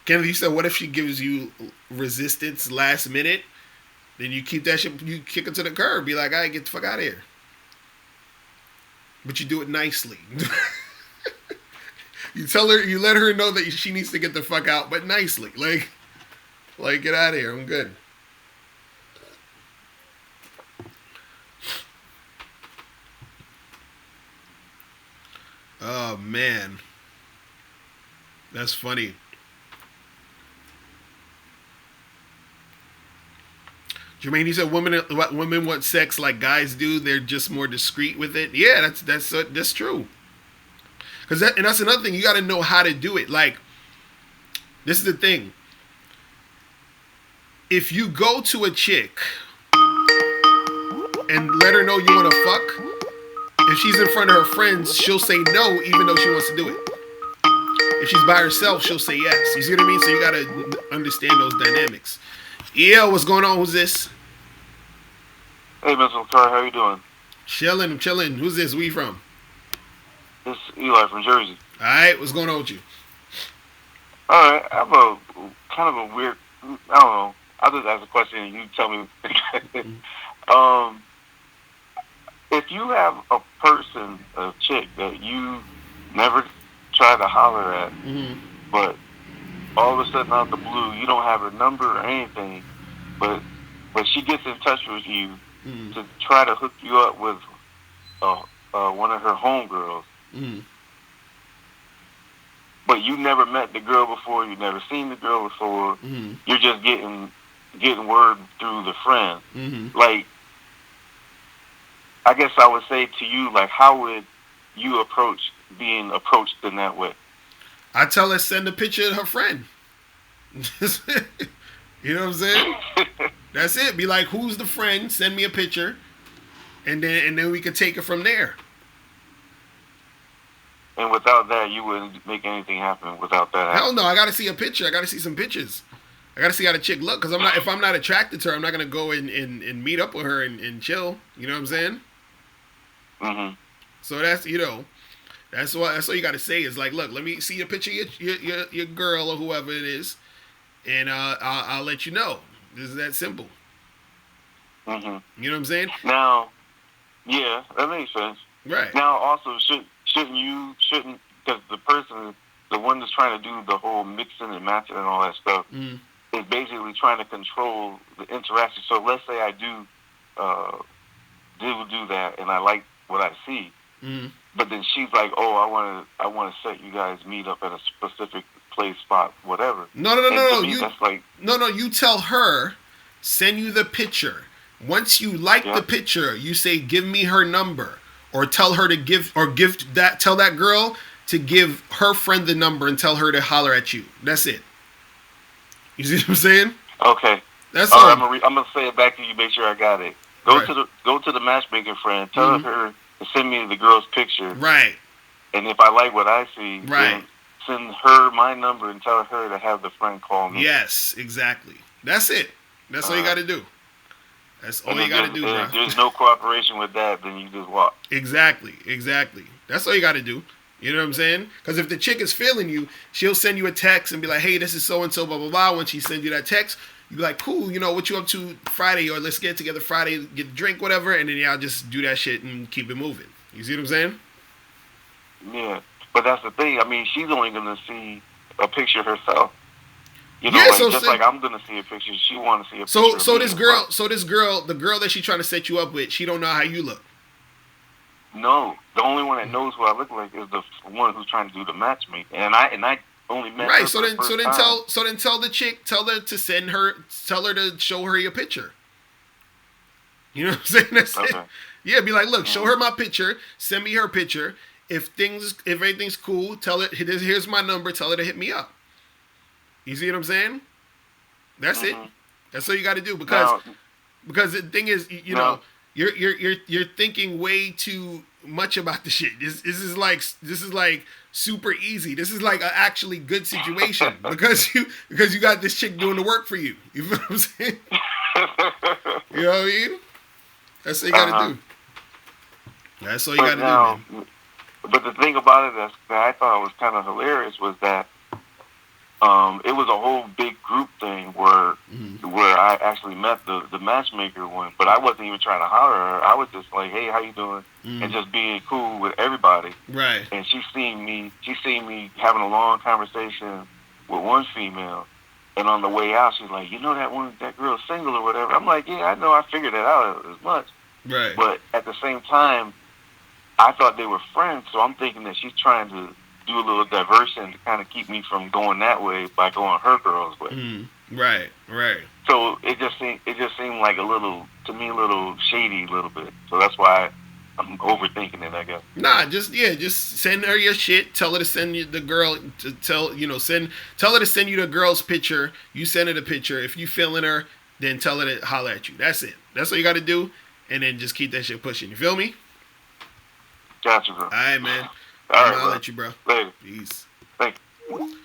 Kennedy, you said, what if she gives you resistance last minute? Then you keep that shit, you kick her to the curb. Be like, all right, get the fuck out of here. But you do it nicely. You tell her, you let her know that she needs to get the fuck out, but nicely. Like get out of here. I'm good. Oh, man. That's funny. Jermaine, you said women want sex like guys do. They're just more discreet with it. Yeah, that's true. And that's another thing. You got to know how to do it. Like, this is the thing. If you go to a chick and let her know you want to fuck, if she's in front of her friends, she'll say no even though she wants to do it. If she's by herself, she'll say yes. You see what I mean? So you got to understand those dynamics. Yeah, what's going on? Who's this? Hey, Mr. Locario, how you doing? Chilling. Who's this? Where you from? This is Eli from Jersey. All right, what's going on with you? All right, I have a kind of a weird, I don't know. I'll just ask a question and you tell me. If you have a person, a chick that you never try to holler at, but all of a sudden out of the blue, you don't have her number or anything, but she gets in touch with you to try to hook you up with one of her homegirls. But you never met the girl before, you never seen the girl before. You're just getting word through the friend. Like, I guess I would say to you, like, how would you approach being approached in that way? I tell her send a picture of her friend. You know what I'm saying? That's it. Be like, who's the friend? Send me a picture, and then we can take it from there. And without that, you wouldn't make anything happen. Without that, hell no. I gotta see a picture. I gotta see some pictures. I gotta see how the chick look, because if I'm not attracted to her, I'm not gonna go and meet up with her and chill. You know what I'm saying? Mm-hmm. So that's that's all you gotta say is like, look, let me see a picture of your girl or whoever it is, and I'll let you know. This is that simple. Mm-hmm. You know what I'm saying? Now, yeah, that makes sense. Right. Now, also, shouldn't because the one that's trying to do the whole mixing and matching and all that stuff, is basically trying to control the interaction. So let's say I do that, and I like what I see, but then she's like, "Oh, I want to set you guys meet up at a specific place, spot, whatever." No. You tell her, send you the picture. Once you like the picture, you say, "Give me her number," or tell her to tell that girl to give her friend the number and tell her to holler at you. That's it. You see what I'm saying? Okay. That's all. all. I'm gonna say it back to you. Make sure I got it. Go to the matchmaking friend. Tell her to send me the girl's picture. Right. And if I like what I see, right, then send her my number and tell her to have the friend call me. Yes, exactly. That's it. That's all you got to do. That's all you got to do, bro. If there's no cooperation with that, then you just walk. Exactly. That's all you got to do. You know what I'm saying? Because if the chick is feeling you, she'll send you a text and be like, "Hey, this is so and so, blah blah blah." When she sends you that text, you be like, "Cool, what you up to Friday?" Or "Let's get together Friday, get a drink, whatever." And then y'all just do that shit and keep it moving. You see what I'm saying? Yeah, but that's the thing. I mean, she's only gonna see a picture herself. Like I'm gonna see a picture, she want to see a picture. So this girl, the girl that she's trying to set you up with, she don't know how you look. No, the only one that knows what I look like is the one who's trying to do the matchmaking, and I only met her so then tell the chick, tell her to show her your picture. You know what I'm saying? That's it. Yeah, be like, look, show her my picture, send me her picture. If everything's cool, tell it here's my number, tell her to hit me up. You see what I'm saying? That's it. That's all you got to do because the thing is, you're thinking way too much about the shit. This is like super easy. This is like an actually good situation because you got this chick doing the work for you. You feel what I'm saying? You know what I mean? That's all you got to do. That's all you got to do, man. But the thing about it that I thought was kind of hilarious was that it was a whole big group thing where I actually met the matchmaker one, but I wasn't even trying to holler at her. I was just like, "Hey, how you doing?" And just being cool with everybody. Right. And she seen me having a long conversation with one female, and on the way out, she's like, that girl's single or whatever." I'm like, "Yeah, I know. I figured it out as much." Right. But at the same time, I thought they were friends, so I'm thinking that she's trying to do a little diversion to kind of keep me from going that way by going her girl's way. Right. So it just seemed like a little shady, a little bit. So that's why I'm overthinking it, I guess. Nah, just send her your shit. Tell her to send you the girl. Tell her to send you the girl's picture. You send her the picture. If you feeling her, then tell her to holler at you. That's it. That's all you got to do, and then just keep that shit pushing. You feel me? Gotcha, bro. All right, man. I'll let you, bro. Later. Peace. Thank you.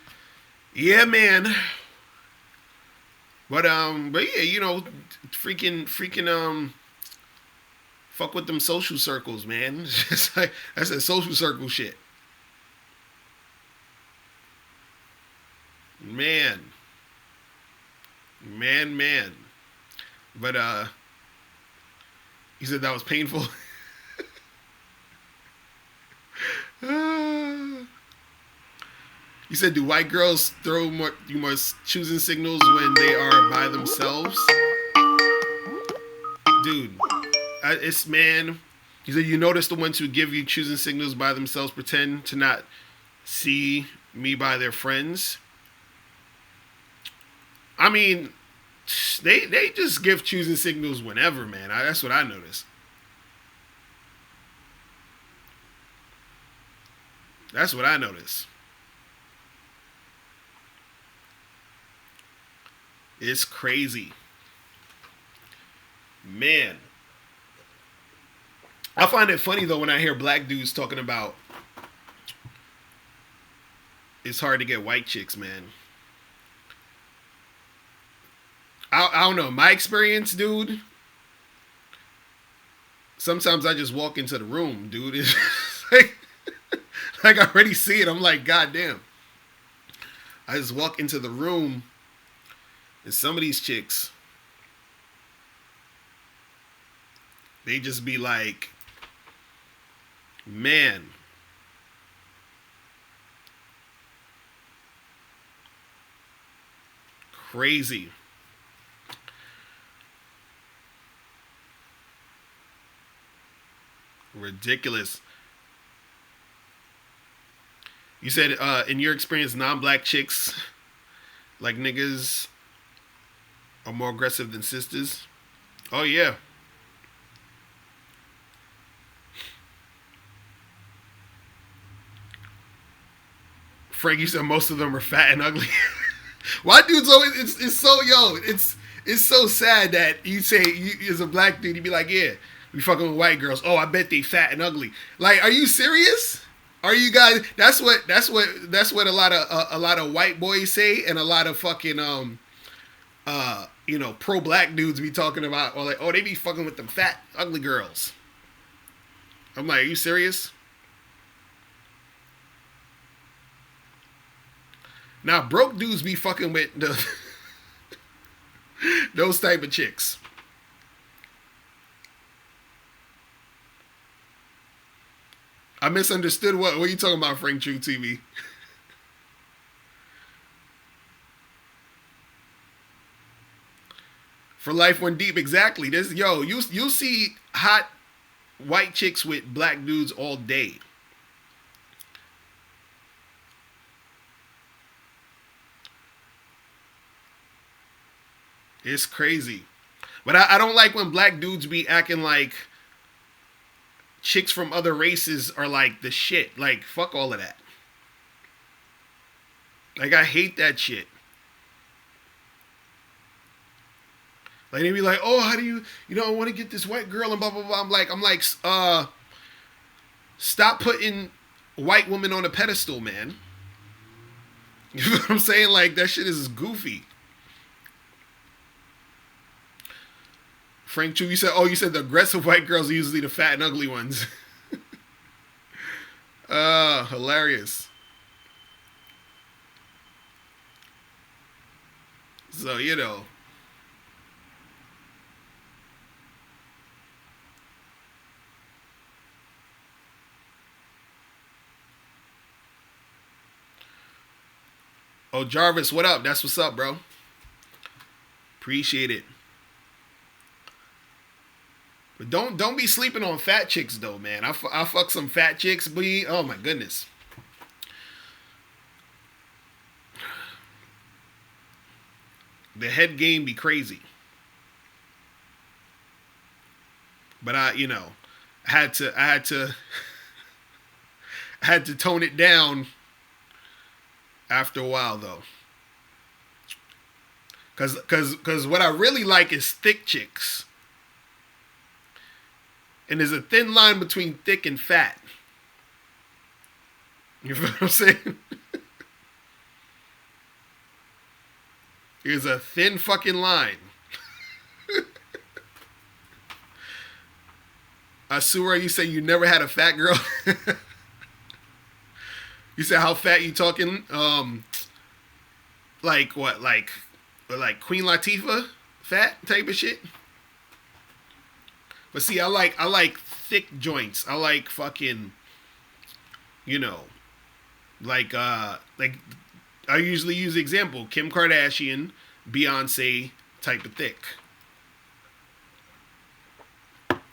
Yeah, man. But yeah, freaking fuck with them social circles, man. It's just like that's a social circle shit. Man. But you said that was painful. You said, do white girls throw more choosing signals when they are by themselves? Dude, it's man. You said you notice the ones who give you choosing signals by themselves pretend to not see me by their friends. I mean, they just give choosing signals whenever, man. That's what I notice. That's what I notice. It's crazy. Man. I find it funny, though, when I hear black dudes talking about it's hard to get white chicks, man. I don't know. My experience, dude. Sometimes I just walk into the room, dude. It's like I already see it. I'm like, God damn. I just walk into the room, and some of these chicks, they just be like, man. Crazy. Ridiculous. You said, in your experience, non-black chicks, like niggas, are more aggressive than sisters? Oh, yeah. Frank, you said most of them are fat and ugly. Why dudes always, it's so, it's so sad that you say, as a black dude, you be like, yeah, we fucking with white girls. Oh, I bet they fat and ugly. Like, are you serious? Are you guys? That's what a lot of white boys say, and a lot of fucking pro black dudes be talking about. Or like, oh, they be fucking with them fat ugly girls. I'm like, are you serious? Now, broke dudes be fucking with those type of chicks. I misunderstood. What are you talking about, Frank True TV? For life went deep, exactly. This you'll see hot white chicks with black dudes all day. It's crazy. But I don't like when black dudes be acting like chicks from other races are like the shit. Like, fuck all of that. Like, I hate that shit. Like, they be like, oh, how do you I want to get this white girl and blah, blah, blah. I'm like, stop putting white women on a pedestal, man. You know what I'm saying? Like, that shit is goofy. Frank Chu, you said the aggressive white girls are usually the fat and ugly ones. Hilarious. So, Oh, Jarvis, what up? That's what's up, bro. Appreciate it. But don't be sleeping on fat chicks though, man. I fuck some fat chicks, but oh my goodness. The head game be crazy. But I had to tone it down after a while though. Cause what I really like is thick chicks. And there's a thin line between thick and fat. You know what I'm saying? There's a thin fucking line. Asura, you say you never had a fat girl? You said how fat you talking? Like what? Like Queen Latifah fat type of shit? But see, I like thick joints. I like fucking, like I usually use the example, Kim Kardashian, Beyonce type of thick.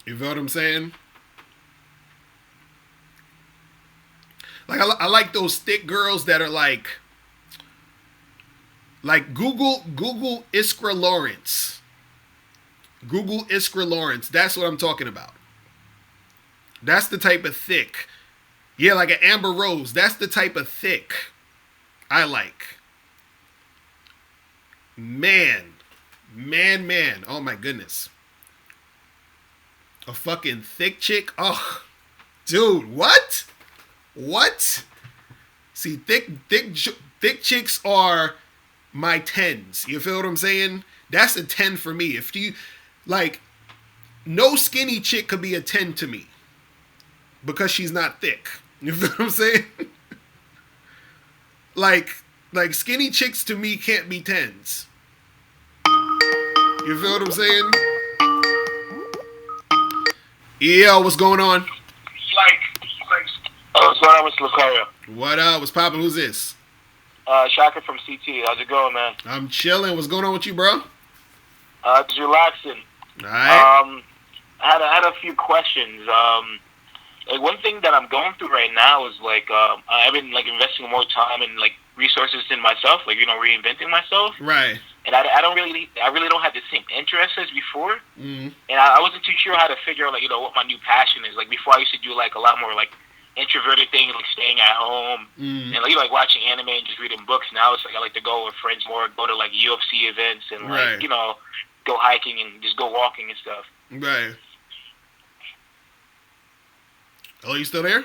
You feel what I'm saying? Like I like those thick girls that are like Google Iskra Lawrence. Google Iskra Lawrence. That's what I'm talking about. That's the type of thick. Yeah, like an Amber Rose. That's the type of thick I like. Man. Oh my goodness. A fucking thick chick? Oh, dude, what? What? See, thick chicks are my 10s. You feel what I'm saying? That's a 10 for me. If you like, no skinny chick could be a 10 to me because she's not thick. You feel what I'm saying? like skinny chicks to me can't be 10s. You feel what I'm saying? Yeah, what's going on? What's going on with Locario? What up? What's poppin'? Who's this? Shaka from CT. How's it going, man? I'm chilling. What's going on with you, bro? Just relaxing. All right. I had a few questions. Like one thing that I'm going through right now is like I've been like investing more time and like resources in myself, like reinventing myself. Right. And I really don't have the same interests as before. Mm-hmm. And I wasn't too sure how to figure out like what my new passion is. Like before, I used to do like a lot more like introverted things, like staying at home and like watching anime and just reading books. Now it's like I like to go with friends more, go to like UFC events and like go hiking and just go walking and stuff. Right. Oh, you still there?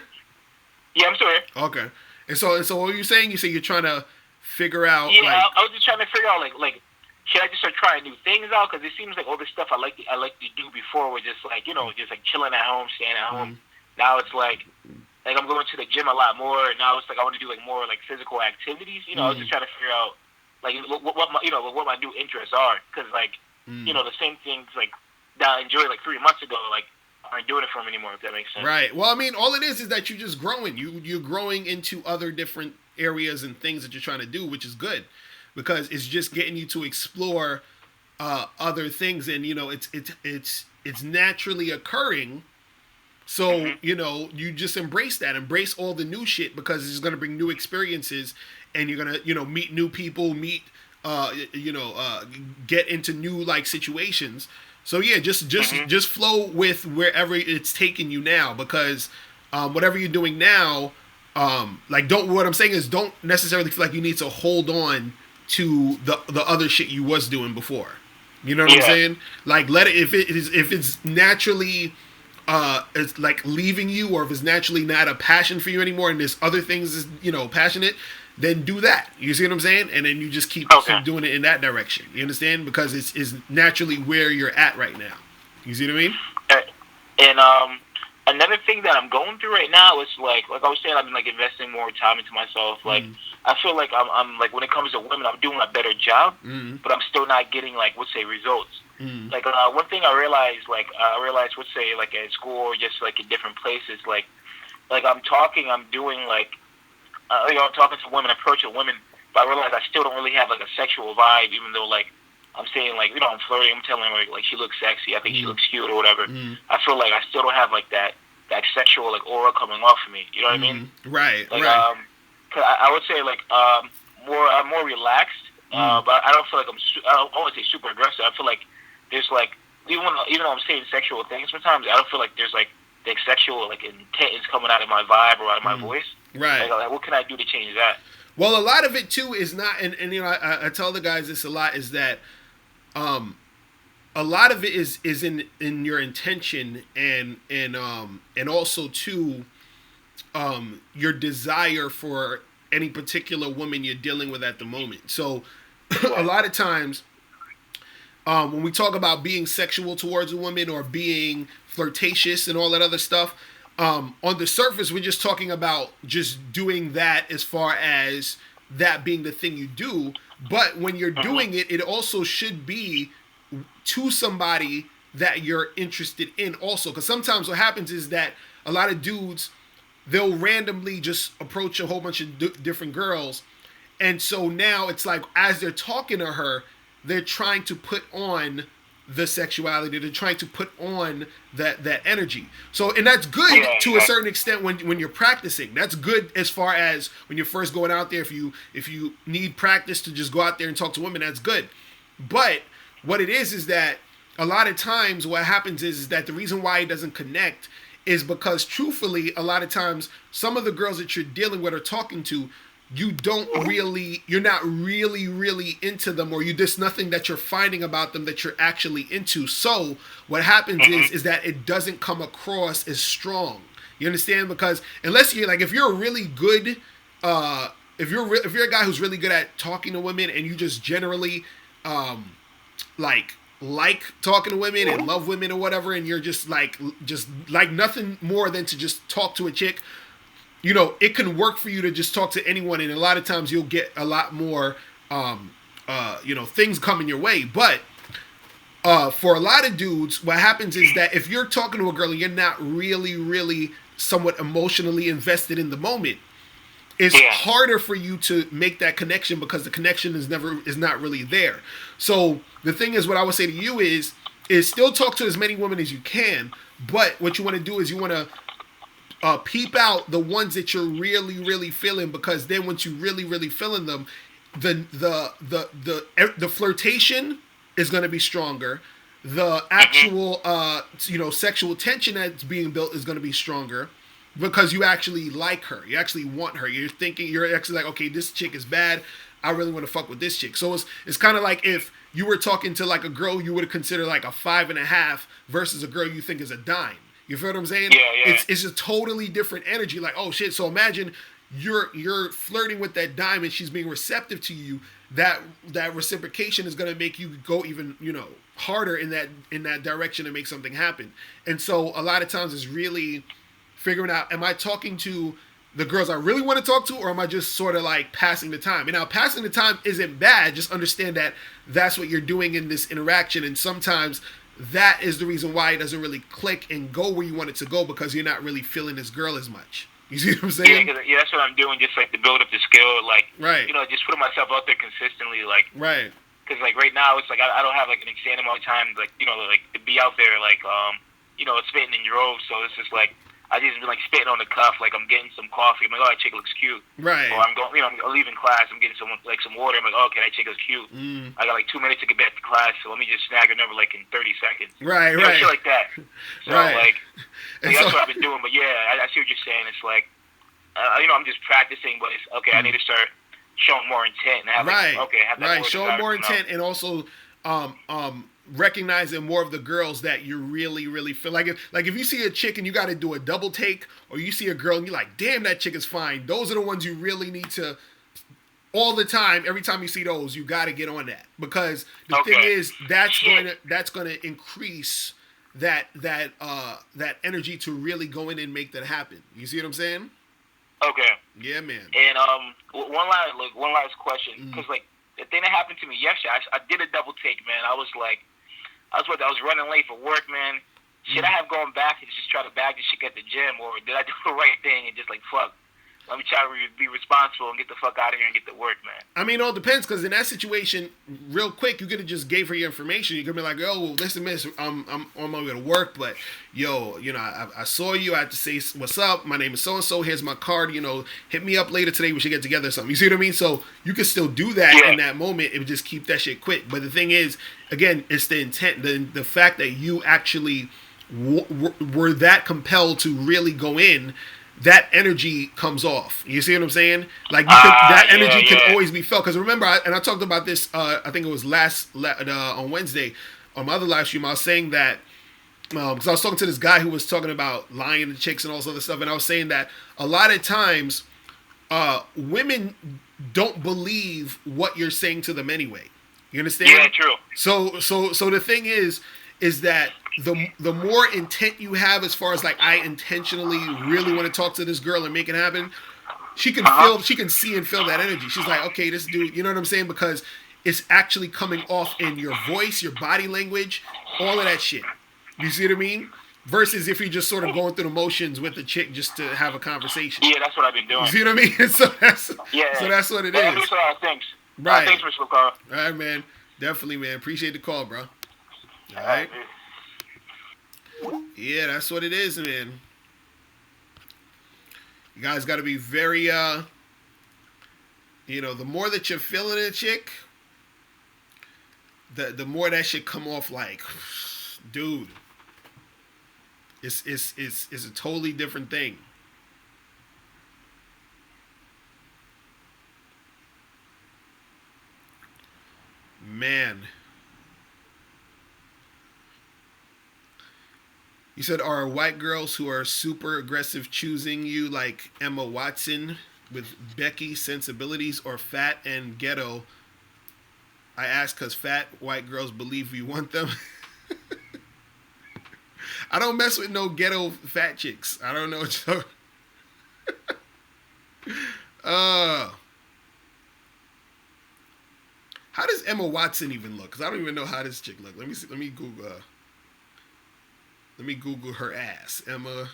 Yeah, I'm still here. Okay. And so what were you saying? You say you're trying to figure out. Yeah, like, I was just trying to figure out like should I just start trying new things out? Because it seems like all the stuff I like to do before was just like just like chilling at home, staying at home. Now it's like I'm going to the gym a lot more. And now it's like I want to do like more like physical activities. I was just trying to figure out like what my new interests are. Because like the same things like that I enjoyed like 3 months ago like aren't doing it for me anymore. If that makes sense. Right. Well, I mean, all it is that you're just growing. You're growing into other different areas and things that you're trying to do, which is good. Because it's just getting you to explore other things, and it's naturally occurring. So you just embrace all the new shit because it's going to bring new experiences, and you're gonna meet new people, get into new like situations. So yeah, just flow with wherever it's taking you now, because whatever you're doing now, what I'm saying is don't necessarily feel like you need to hold on to the other shit you was doing before. You know what I'm saying? Like let it if it's naturally it's like leaving you, or if it's naturally not a passion for you anymore and there's other things passionate, then do that. You see what I'm saying? And then you just keep doing it in that direction. You understand? Because it's naturally where you're at right now. You see what I mean? And another thing that I'm going through right now is like I was saying, I've been like investing more time into myself. Like I feel like I'm like when it comes to women, I'm doing a better job, but I'm still not getting like results. Like one thing I realized, let's say like at school or just like in different places, like I'm doing like I'm talking to women, approaching women, but I realize I still don't really have like a sexual vibe, even though like I'm saying like I'm flirting, I'm telling her like she looks sexy, I think she looks cute or whatever. I feel like I still don't have like that sexual like aura coming off of me. You know what I mean? Right. Like right. Cause I would say like I'm more relaxed, but I don't feel like I don't want to say super aggressive. I feel like there's like even though I'm saying sexual things sometimes, I don't feel like there's like the sexual like intent is coming out of my vibe or out of my voice. Right. Like what can I do to change that? Well, a lot of it too is not, and I tell the guys this a lot, is that a lot of it is in your intention and also too your desire for any particular woman you're dealing with at the moment. So a lot of times when we talk about being sexual towards a woman or being flirtatious and all that other stuff, on the surface, we're just talking about just doing that as far as that being the thing you do. But when you're doing it, it also should be to somebody that you're interested in also. Because sometimes what happens is that a lot of dudes, they'll randomly just approach a whole bunch of different girls. And so now it's like as they're talking to her, they're trying to put on the sexuality, they're trying to put on that energy. So, and that's good to a certain extent when you're practicing. That's good as far as when you're first going out there. If you need practice to just go out there and talk to women, that's good. But what it is that a lot of times what happens is that the reason why it doesn't connect is because truthfully, a lot of times some of the girls that you're dealing with or talking to, you're not really into them, or there's nothing that you're finding about them that you're actually into. So what happens is that it doesn't come across as strong. You understand? Because unless you're like, if you're a really good if you're a guy who's really good at talking to women and you just generally like talking to women and love women or whatever, and you're just like nothing more than to just talk to a chick, you know, it can work for you to just talk to anyone, and a lot of times you'll get a lot more you know, things coming your way. But for a lot of dudes, what happens is that if you're talking to a girl and you're not really somewhat emotionally invested in the moment, it's harder for you to make that connection because the connection is not really there. So the thing is, what I would say to you is still talk to as many women as you can, but what you want to do is you want to peep out the ones that you're really feeling, because then once you really feeling them, the flirtation is going to be stronger. The actual you know, sexual tension that's being built is going to be stronger, because you actually like her, you actually want her. You're actually like, okay, this chick is bad, I really want to fuck with this chick. So it's kind of like if you were talking to like a girl you would consider like a 5.5 versus a girl you think is a dime. You feel what I'm saying? Yeah. It's a totally different energy. Like, oh shit. So imagine you're flirting with that dime and she's being receptive to you. That reciprocation is gonna make you go even, you know, harder in that direction to make something happen. And so a lot of times it's really figuring out, am I talking to the girls I really want to talk to, or am I just sort of like passing the time? And now passing the time isn't bad. Just understand that that's what you're doing in this interaction. And sometimes that is the reason why it doesn't really click and go where you want it to go, because you're not really feeling this girl as much. You see what I'm saying? Yeah, that's what I'm doing, just like to build up the skill, like, right. You know, just putting myself out there consistently, like, right. Because like right now, it's like I don't have like an insane amount of time, like, you know, like to be out there, like, you know, spitting in droves. So it's just like I just been like spitting on the cuff, like I'm getting some coffee. I'm like, oh, that chick looks cute. Right. Or I'm going, you know, I'm leaving class. I'm getting some water. I'm like, oh, okay, that chick looks cute. I got like 2 minutes to get back to class, so let me just snag her number like in 30 seconds. Right. You know, shit like that. So right. like that's what I've been doing. But yeah, I see what you're saying. It's like, you know, I'm just practicing, but it's okay. I need to start showing more intent and have right. like, okay, have that right. Showing more intent, and also recognizing more of the girls that you really feel like. If you see a chick and you got to do a double take, or you see a girl and you're like, damn, that chick is fine. Those are the ones you really need to, all the time. Every time you see those, you got to get on that, because the thing is that's going to increase that energy to really go in and make that happen. You see what I'm saying? Okay. Yeah, man. And one last question, because like the thing that happened to me yesterday, I did a double take, man. I was running late for work, man. Should I have gone back and just try to bag this shit at the gym, or did I do the right thing and just like fuck? Let me try to be responsible and get the fuck out of here and get to work, man. I mean, it all depends, because in that situation, real quick, you could have just gave her your information. You could be like, yo, well, listen, miss, I'm on my way to work, but, yo, you know, I saw you. I had to say what's up. My name is so-and-so. Here's my card. You know, hit me up later today. We should get together or something. You see what I mean? So you can still do that in that moment and just keep that shit quick. But the thing is, again, it's the intent, the fact that you actually were that compelled to really go in. That energy comes off. You see what I'm saying? Like that energy can always be felt. Because remember, I talked about this. I think it was on Wednesday on my other live stream. I was saying that because I was talking to this guy who was talking about lying to chicks and all this other stuff, and I was saying that a lot of times women don't believe what you're saying to them anyway. You understand? Yeah, true. So the thing is that the more intent you have, as far as like, I intentionally really want to talk to this girl and make it happen, she can feel, she can see and feel that energy. She's like, okay, this dude, you know what I'm saying? Because it's actually coming off in your voice, your body language, all of that shit. You see what I mean? Versus if you're just sort of going through the motions with the chick just to have a conversation. Yeah, that's what I've been doing. You see what I mean? So that's what it is. Thanks. Right. Thanks, Mr. Locario. All right, man. Definitely, man. Appreciate the call, bro. All right. Yeah, that's what it is, man. You guys got to be very, you know, the more that you're feeling a chick, the more that shit come off like, dude, it's a totally different thing. Man. You said, are white girls who are super aggressive choosing you like Emma Watson? with Becky sensibilities or fat and ghetto? I ask because fat white girls believe we want them. I don't mess with no ghetto fat chicks. I don't know what you're how does Emma Watson even look? Because I don't even know how this chick look. Let me see. Let me Google her ass. Emma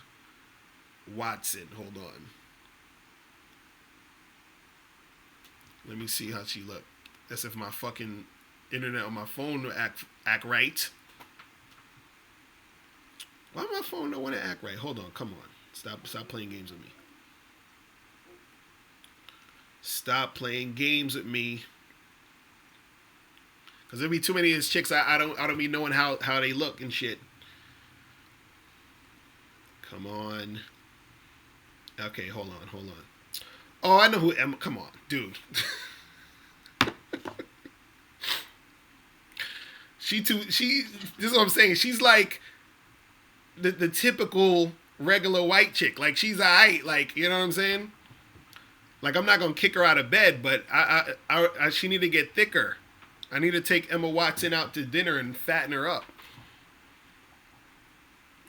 Watson. Hold on. Let me see how she look. That's if my fucking internet on my phone will act right. Why my phone don't want to act right? Hold on. Come on. Stop playing games with me. Stop playing games with me. Cause there'll be too many of these chicks. I don't be knowing how they look and shit. Come on. Okay, hold on. Oh, I know who Emma. Come on, dude. This is what I'm saying. She's like the typical regular white chick. Like she's alright. Like, you know what I'm saying? Like I'm not gonna kick her out of bed, but I she need to get thicker. I need to take Emma Watson out to dinner and fatten her up.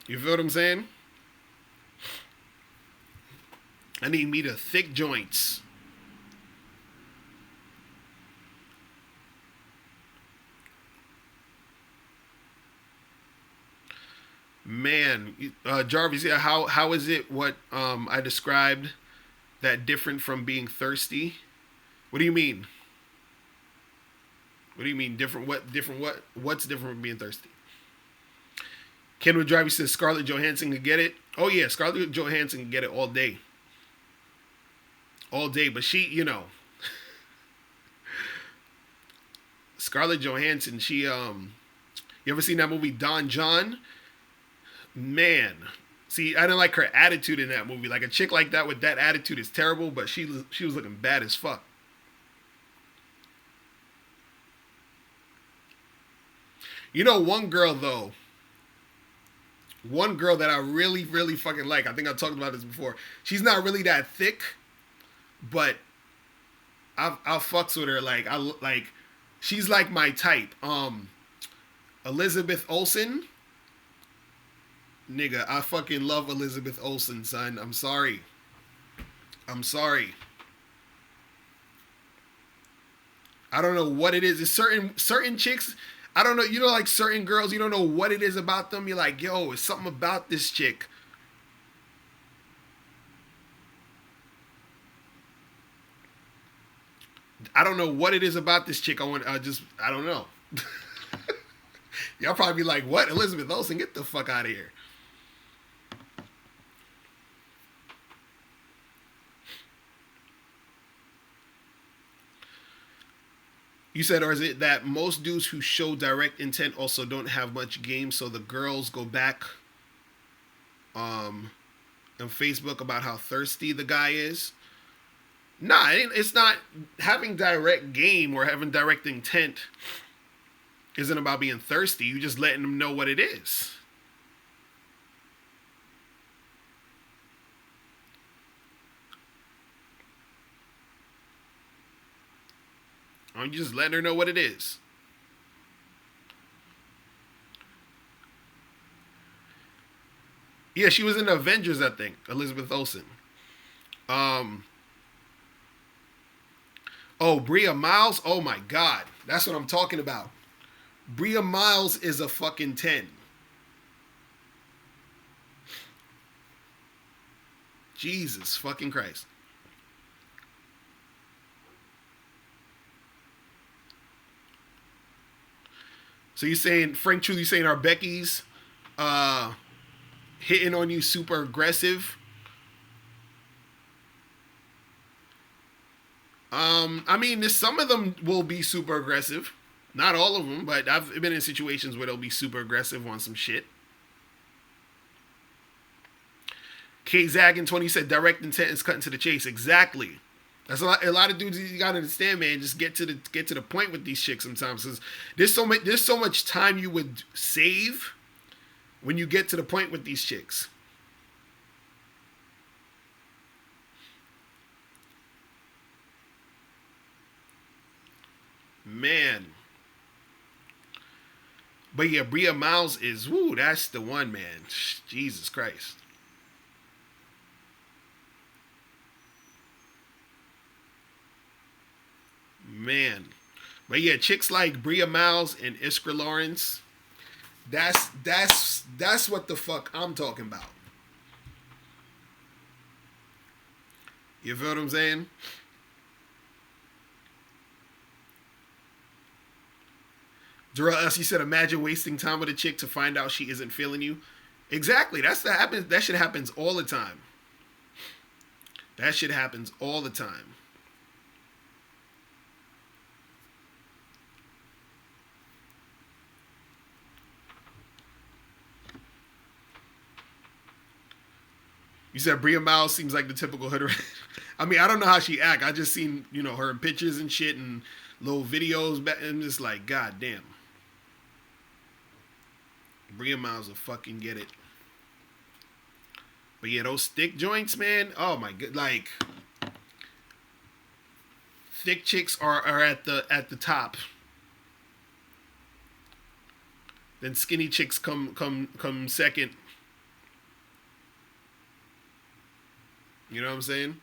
You feel what I'm saying? I need me to thick joints. Man, Jarvis, yeah, how is it what I described that different from being thirsty? What do you mean? What do you mean different? What's different from being thirsty? Kenwood Driver says Scarlett Johansson can get it. Oh yeah, Scarlett Johansson can get it all day. All day, but she, you know, Scarlett Johansson, she you ever seen that movie Don John? Man, see, I didn't like her attitude in that movie. Like a chick like that with that attitude is terrible, but she was looking bad as fuck. You know, one girl that I really, really fucking like. I think I talked about this before. She's not really that thick, but I'll fucks with her. Like she's like my type. Elizabeth Olsen. Nigga, I fucking love Elizabeth Olsen, son. I'm sorry. I don't know what it is. It's certain chicks. I don't know. You know, like certain girls, you don't know what it is about them. You're like, yo, it's something about this chick. I don't know what it is about this chick. I don't know. Y'all probably be like, what? Elizabeth Olsen, get the fuck out of here. You said, or is it that most dudes who show direct intent also don't have much game, so the girls go back on Facebook about how thirsty the guy is? Nah, it's not. Having direct game or having direct intent isn't about being thirsty. You just letting them know what it is. I'm just letting her know what it is. Yeah, she was in the Avengers, I think. Elizabeth Olsen. Oh, Bria Miles? Oh my God. That's what I'm talking about. Bria Miles is a fucking 10. Jesus fucking Christ. So you saying, Frank True, you saying our Becky's hitting on you super aggressive? I mean, some of them will be super aggressive. Not all of them, but I've been in situations where they'll be super aggressive on some shit. K Zaggin 20 said direct intent is cutting to the chase. Exactly. That's a lot of dudes you gotta understand, man. Just get to the point with these chicks sometimes. Cause there's so much time you would save when you get to the point with these chicks. Man. But yeah, Bria Miles is, woo, that's the one, man. Jesus Christ. Man. But yeah, chicks like Bria Miles and Iskra Lawrence, that's what the fuck I'm talking about. You feel what I'm saying? Darrell S. He said, imagine wasting time with a chick to find out she isn't feeling you. Exactly. That shit happens all the time. That shit happens all the time. You said Bria Miles seems like the typical hood. I mean, I don't know how she act. I just seen, her in pictures and shit and little videos. And I'm just like, God damn. Bria Miles will fucking get it. But yeah, those thick joints, man. Oh my god, like thick chicks are at the top. Then skinny chicks come second. You know what I'm saying?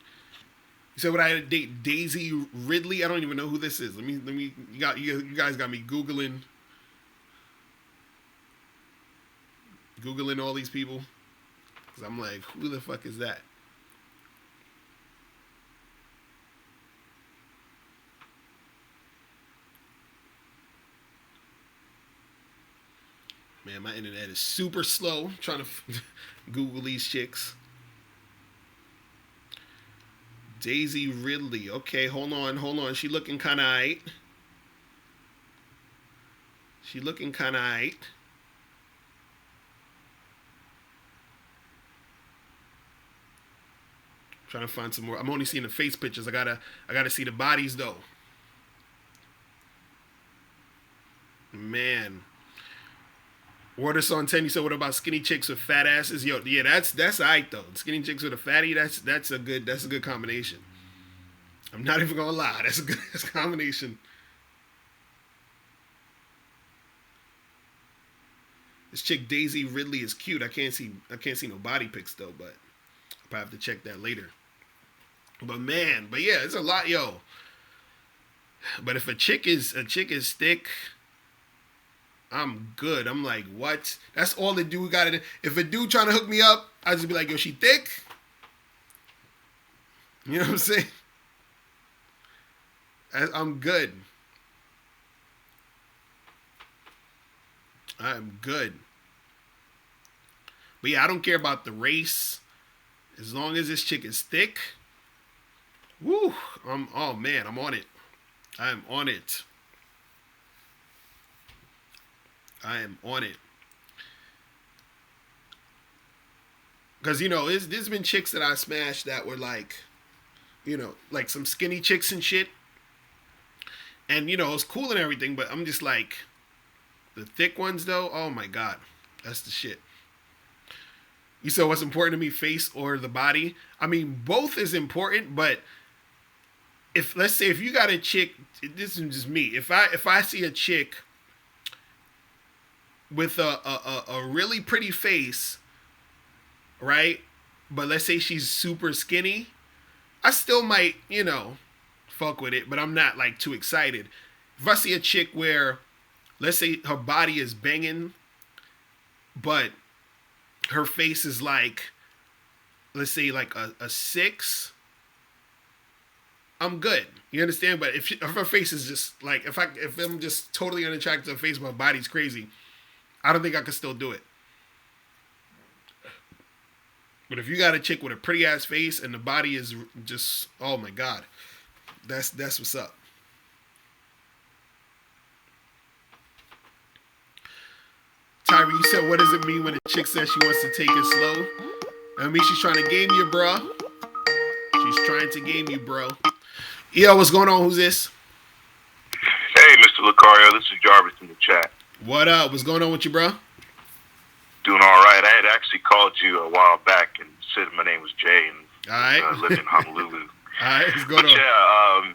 You said, would I date Daisy Ridley? I don't even know who this is. Let me. You guys got me googling all these people, because I'm like, who the fuck is that? Man, my internet is super slow. I'm trying to Google these chicks. Daisy Ridley. Okay, hold on. She looking kind of aight. Trying to find some more. I'm only seeing the face pictures. I gotta see the bodies though. Man. Water on 10, you said, what about skinny chicks with fat asses? Yo, yeah, that's aight though. Skinny chicks with a fatty, that's a good combination. I'm not even gonna lie, that's a good combination. This chick Daisy Ridley is cute. I can't see no body pics though, but I'll probably have to check that later. But yeah, it's a lot, yo. But if a chick is thick, I'm good. I'm like, what? That's all the dude got to do. If a dude trying to hook me up, I just be like, yo, she thick? You know what I'm saying? I'm good. I'm good. But yeah, I don't care about the race. As long as this chick is thick, woo, I'm on it. I'm on it. Because, there's been chicks that I smashed that were like, like some skinny chicks and shit. And, it's cool and everything, but I'm just like, the thick ones though, oh my God, that's the shit. You said what's important to me, face or the body? I mean, both is important, but let's say if you got a chick, this is just me. If I see a chick with a really pretty face, right? But let's say she's super skinny, I still might, fuck with it, but I'm not like too excited. If I see a chick where, let's say her body is banging, but her face is like, let's say like a 6, I'm good. You understand? But if her face is just like, if I'm just totally unattracted to her face, my body's crazy, I don't think I could still do it. But if you got a chick with a pretty ass face and the body is just, oh my God, that's what's up. Tyree, you said, what does it mean when a chick says she wants to take it slow? I mean, she's trying to game you, bro. She's trying to game you, bro. Yo, what's going on? Who's this? Hey, Mr. Locario, this is Jarvis in the chat. What up? What's going on with you, bro? Doing all right. I had actually called you a while back and said my name was Jay and all right. Lived in Honolulu. All right, what's going on? Yeah,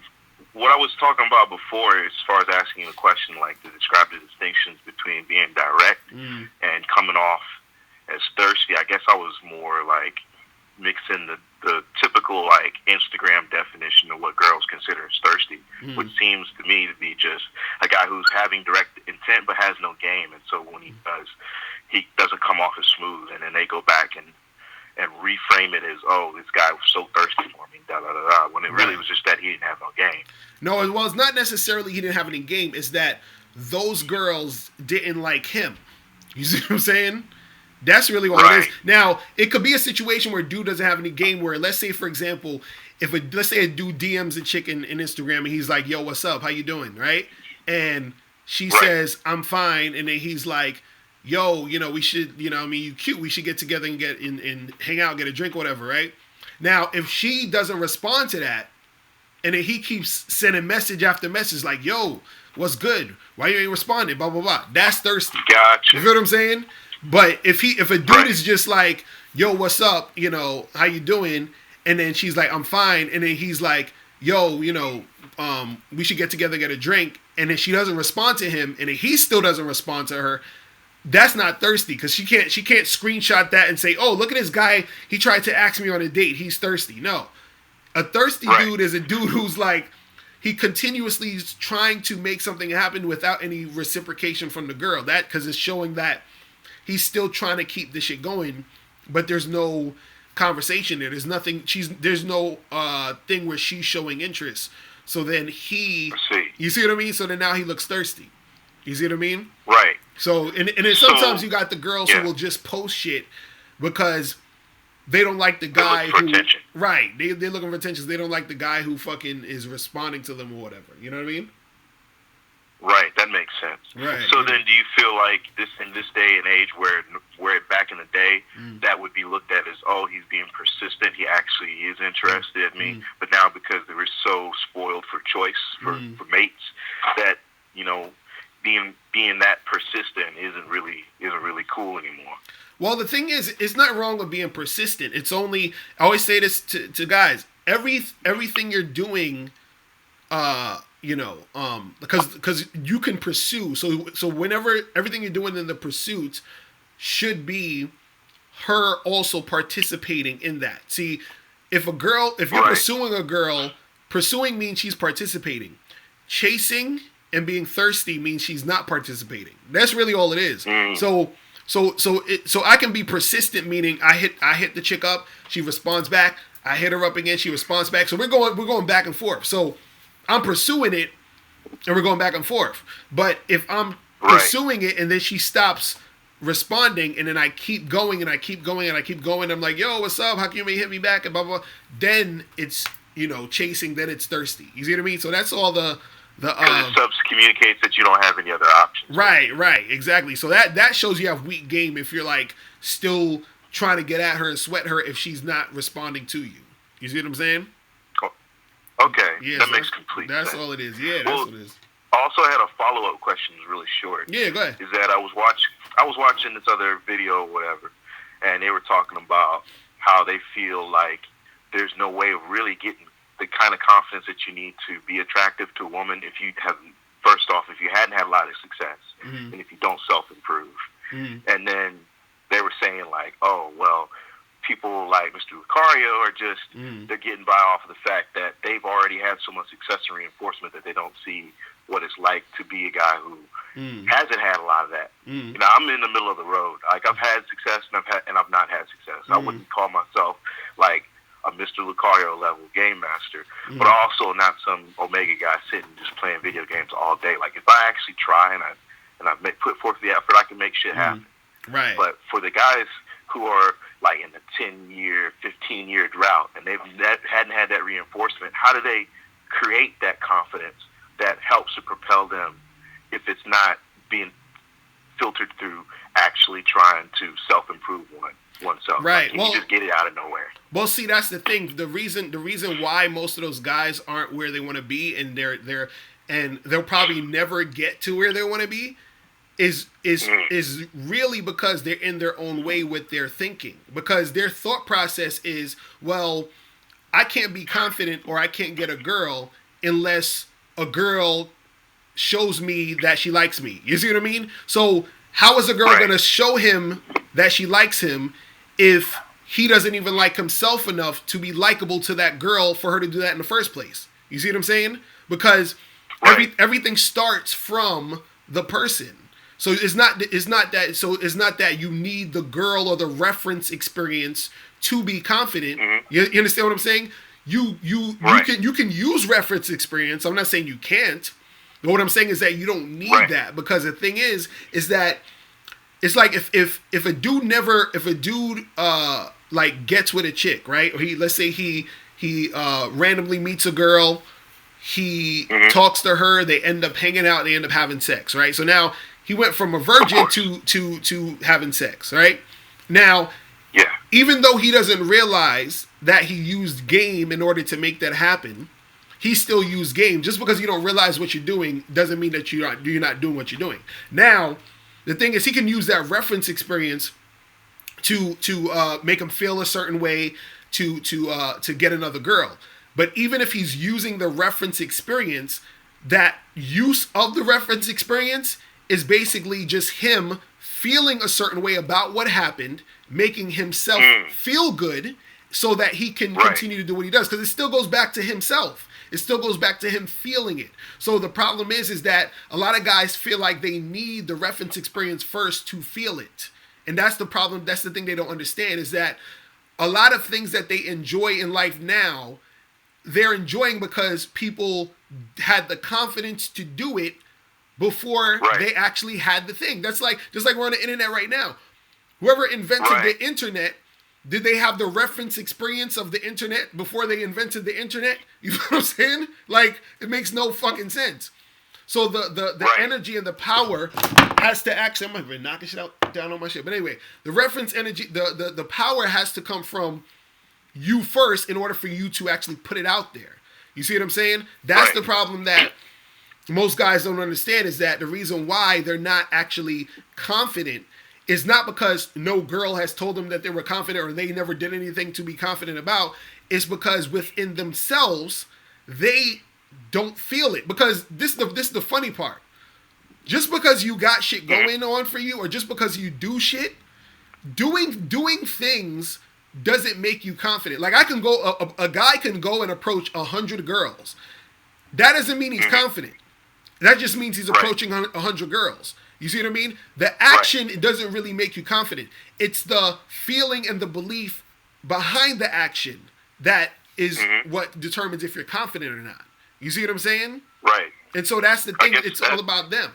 what I was talking about before, as far as asking you a question, like to describe the distinctions between being direct and coming off as thirsty, I guess I was more like mixing the typical like Instagram definition of what girls consider as thirsty, which seems to me to be just a guy who's having direct intent but has no game, and so when he doesn't come off as smooth, and then they go back and reframe it as, oh, this guy was so thirsty for me, da da da da, when it really was just that he didn't have no game. No, well, it's not necessarily he didn't have any game. It's that those girls didn't like him. You see what I'm saying? That's really what it is. Now, it could be a situation where a dude doesn't have any game, where, let's say, for example, let's say a dude DMs a chick in Instagram, and he's like, yo, what's up? How you doing? Right? And she says, I'm fine. And then he's like, yo, you know, we should, you know, I mean, you cute. We should get together and get and hang out, get a drink, whatever, right? Now, if she doesn't respond to that, and then he keeps sending message after message like, yo, what's good? Why you ain't responding? Blah, blah, blah. That's thirsty. Gotcha. You feel what I'm saying? But if a dude is just like, yo, what's up? You know, how you doing? And then she's like, I'm fine. And then he's like, yo, you know, we should get together and get a drink. And then she doesn't respond to him, and then he still doesn't respond to her. That's not thirsty, because she can't screenshot that and say, oh, look at this guy. He tried to ask me on a date. He's thirsty. No. A thirsty dude is a dude who's like, he continuously is trying to make something happen without any reciprocation from the girl. That, because it's showing that he's still trying to keep this shit going, but there's no conversation there. There's nothing. There's no thing where she's showing interest. So then you see what I mean? So then now he looks thirsty. You see what I mean? Right. So and then sometimes you got the girls who will just post shit because they don't like the guy who attention. Right. They're looking for attention. They don't like the guy who fucking is responding to them or whatever. You know what I mean? Right, that makes sense. Right. So then, do you feel like in this day and age, where back in the day, that would be looked at as, oh, he's being persistent, he actually is interested in me, but now because they were so spoiled for choice for mates, that, you know, being that persistent isn't really cool anymore. Well, the thing is, it's not wrong with being persistent. It's only, I always say this to guys, everything you're doing, you know, because you can pursue. So whenever everything you're doing in the pursuit should be her also participating in that. See, if you're pursuing a girl, pursuing means she's participating. Chasing and being thirsty means she's not participating. That's really all it is. So I can be persistent, meaning I hit the chick up, she responds back. I hit her up again, she responds back. So we're going back and forth. So I'm pursuing it, and we're going back and forth. But if I'm pursuing it, and then she stops responding, and then I keep going, and I keep going, and I keep going, I'm like, yo, what's up? How come you may hit me back? And blah, blah, blah. Then it's, you know, chasing, then it's thirsty. You see what I mean? So that's all the it communicates that you don't have any other options. Right, exactly. So that shows you have weak game if you're like still trying to get at her and sweat her if she's not responding to you. You see what I'm saying? Okay, yeah, that makes complete sense. That's all it is. Yeah, that's what it is. Also, I had a follow-up question, really short. Yeah, go ahead. Is that I was watching this other video or whatever, and they were talking about how they feel like there's no way of really getting the kind of confidence that you need to be attractive to a woman if you hadn't had a lot of success, and if you don't self-improve. And then they were saying like, oh, well, people like Mr. Locario are just, they're getting by off of the fact that they've already had so much success and reinforcement that they don't see what it's like to be a guy who hasn't had a lot of that. You know, I'm in the middle of the road. Like, I've had success and I've not had success. I wouldn't call myself like a Mr. Locario level game master, but also not some Omega guy sitting just playing video games all day. Like, if I actually try and I put forth the effort, I can make shit happen. Right. But for the guys who are like in the 10-year, 15-year drought, and hadn't had that reinforcement, how do they create that confidence that helps to propel them if it's not being filtered through actually trying to self-improve oneself? Right. Like, you just get it out of nowhere. Well, see, that's the thing. The reason why most of those guys aren't where they want to be, and they'll probably never get to where they want to be, is really because they're in their own way with their thinking. Because their thought process is, well, I can't be confident or I can't get a girl unless a girl shows me that she likes me. You see what I mean? So how is a girl going to show him that she likes him if he doesn't even like himself enough to be likable to that girl for her to do that in the first place? You see what I'm saying? Because everything starts from the person. So it's not that you need the girl or the reference experience to be confident. You understand what I'm saying? You can use reference experience. I'm not saying you can't. But what I'm saying is that you don't need that, because the thing is that it's like if a dude like gets with a chick, right? Or let's say he randomly meets a girl, he talks to her, they end up hanging out, they end up having sex, right? So now he went from a virgin to having sex, right? Now, even though he doesn't realize that he used game in order to make that happen, he still used game. Just because you don't realize what you're doing doesn't mean that you're not doing what you're doing. Now, the thing is, he can use that reference experience to make him feel a certain way to get another girl. But even if he's using the reference experience, that use of the reference experience is basically just him feeling a certain way about what happened, making himself feel good so that he can continue to do what he does. Because it still goes back to himself. It still goes back to him feeling it. So the problem is that a lot of guys feel like they need the reference experience first to feel it. And that's the problem. That's the thing they don't understand, is that a lot of things that they enjoy in life now, they're enjoying because people had the confidence to do it before they actually had the thing. That's like, just like we're on the internet right now. Whoever invented the internet, did they have the reference experience of the internet before they invented the internet? You know what I'm saying? Like, it makes no fucking sense. So the energy and the power has to actually, I'm gonna knocking shit down on my shit. But anyway, the reference energy, the power has to come from you first in order for you to actually put it out there. You see what I'm saying? That's the problem that most guys don't understand, is that the reason why they're not actually confident is not because no girl has told them that they were confident or they never did anything to be confident about. It's because within themselves, they don't feel it. Because this is the funny part. Just because you got shit going on for you, or just because you do shit, doing things doesn't make you confident. Like, I can go, a guy can go and approach 100 girls. That doesn't mean he's confident. That just means he's approaching 100 girls. You see what I mean? The action doesn't really make you confident. It's the feeling and the belief behind the action that is what determines if you're confident or not. You see what I'm saying? Right. And so that's the thing. It's all about them.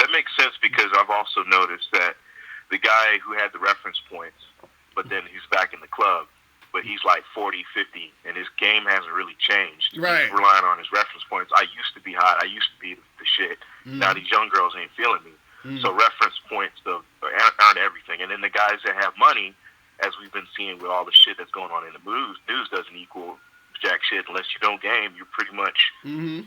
That makes sense, because I've also noticed that the guy who had the reference points, but then he's back in the club, but he's like 40, 50, and his game hasn't really changed. Right. He's relying on his reference points. I used to be hot. I used to be the shit. Now these young girls ain't feeling me. So reference points aren't everything. And then the guys that have money, as we've been seeing with all the shit that's going on in the news doesn't equal jack shit unless you don't game. You're pretty much, you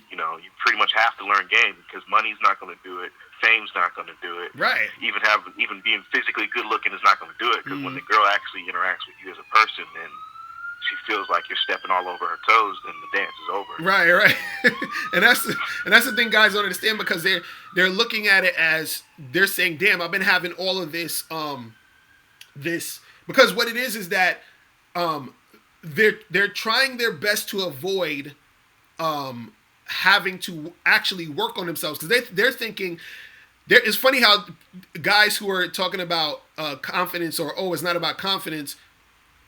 pretty much have to learn game, because money's not going to do it. Fame's not going to do it. Right. Even being physically good looking is not going to do it, because when the girl actually interacts with you as a person, then she feels like you're stepping all over her toes, then the dance is over. Right. and that's the thing guys don't understand, because they're looking at it as, they're saying, damn, I've been having all of this because what it is that they're trying their best to avoid having to actually work on themselves, because they're thinking, it's funny how guys who are talking about confidence, or it's not about confidence,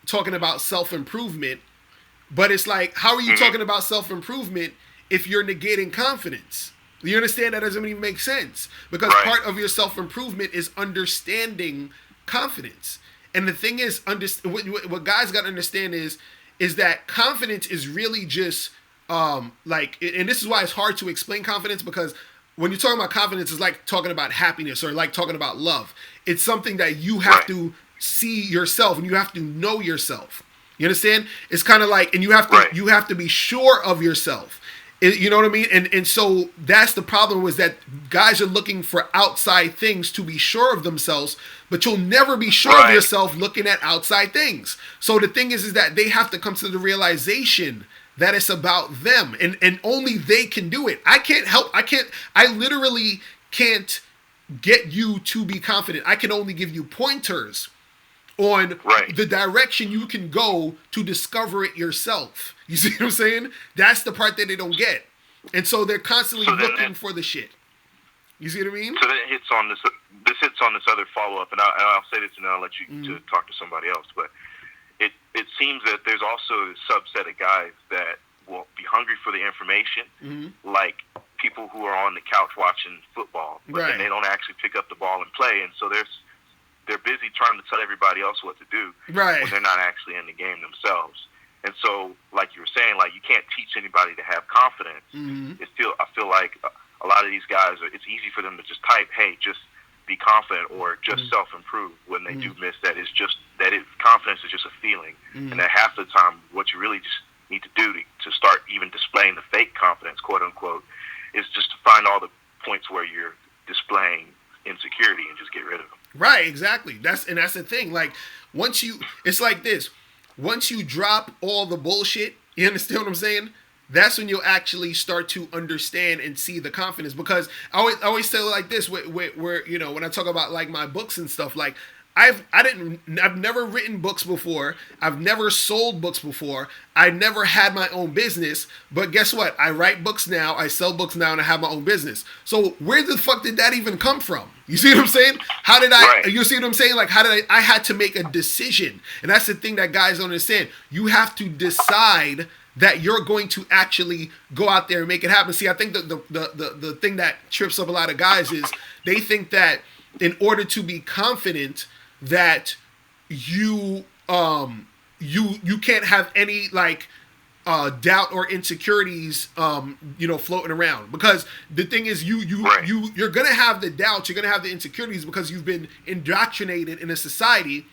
talking about self-improvement, but it's like, how are you talking about self-improvement if you're negating confidence? You understand? That doesn't even make sense, because part of your self-improvement is understanding confidence. And the thing is, what guys got to understand is that confidence is really just and this is why it's hard to explain confidence, because when you're talking about confidence, it's like talking about happiness, or like talking about love. It's something that you have to see yourself, and you have to know yourself. You understand? It's kind of like, and you have to be sure of yourself. You know what I mean? And so that's the problem, was that guys are looking for outside things to be sure of themselves, but you'll never be sure of yourself looking at outside things. So the thing is that they have to come to the realization that it's about them, and only they can do it. I literally can't get you to be confident. I can only give you pointers on the direction you can go to discover it yourself. You see what I'm saying? That's the part that they don't get. And so they're constantly looking for the shit. You see what I mean? So that hits on this other follow-up, and I'll say this and then I'll let you to talk to somebody else. But it seems that there's also a subset of guys that will be hungry for the information, like people who are on the couch watching football, but then they don't actually pick up the ball and play, and so they're busy trying to tell everybody else what to do when they're not actually in the game themselves. And so, like you were saying, like you can't teach anybody to have confidence. I feel like a lot of these guys, it's easy for them to just type, "Hey, just be confident," or just self-improve. When they do miss that, confidence is just a feeling, and that half the time, what you really just need to do to start even displaying the fake confidence, quote unquote, is just to find all the points where you're displaying insecurity and just get rid of them. Right, exactly. That's the thing. Like it's like this. Once you drop all the bullshit, you understand what I'm saying? That's when you'll actually start to understand and see the confidence. Because I always say it like this, where when I talk about like my books and stuff, like I've never written books before. I've never sold books before. I never had my own business. But guess what? I write books now. I sell books now, and I have my own business. So where the fuck did that even come from? You see what I'm saying? How did I? You see what I'm saying? Like how did I had to make a decision, and that's the thing that guys don't understand. You have to decide that you're going to actually go out there and make it happen. See, I think the thing that trips up a lot of guys is they think that in order to be confident, that you can't have any like doubt or insecurities floating around, because the thing is you're gonna have the doubts, you're gonna have the insecurities, because you've been indoctrinated in a society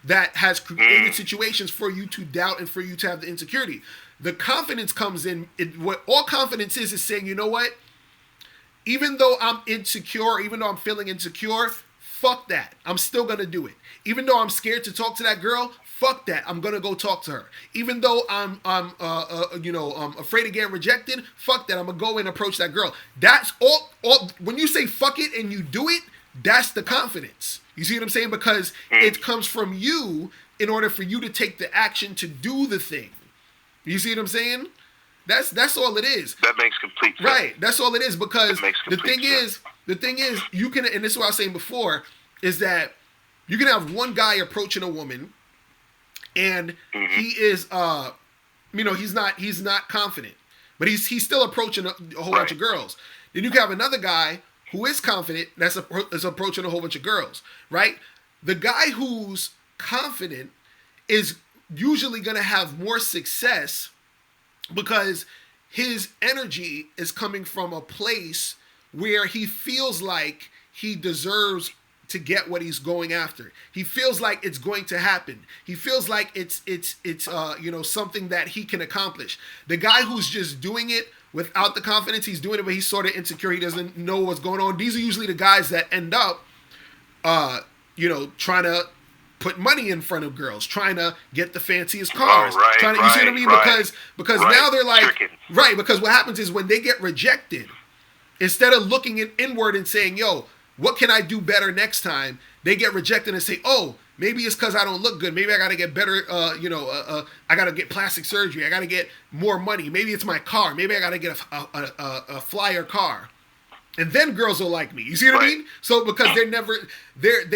that has created situations for you to doubt and for you to have the insecurity. The confidence comes in. What all confidence is saying, you know what? Even though I'm insecure, even though I'm feeling insecure, fuck that. I'm still going to do it. Even though I'm scared to talk to that girl, fuck that. I'm going to go talk to her. Even though I'm afraid of getting rejected, fuck that. I'm going to go and approach that girl. That's all. When you say fuck it and you do it, that's the confidence. You see what I'm saying? Because it comes from you in order for you to take the action to do the thing. You see what I'm saying? That's all it is. That makes complete sense. Right. That's all it is, because the thing is, you can, and this is what I was saying before, is that you can have one guy approaching a woman, and he is, he's not confident, but he's still approaching a whole bunch of girls. Then you can have another guy who is confident that's approaching a whole bunch of girls, right? The guy who's confident is usually going to have more success because his energy is coming from a place where he feels like he deserves to get what he's going after. He feels like it's going to happen. He feels like it's something that he can accomplish. The guy who's just doing it without the confidence, he's doing it, but he's sort of insecure. He doesn't know what's going on. These are usually the guys that end up, trying to put money in front of girls, trying to get the fanciest cars. You see what I mean? Because now they're like, because what happens is when they get rejected, instead of looking inward and saying, yo, what can I do better next time? They get rejected and say, oh, maybe it's because I don't look good. Maybe I got to get better, I got to get plastic surgery. I got to get more money. Maybe it's my car. Maybe I got to get a flyer car. And then girls will like me. You see what I mean? So because they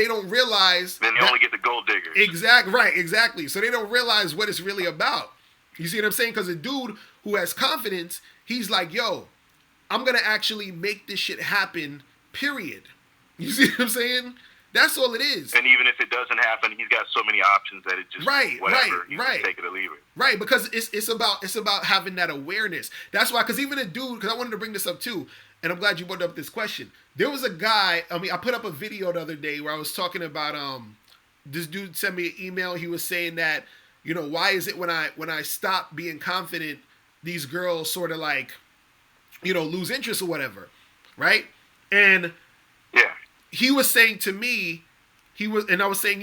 don't realize. Then they only get the gold diggers. Exactly. So they don't realize what it's really about. You see what I'm saying? Because a dude who has confidence, he's like, yo, I'm going to actually make this shit happen, period. You see what I'm saying? That's all it is. And even if it doesn't happen, he's got so many options that it just whatever. You can take it or leave it. Right, because it's about having that awareness. That's why, because even a dude, because I wanted to bring this up too, and I'm glad you brought up this question. There was a guy, I put up a video the other day where I was talking about this dude sent me an email. He was saying that, why is it when I stop being confident, these girls sort of like, lose interest or whatever, right? And he was saying to me, I was saying,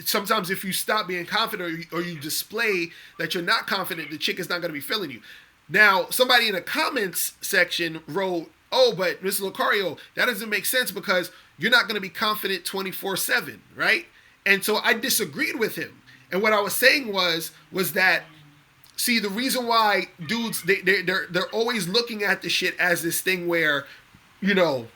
sometimes if you stop being confident or you display that you're not confident, the chick is not going to be feeling you. Now, somebody in the comments section wrote, oh, but Mr. Locario, that doesn't make sense because you're not going to be confident 24/7, right? And so I disagreed with him. And what I was saying was that, see, the reason why dudes, they're always looking at the shit as this thing where, you know,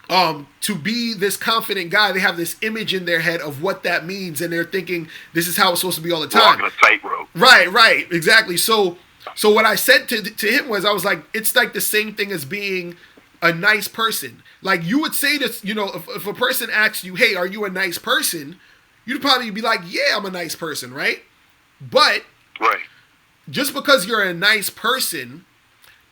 to be this confident guy, they have this image in their head of what that means, and they're thinking this is how it's supposed to be all the time. Walking a tightrope. Right, exactly. So what I said to him was, I was like, it's like the same thing as being a nice person. Like, you would say this, you know, if a person asks you, hey, are you a nice person? You'd probably be like, yeah, I'm a nice person, right? But just because you're a nice person,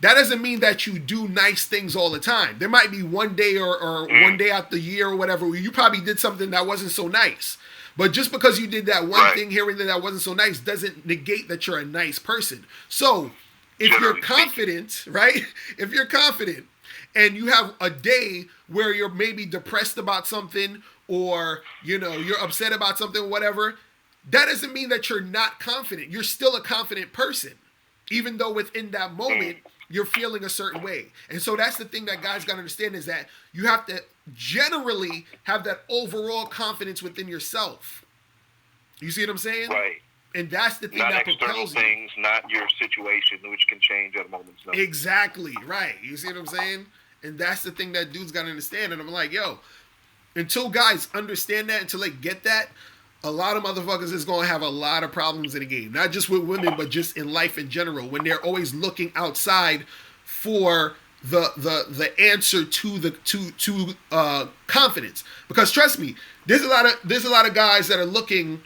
that doesn't mean that you do nice things all the time. There might be one day or one day out the year or whatever where you probably did something that wasn't so nice. But just because you did that one thing here and there that wasn't so nice doesn't negate that you're a nice person. So if you're confident, right? If you're confident and you have a day where you're maybe depressed about something or, you know, you're upset about something or whatever, that doesn't mean that you're not confident. You're still a confident person, even though within that moment you're feeling a certain way. And so that's the thing that guys got to understand, is that you have to generally have that overall confidence within yourself. You see what I'm saying? Right. And that's the thing not that external propels things, not your situation, which can change at a moment's notice. Exactly, right. You see what I'm saying? And that's the thing that dudes got to understand. And I'm like, yo, until guys understand that, until they get that, a lot of motherfuckers is going to have a lot of problems in the game. Not just with women, but just in life in general. When they're always looking outside for the answer to confidence. Because trust me, there's a lot of guys that are looking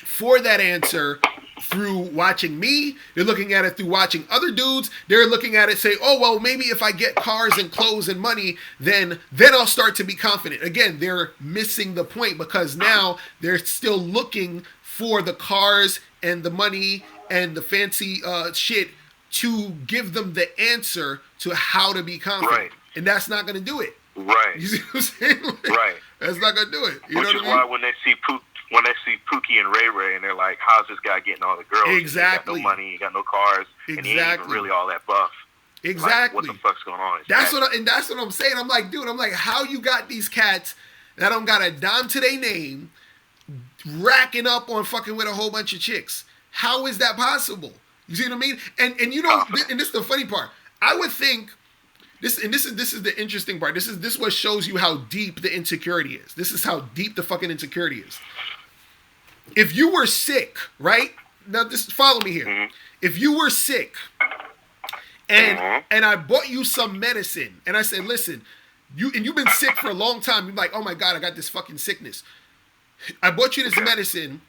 for that answer through watching me. They're looking at it through watching other dudes. They're looking at it, say, oh, well, maybe if I get cars and clothes and money, then I'll start to be confident. Again, they're missing the point, because now they're still looking for the cars and the money and the fancy shit to give them the answer to how to be confident. Right. And that's not going to do it. Right. You see what I'm saying? Like, right. That's not going to do it. You Which know is what I mean? why when they see Pookie and Ray Ray, and they're like, how's this guy getting all the girls? Exactly. He got no money, he got no cars, and he ain't even really all that buff. Exactly. Like, what the fuck's going on? That's what I'm saying. I'm like, dude, how you got these cats that don't got a dime to their name racking up on fucking with a whole bunch of chicks? How is that possible? You see what I mean? And you know, and this is the funny part. I would think this is the interesting part. This is what shows you how deep the insecurity is. This is how deep the fucking insecurity is. If you were sick, right? Now just follow me here. Mm-hmm. If you were sick and I bought you some medicine and I said, listen, you've been sick for a long time. You're like, oh my God, I got this fucking sickness. I bought you this medicine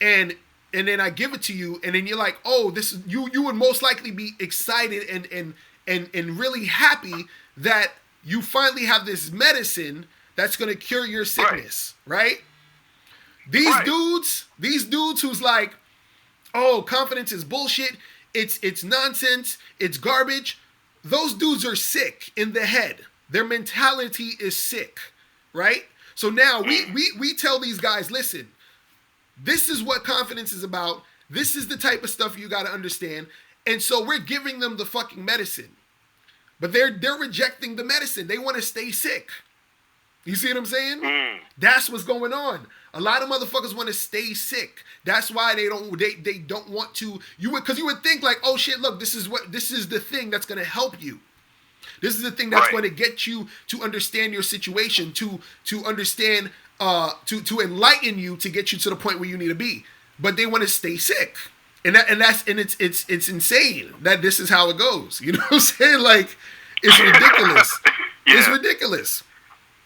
and then I give it to you, and then you're like, oh, this is you would most likely be excited and really happy that you finally have this medicine that's gonna cure your sickness, right? These dudes who's like, oh, confidence is bullshit, it's nonsense, it's garbage. Those dudes are sick in the head. Their mentality is sick, right? So now we tell these guys, listen, this is what confidence is about. This is the type of stuff you got to understand. And so we're giving them the fucking medicine. But they're rejecting the medicine. They want to stay sick. You see what I'm saying? That's what's going on. A lot of motherfuckers want to stay sick. That's why they don't want to. Because you would think like, oh shit, look, this is the thing that's going to help you. This is the thing that's going to get you to understand your situation, to understand, to enlighten you, to get you to the point where you need to be. But they want to stay sick, and it's insane that this is how it goes. You know what I'm saying? Like, it's ridiculous. It's ridiculous.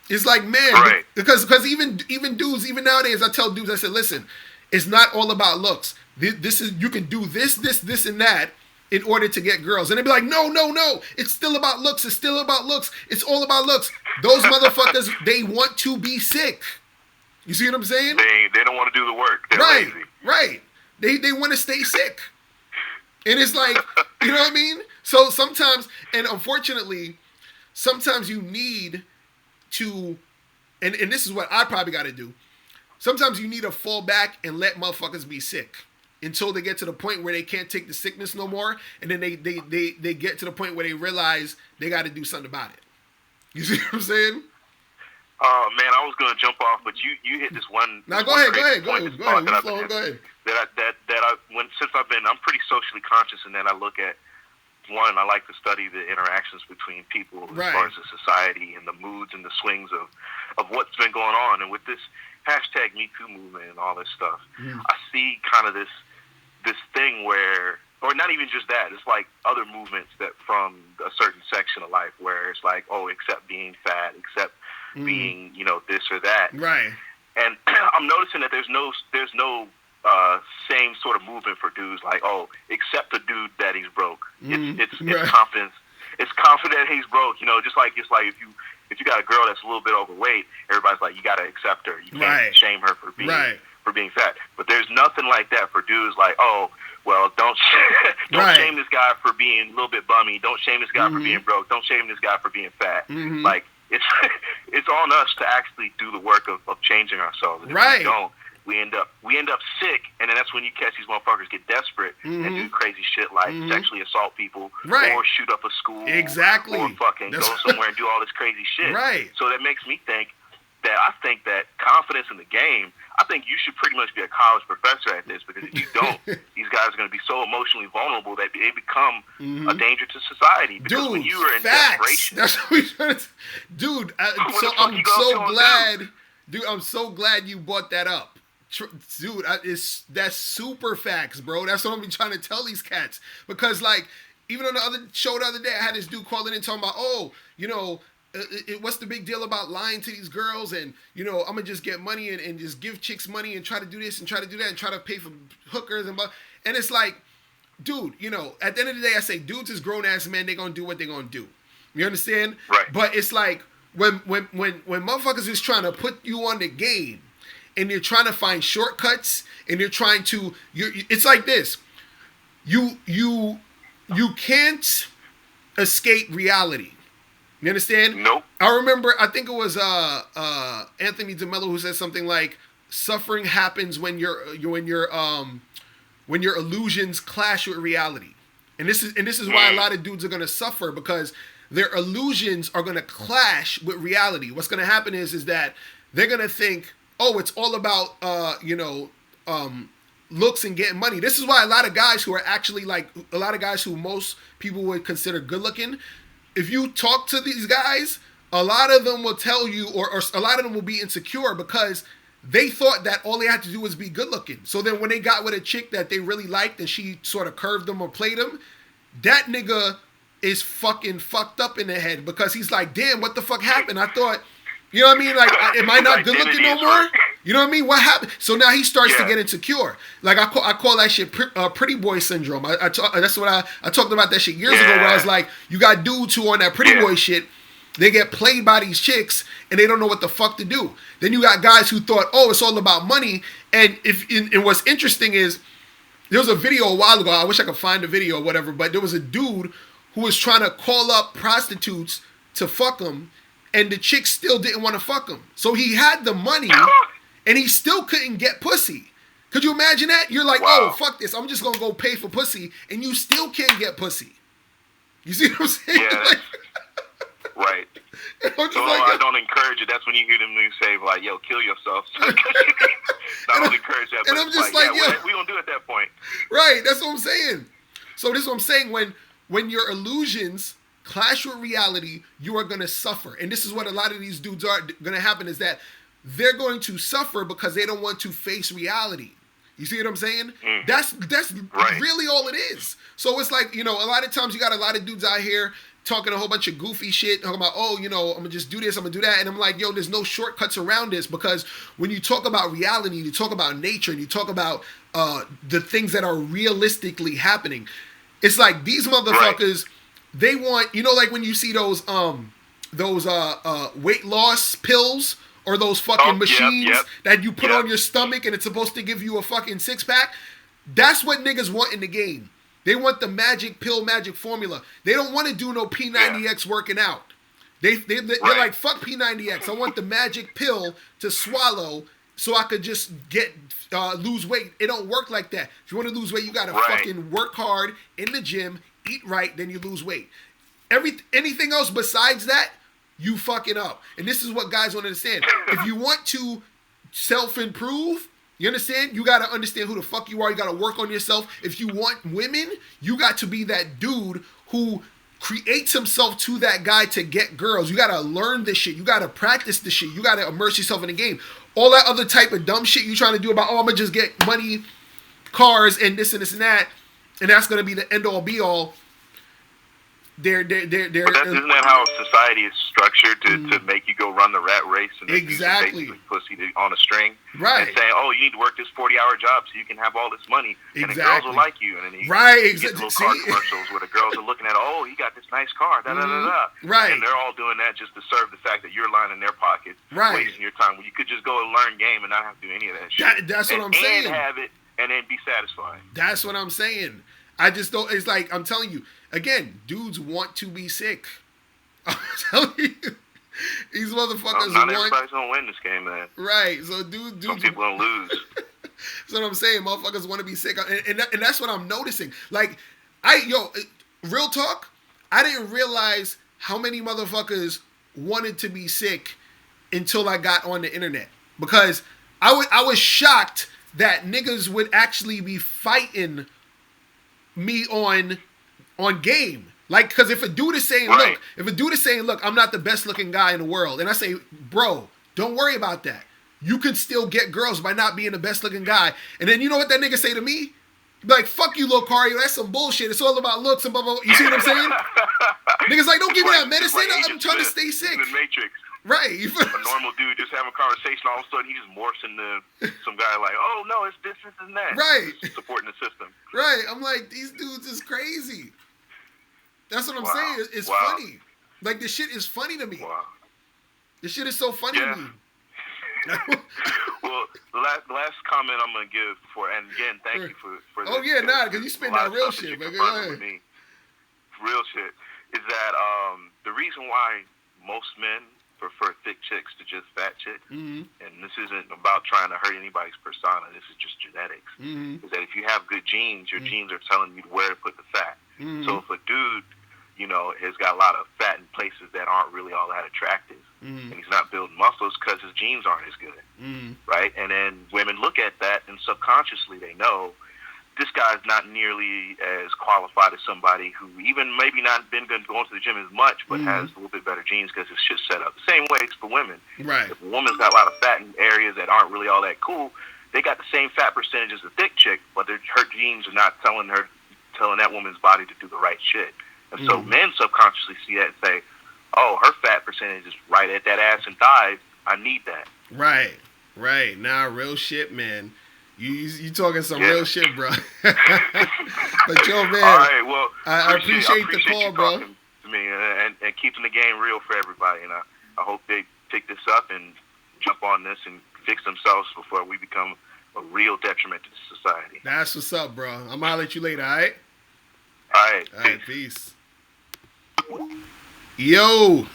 It's like, man, because even dudes, even nowadays, I tell dudes, I said, listen, it's not all about looks. This is, you can do this, and that in order to get girls. And they'd be like, no, it's still about looks. It's still about looks. It's all about looks. Those motherfuckers, they want to be sick. You see what I'm saying? They don't want to do the work. They're lazy. Right. They want to stay sick. And it's like, you know what I mean? So sometimes, and unfortunately, sometimes you need to, and this is what I probably got to do. sometimes you need to fall back and let motherfuckers be sick until they get to the point where they can't take the sickness no more, and then they get to the point where they realize they got to do something about it. You see what I'm saying? Oh man, I was gonna jump off, but you hit this one. Now go ahead. Since I'm pretty socially conscious in that I look at, one, I like to study the interactions between people as far as the society and the moods and the swings of what's been going on. And with this hashtag Me Too movement and all this stuff, I see kind of this thing where, or not even just that, it's like other movements that from a certain section of life where it's like, oh, except being fat, except being, this or that. Right. And I'm noticing that there's no same sort of movement for dudes, like, oh, accept the dude that he's broke. It's confidence. It's confident that he's broke. Just like it's like if you got a girl that's a little bit overweight, everybody's like, you got to accept her. You can't shame her for being fat. But there's nothing like that for dudes. Like, oh, well, don't shame this guy for being a little bit bummy. Don't shame this guy for being broke. Don't shame this guy for being fat. Like, it's on us to actually do the work of changing ourselves. And if we don't, we end up sick, and then that's when you catch these motherfuckers get desperate and do crazy shit like sexually assault people or shoot up a school or fucking go somewhere and do all this crazy shit. So that makes me think that confidence in the game, I think you should pretty much be a college professor at this, because if you don't, these guys are going to be so emotionally vulnerable that they become a danger to society. Because when you are in desperation, that's what we're trying to, dude. I'm so glad you brought that up. Dude, that's super facts, bro. That's what I'm trying to tell these cats. Because, like, even on the other show the other day, I had this dude calling in talking about, what's the big deal about lying to these girls? And, I'm going to just get money and just give chicks money and try to do this and try to do that and try to pay for hookers. And it's like, dude, at the end of the day, I say dudes is grown-ass men. They're going to do what they're going to do. You understand? Right. But it's like when motherfuckers is trying to put you on the game, and you're trying to find shortcuts, and you're trying to, it's like this. You can't escape reality. You understand? Nope. I remember, I think it was Anthony DeMello who said something like, suffering happens when your illusions clash with reality. And this is why a lot of dudes are going to suffer, because their illusions are going to clash with reality. What's going to happen is that they're going to think, oh, it's all about, looks and getting money. This is why a lot of guys who are actually a lot of guys who most people would consider good looking, if you talk to these guys, a lot of them will tell you, or a lot of them will be insecure because they thought that all they had to do was be good looking. So then when they got with a chick that they really liked and she sort of curved them or played them, that nigga is fucking fucked up in the head, because he's like, damn, what the fuck happened? I thought... You know what I mean? Like, am I not good looking no more? You know what I mean? What happened? So now he starts to get insecure. Like, I call that shit pretty boy syndrome. That's what I talked about that shit years ago, where I was like, you got dudes who on that pretty boy shit, they get played by these chicks and they don't know what the fuck to do. Then you got guys who thought, oh, it's all about money. And what's interesting is, there was a video a while ago, I wish I could find the video or whatever, but there was a dude who was trying to call up prostitutes to fuck him, and the chick still didn't want to fuck him. So he had the money, and he still couldn't get pussy. Could you imagine that? You're like, oh, fuck this. I'm just going to go pay for pussy, and you still can't get pussy. You see what I'm saying? Yeah. Right. So I don't encourage it. That's when you hear them say, like, yo, kill yourself. I don't encourage that. But I'm just like, yo, we don't do it at that point. Right. That's what I'm saying. So this is what I'm saying. When your illusions clash with reality, you are going to suffer. And this is what a lot of these dudes are going to happen, is that they're going to suffer because they don't want to face reality. You see what I'm saying? That's really all it is. So it's like, a lot of times you got a lot of dudes out here talking a whole bunch of goofy shit, talking about, oh, I'm going to just do this, I'm going to do that. And I'm like, yo, there's no shortcuts around this, because when you talk about reality, you talk about nature, and you talk about the things that are realistically happening, it's like these motherfuckers... They want, like when you see those weight loss pills, or those fucking machines that you put on your stomach and it's supposed to give you a fucking six-pack. That's what niggas want in the game. They want the magic pill, magic formula. They don't want to do no P90X working out. They're like, fuck P90X. I want the magic pill to swallow so I could just lose weight. It don't work like that. If you want to lose weight, you gotta fucking work hard in the gym, eat right, then you lose weight. Anything else besides that, you fucking up. And this is what guys want to understand. If you want to self-improve, you understand? You got to understand who the fuck you are. You got to work on yourself. If you want women, you got to be that dude who creates himself to that guy to get girls. You got to learn this shit. You got to practice this shit. You got to immerse yourself in the game. All that other type of dumb shit you trying to do about, I'm going to just get money, cars, and this and this and that, and that's going to be the end-all, be-all. Isn't that how society is structured to make you go run the rat race and exactly pussy on a string, right? And saying, "Oh, you need to work this 40-hour job so you can have all this money, and the girls will like you." And then you get little car commercials where the girls are looking at, "Oh, he got this nice car, da da da da," right? And they're all doing that just to serve the fact that you're lining their pockets, wasting your time. When you could just go and learn game and not have to do any of that shit. That's what I'm saying. And have it, and then be satisfied. That's what I'm saying. I just don't. It's like I'm telling you again. Dudes want to be sick. I'm telling you, these motherfuckers. Not everybody's gonna win this game, man. Right. So dudes. Some people gonna lose. That's what I'm saying. Motherfuckers want to be sick, and that's what I'm noticing. Like, real talk. I didn't realize how many motherfuckers wanted to be sick until I got on the internet, because I was shocked that niggas would actually be fighting me on game. Like, because if a dude is saying, look, I'm not the best looking guy in the world, and I say, bro, don't worry about that. You can still get girls by not being the best looking guy. And then you know what that nigga say to me? He'd be like, fuck you, Locario, that's some bullshit. It's all about looks and blah, blah, blah. You see what I'm saying? Niggas like, don't give me that medicine. I'm trying to stay sick. In the Matrix. Right. A normal dude just having a conversation, all of a sudden he just morphs into some guy like, oh no, it's this and that. Right. Just supporting the system. Right. I'm like, these dudes is crazy. That's what I'm saying. It's funny. Like, this shit is funny to me. Wow. This shit is so funny to me. Well, the last comment I'm gonna give and again, thank you for this. Oh yeah, because you spend that real shit, baby. With me. Real shit is that the reason why most men prefer thick chicks to just fat chicks, and this isn't about trying to hurt anybody's persona. This is just genetics. Is that if you have good genes, your genes are telling you where to put the fat. So if a dude, has got a lot of fat in places that aren't really all that attractive, and he's not building muscles because his genes aren't as good, right? And then women look at that, and subconsciously they know this guy's not nearly as qualified as somebody who even maybe not been going to the gym as much, but has a little bit better genes because it's just set up. The same way it's for women. Right. If a woman's got a lot of fat in areas that aren't really all that cool, they got the same fat percentage as a thick chick, but her genes are not telling that woman's body to do the right shit. And so men subconsciously see that and say, oh, her fat percentage is right at that ass and thighs. I need that. Right. Now, real shit, man. You talking some real shit, bro. But yo, man. All right, well, I appreciate the call, bro. To me and keeping the game real for everybody. And I hope they pick this up and jump on this and fix themselves before we become a real detriment to society. That's what's up, bro. I'm gonna holler at you later, all right? All right, peace. Yo,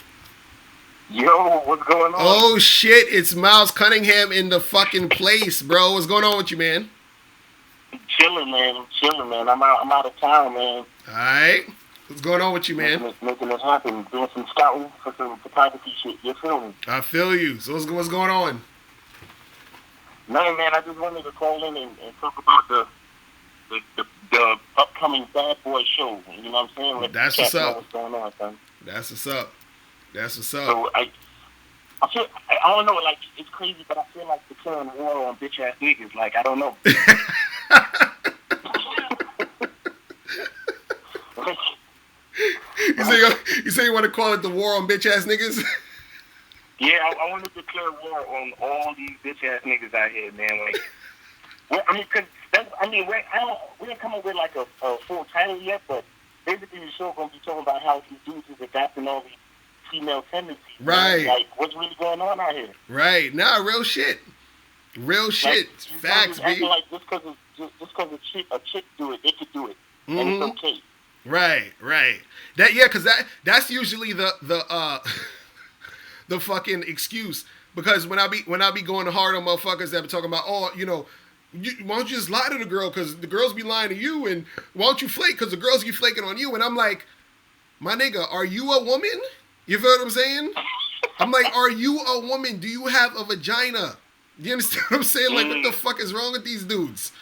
what's going on? Oh shit, it's Miles Cunningham in the fucking place, bro. What's going on with you, man? Chilling, man. I'm out of town, man. All right. What's going on with you, man? Making this happen. Doing some scouting for some photography shit. You feel me? I feel you. So what's going on? No, man. I just wanted to call in and talk about the upcoming Bad Boy show. You know what I'm saying? That's what's up. What's going on, son? That's what's up. So I feel, I don't know, like, it's crazy, but I feel like declaring war on bitch ass niggas. Like, I don't know. You say you want to call it the war on bitch ass niggas? Yeah, I want to declare war on all these bitch ass niggas out here, man. Like, well, I mean, we didn't come up with like a full title yet, but basically the show gonna be talking about how these dudes is adapting all these female tendencies. Right. Man. Like, what's really going on out here? Right. Nah, real shit. Like, facts, baby. Like just because a chick do it, they could do it, and it's okay. Right. That because that's usually the the fucking excuse. Because when I be going hard on motherfuckers that be talking about, oh, you know, why don't you just lie to the girl? Because the girls be lying to you, and why don't you flake? Because the girls be flaking on you. And I'm like, my nigga, are you a woman? You feel what I'm saying? I'm like, are you a woman? Do you have a vagina? You understand what I'm saying? Like, what the fuck is wrong with these dudes?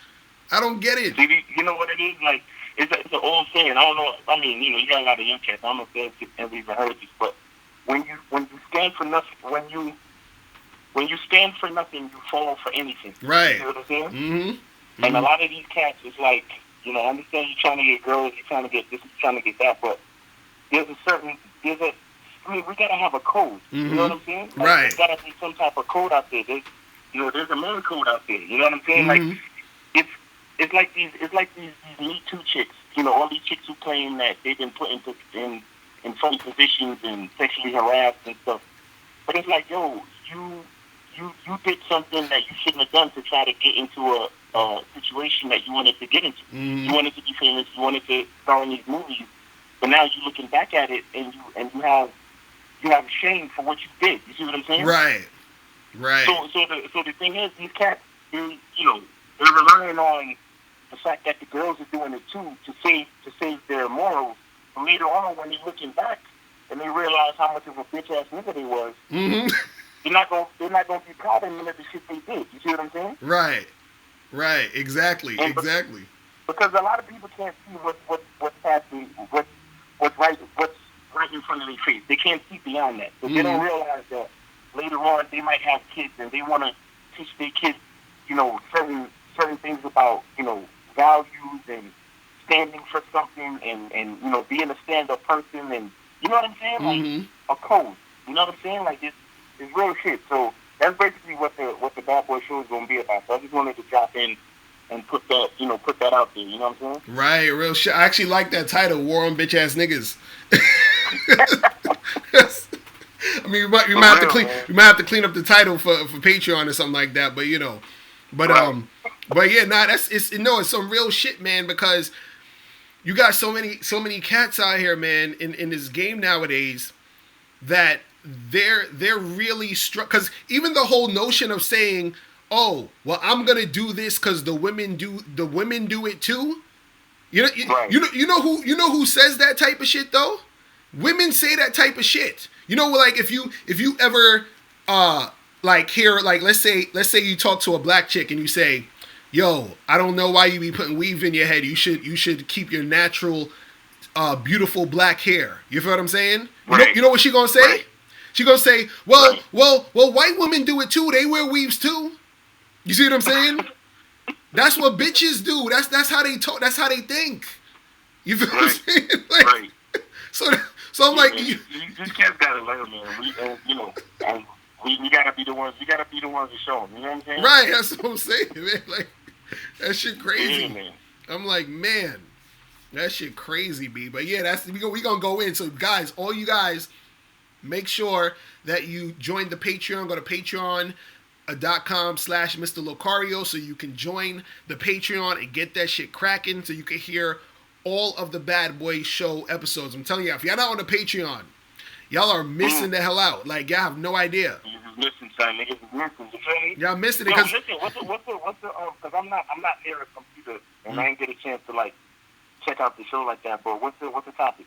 I don't get it. You know what it is? Like, it's an old saying. I don't know. I mean, you know, you got a lot of young cats. I don't know if they've ever heard this, but when you stand for nothing, when you stand for nothing, you fall for anything. Right. You know what I'm saying? Mm-hmm. And a lot of these cats is like, you know, I understand you're trying to get girls, you're trying to get this, you're trying to get that, but I mean, we gotta have a code. You know what I'm saying? Like, Right. There's gotta be some type of code out there. There's a man code out there. You know what I'm saying? Like, it's like these Me Too chicks. You know, all these chicks who claim that they've been put in funny positions and sexually harassed and stuff. But it's like, yo, you did something that you shouldn't have done to try to get into a situation that you wanted to get into. You wanted to be famous. You wanted to star in these movies. But now you're looking back at it and you have shame for what you did. You see what I'm saying? Right. So the thing is, these cats, they're relying on the fact that the girls are doing it too to save their morals. But later on, when they're looking back and they realize how much of a bitch ass nigga they was, they're not gonna be proud of none of the shit they did. You see what I'm saying? Right. Exactly. Because a lot of people can't see what's happening, what's right in front of their face. They can't see beyond that. So they don't realize that later on they might have kids and they want to teach their kids, you know, certain things about, you know, values and standing for something and you know, being a stand-up person and, you know what I'm saying? Like a code. You know what I'm saying? Like it's real shit. So that's basically what the Bad Boy Show is going to be about. So I just wanted to drop in and put that out there. You know what I'm saying? Right, real shit. I actually like that title, War on Bitch Ass Niggas. I mean, you might have to clean up the title for Patreon or something like that. But you know, but yeah, it's some real shit, man. Because you got so many cats out here, man, in this game nowadays that they're really struck. Because even the whole notion of saying, oh, well, I'm gonna do this because the women do it too. You know who says that type of shit though? Women say that type of shit. You know, like if you ever like hear, like let's say you talk to a black chick and you say, yo, I don't know why you be putting weave in your head. You should keep your natural beautiful black hair. You feel what I'm saying? Right. You know what she gonna say? Right. She gonna say, well, white women do it too. They wear weaves too. You see what I'm saying? That's what bitches do. That's how they talk. That's how they think. You feel what I'm saying? Like, right. So I'm like, you can't gotta learn, man. We gotta be the ones. We gotta be the ones to show them. You know what I'm saying? Right. That's what I'm saying, man. Like that shit crazy. Yeah, man. I'm like, man, that shit crazy, B. But yeah, we gonna go in. So guys, all you guys, make sure that you join the Patreon. Go to patreon.com/Mr. Locario so you can join the Patreon and get that shit cracking so you can hear all of the Bad Boy Show episodes. I'm telling you, if y'all not on the Patreon, y'all are missing the hell out. Like, y'all have no idea. You just missing, son. Niggas is missing. You feel me? Y'all missing it. Yo, listen, what's the because I'm not near a computer and I ain't get a chance to like check out the show like that. But what's the topic?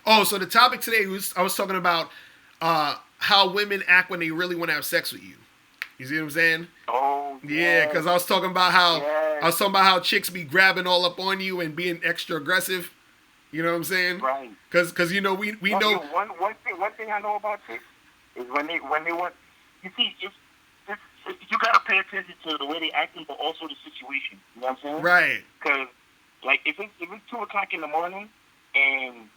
Oh, so the topic today I was talking about how women act when they really want to have sex with you. You see what I'm saying? Oh, yeah, because I was talking about how chicks be grabbing all up on you and being extra aggressive. You know what I'm saying? Right. Because you know we know one thing I know about chicks is when they want. You see, you gotta pay attention to the way they acting, but also the situation. You know what I'm saying? Right. Because like if it's 2:00 in the morning and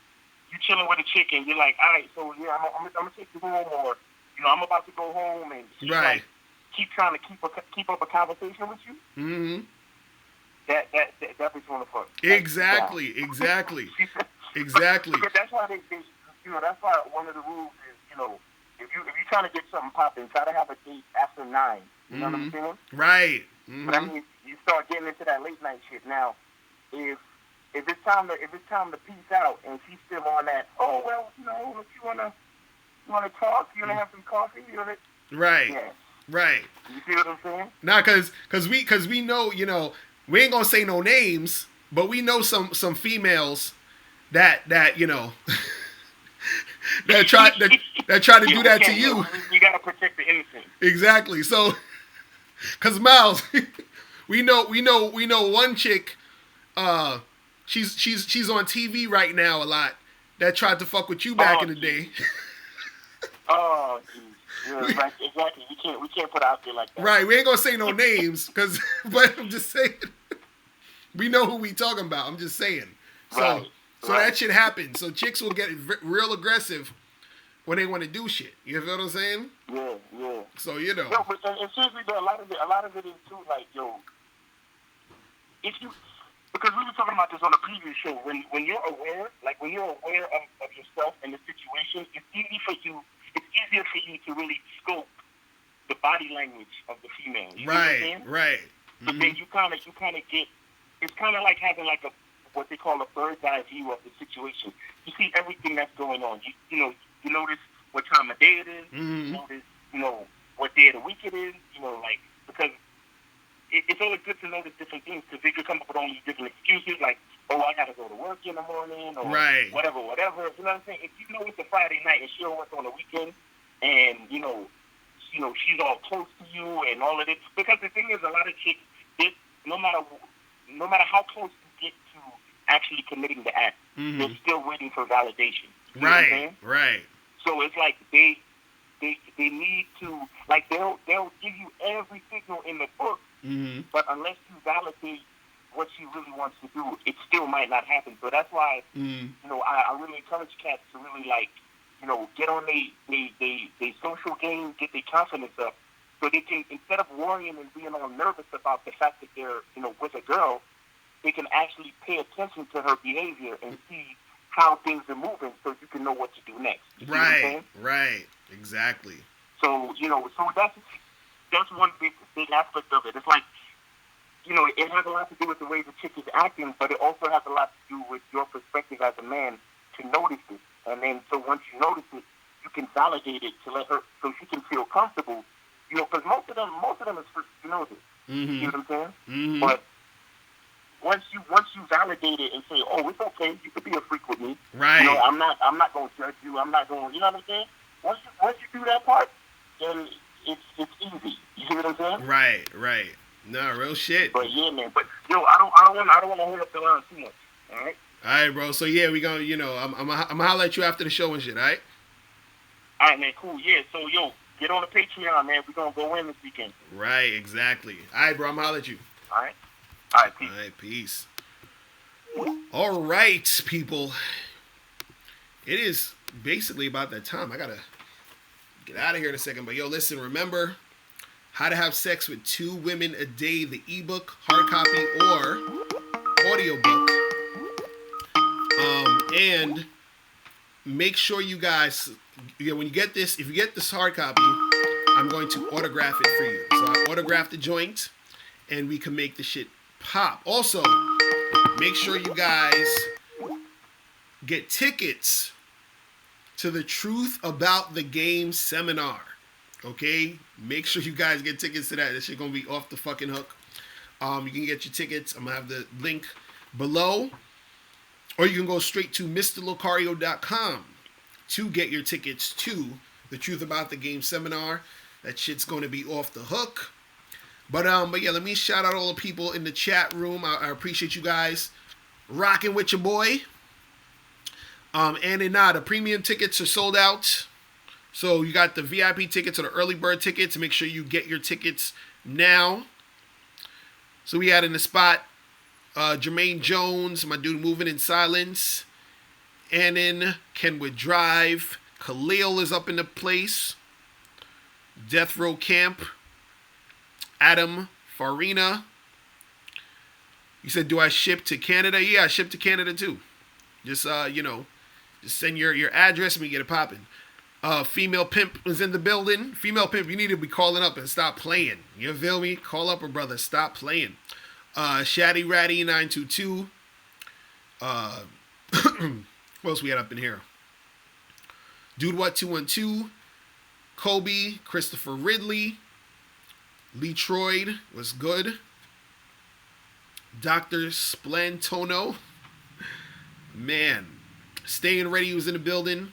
you chilling with a chick and you're like, all right, so yeah, I'm gonna take you home, or you know, I'm about to go home, and she's like, keep trying to keep up a conversation with you. Mm-hmm. That bitch wanna fuck. Exactly. Exactly. Because that's why they that's why one of the rules is, you know, if you're trying to get something popping, try to have a date after 9. You know what I'm saying? Right. Mm-hmm. But I mean, you start getting into that late night shit now. If it's time to peace out and she's still on that, oh well, you know, if you wanna You want to talk? You want to have some coffee? You want to? Right. Yeah. Right. You see what I'm saying? Nah, cause we know, you know, we ain't gonna say no names, but we know some females that you know that try to do that to you. We gotta protect the innocent. Exactly. So, cause Miles, we know one chick, she's on TV right now a lot that tried to fuck with you back in the day. Oh, geez. Yeah, right, exactly. We can't put out there like that. Right. We ain't gonna say no names, but I'm just saying, we know who we talking about. I'm just saying. So that shit happens. So chicks will get real aggressive when they want to do shit. You feel what I'm saying? Yeah. So you know. Yo, but and seriously, though, a lot of it is too like, yo, if you, because we were talking about this on a previous show. When you're aware, like when you're aware of yourself and the situation, it's easier for you to really scope the body language of the female. You know what I'm saying? Right. So then you kind of get, it's kind of like having like what they call a bird's eye view of the situation. You see everything that's going on. You notice what time of day it is. You notice, what day of the week it is. Like, because it's always good to notice different things, because they could come up with all these different excuses, like, oh, I got to go to work in the morning, or whatever. You know what I'm saying? If you know it's a Friday night and she don't work on the weekend, and, she's all close to you and all of this, because the thing is, a lot of chicks, no matter how close you get to actually committing the act, they're still waiting for validation. You know what I'm saying? Right. So it's like they need to, like, they'll give you every signal in the book, but unless you validate what she really wants to do, it still might not happen. So that's why, I really encourage cats to really, like, get on they social game, get their confidence up, so they can, instead of worrying and being all nervous about the fact that they're, with a girl, they can actually pay attention to her behavior and see how things are moving, so you can know what to do next. You see what I'm saying? Right, exactly. So, so that's one big aspect of it. It's like, it has a lot to do with the way the chick is acting, but it also has a lot to do with your perspective as a man to notice it. And then, so once you notice it, you can validate it to let her, so she can feel comfortable. Because most of them is first to know this. You know what I'm saying? But once you validate it and say, oh, it's okay, you could be a freak with me. Right. I'm not going to judge you. I'm not going. You know what I'm saying? Once you do that part, then it's easy. You see what I'm saying? Right. No, real shit. But yeah, man. But I don't want to hold up the line too much. All right. All right, bro. So yeah, we gonna, I'm gonna holler at you after the show and shit. All right. All right, man. Cool. Yeah. So get on the Patreon, man. We're gonna go in this weekend. Right. Exactly. All right, bro. I'm gonna holler at you. All right. All right. Peace. All right. Peace. All right, people. It is basically about that time. I gotta get out of here in a second. But listen. Remember, How to Have Sex with 2 Women a Day, the ebook, hard copy, or audiobook. And make sure you guys, when you get this, if you get this hard copy, I'm going to autograph it for you. So I autograph the joint, and we can make the shit pop. Also, make sure you guys get tickets to the Truth About the Game seminar. Okay? Make sure you guys get tickets to that. That shit gonna be off the fucking hook. You can get your tickets. I'm gonna have the link below. Or you can go straight to MrLocario.com to get your tickets to the Truth About the Game seminar. That shit's going to be off the hook. But yeah, let me shout out all the people in the chat room. I appreciate you guys rocking with your boy. And the premium tickets are sold out. So you got the VIP tickets or the early bird tickets. Make sure you get your tickets now. So we had in the spot Jermaine Jones, my dude Moving in Silence, Annan, Kenwood Drive, Khalil is up in the place, Death Row Camp, Adam Farina. You said, do I ship to Canada? Yeah, I ship to Canada too. Just just send your address and we get it popping. Female Pimp is in the building. Female Pimp, you need to be calling up and stop playing. You feel me? Call up, brother. Stop playing. Shaddy Ratty 922. What else we had up in here? Dude What 212, Kobe, Christopher Ridley, Lee Troyd was good. Dr. Splantono, man, Staying Ready was in the building.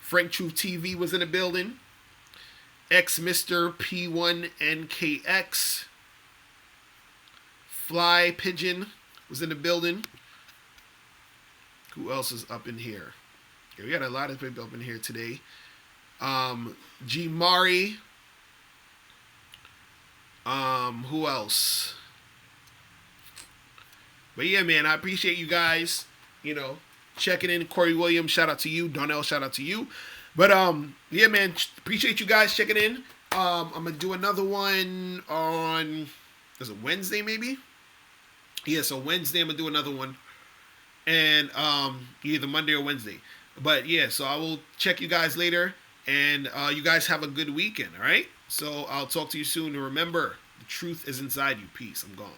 Frank Truth TV was in the building. X Mr. P1NKX. Fly Pigeon was in the building. Who else is up in here? Yeah, we got a lot of people up in here today. G Mari. Who else? But yeah, man, I appreciate you guys, checking in. Corey Williams, shout out to you. Donnell, shout out to you. But yeah, man, appreciate you guys checking in. I'm gonna do another one on, is it Wednesday maybe? Yeah, so Wednesday I'm gonna do another one. And either Monday or Wednesday. But yeah, so I will check you guys later. And you guys have a good weekend, all right? So I'll talk to you soon. And remember, the truth is inside you. Peace. I'm gone.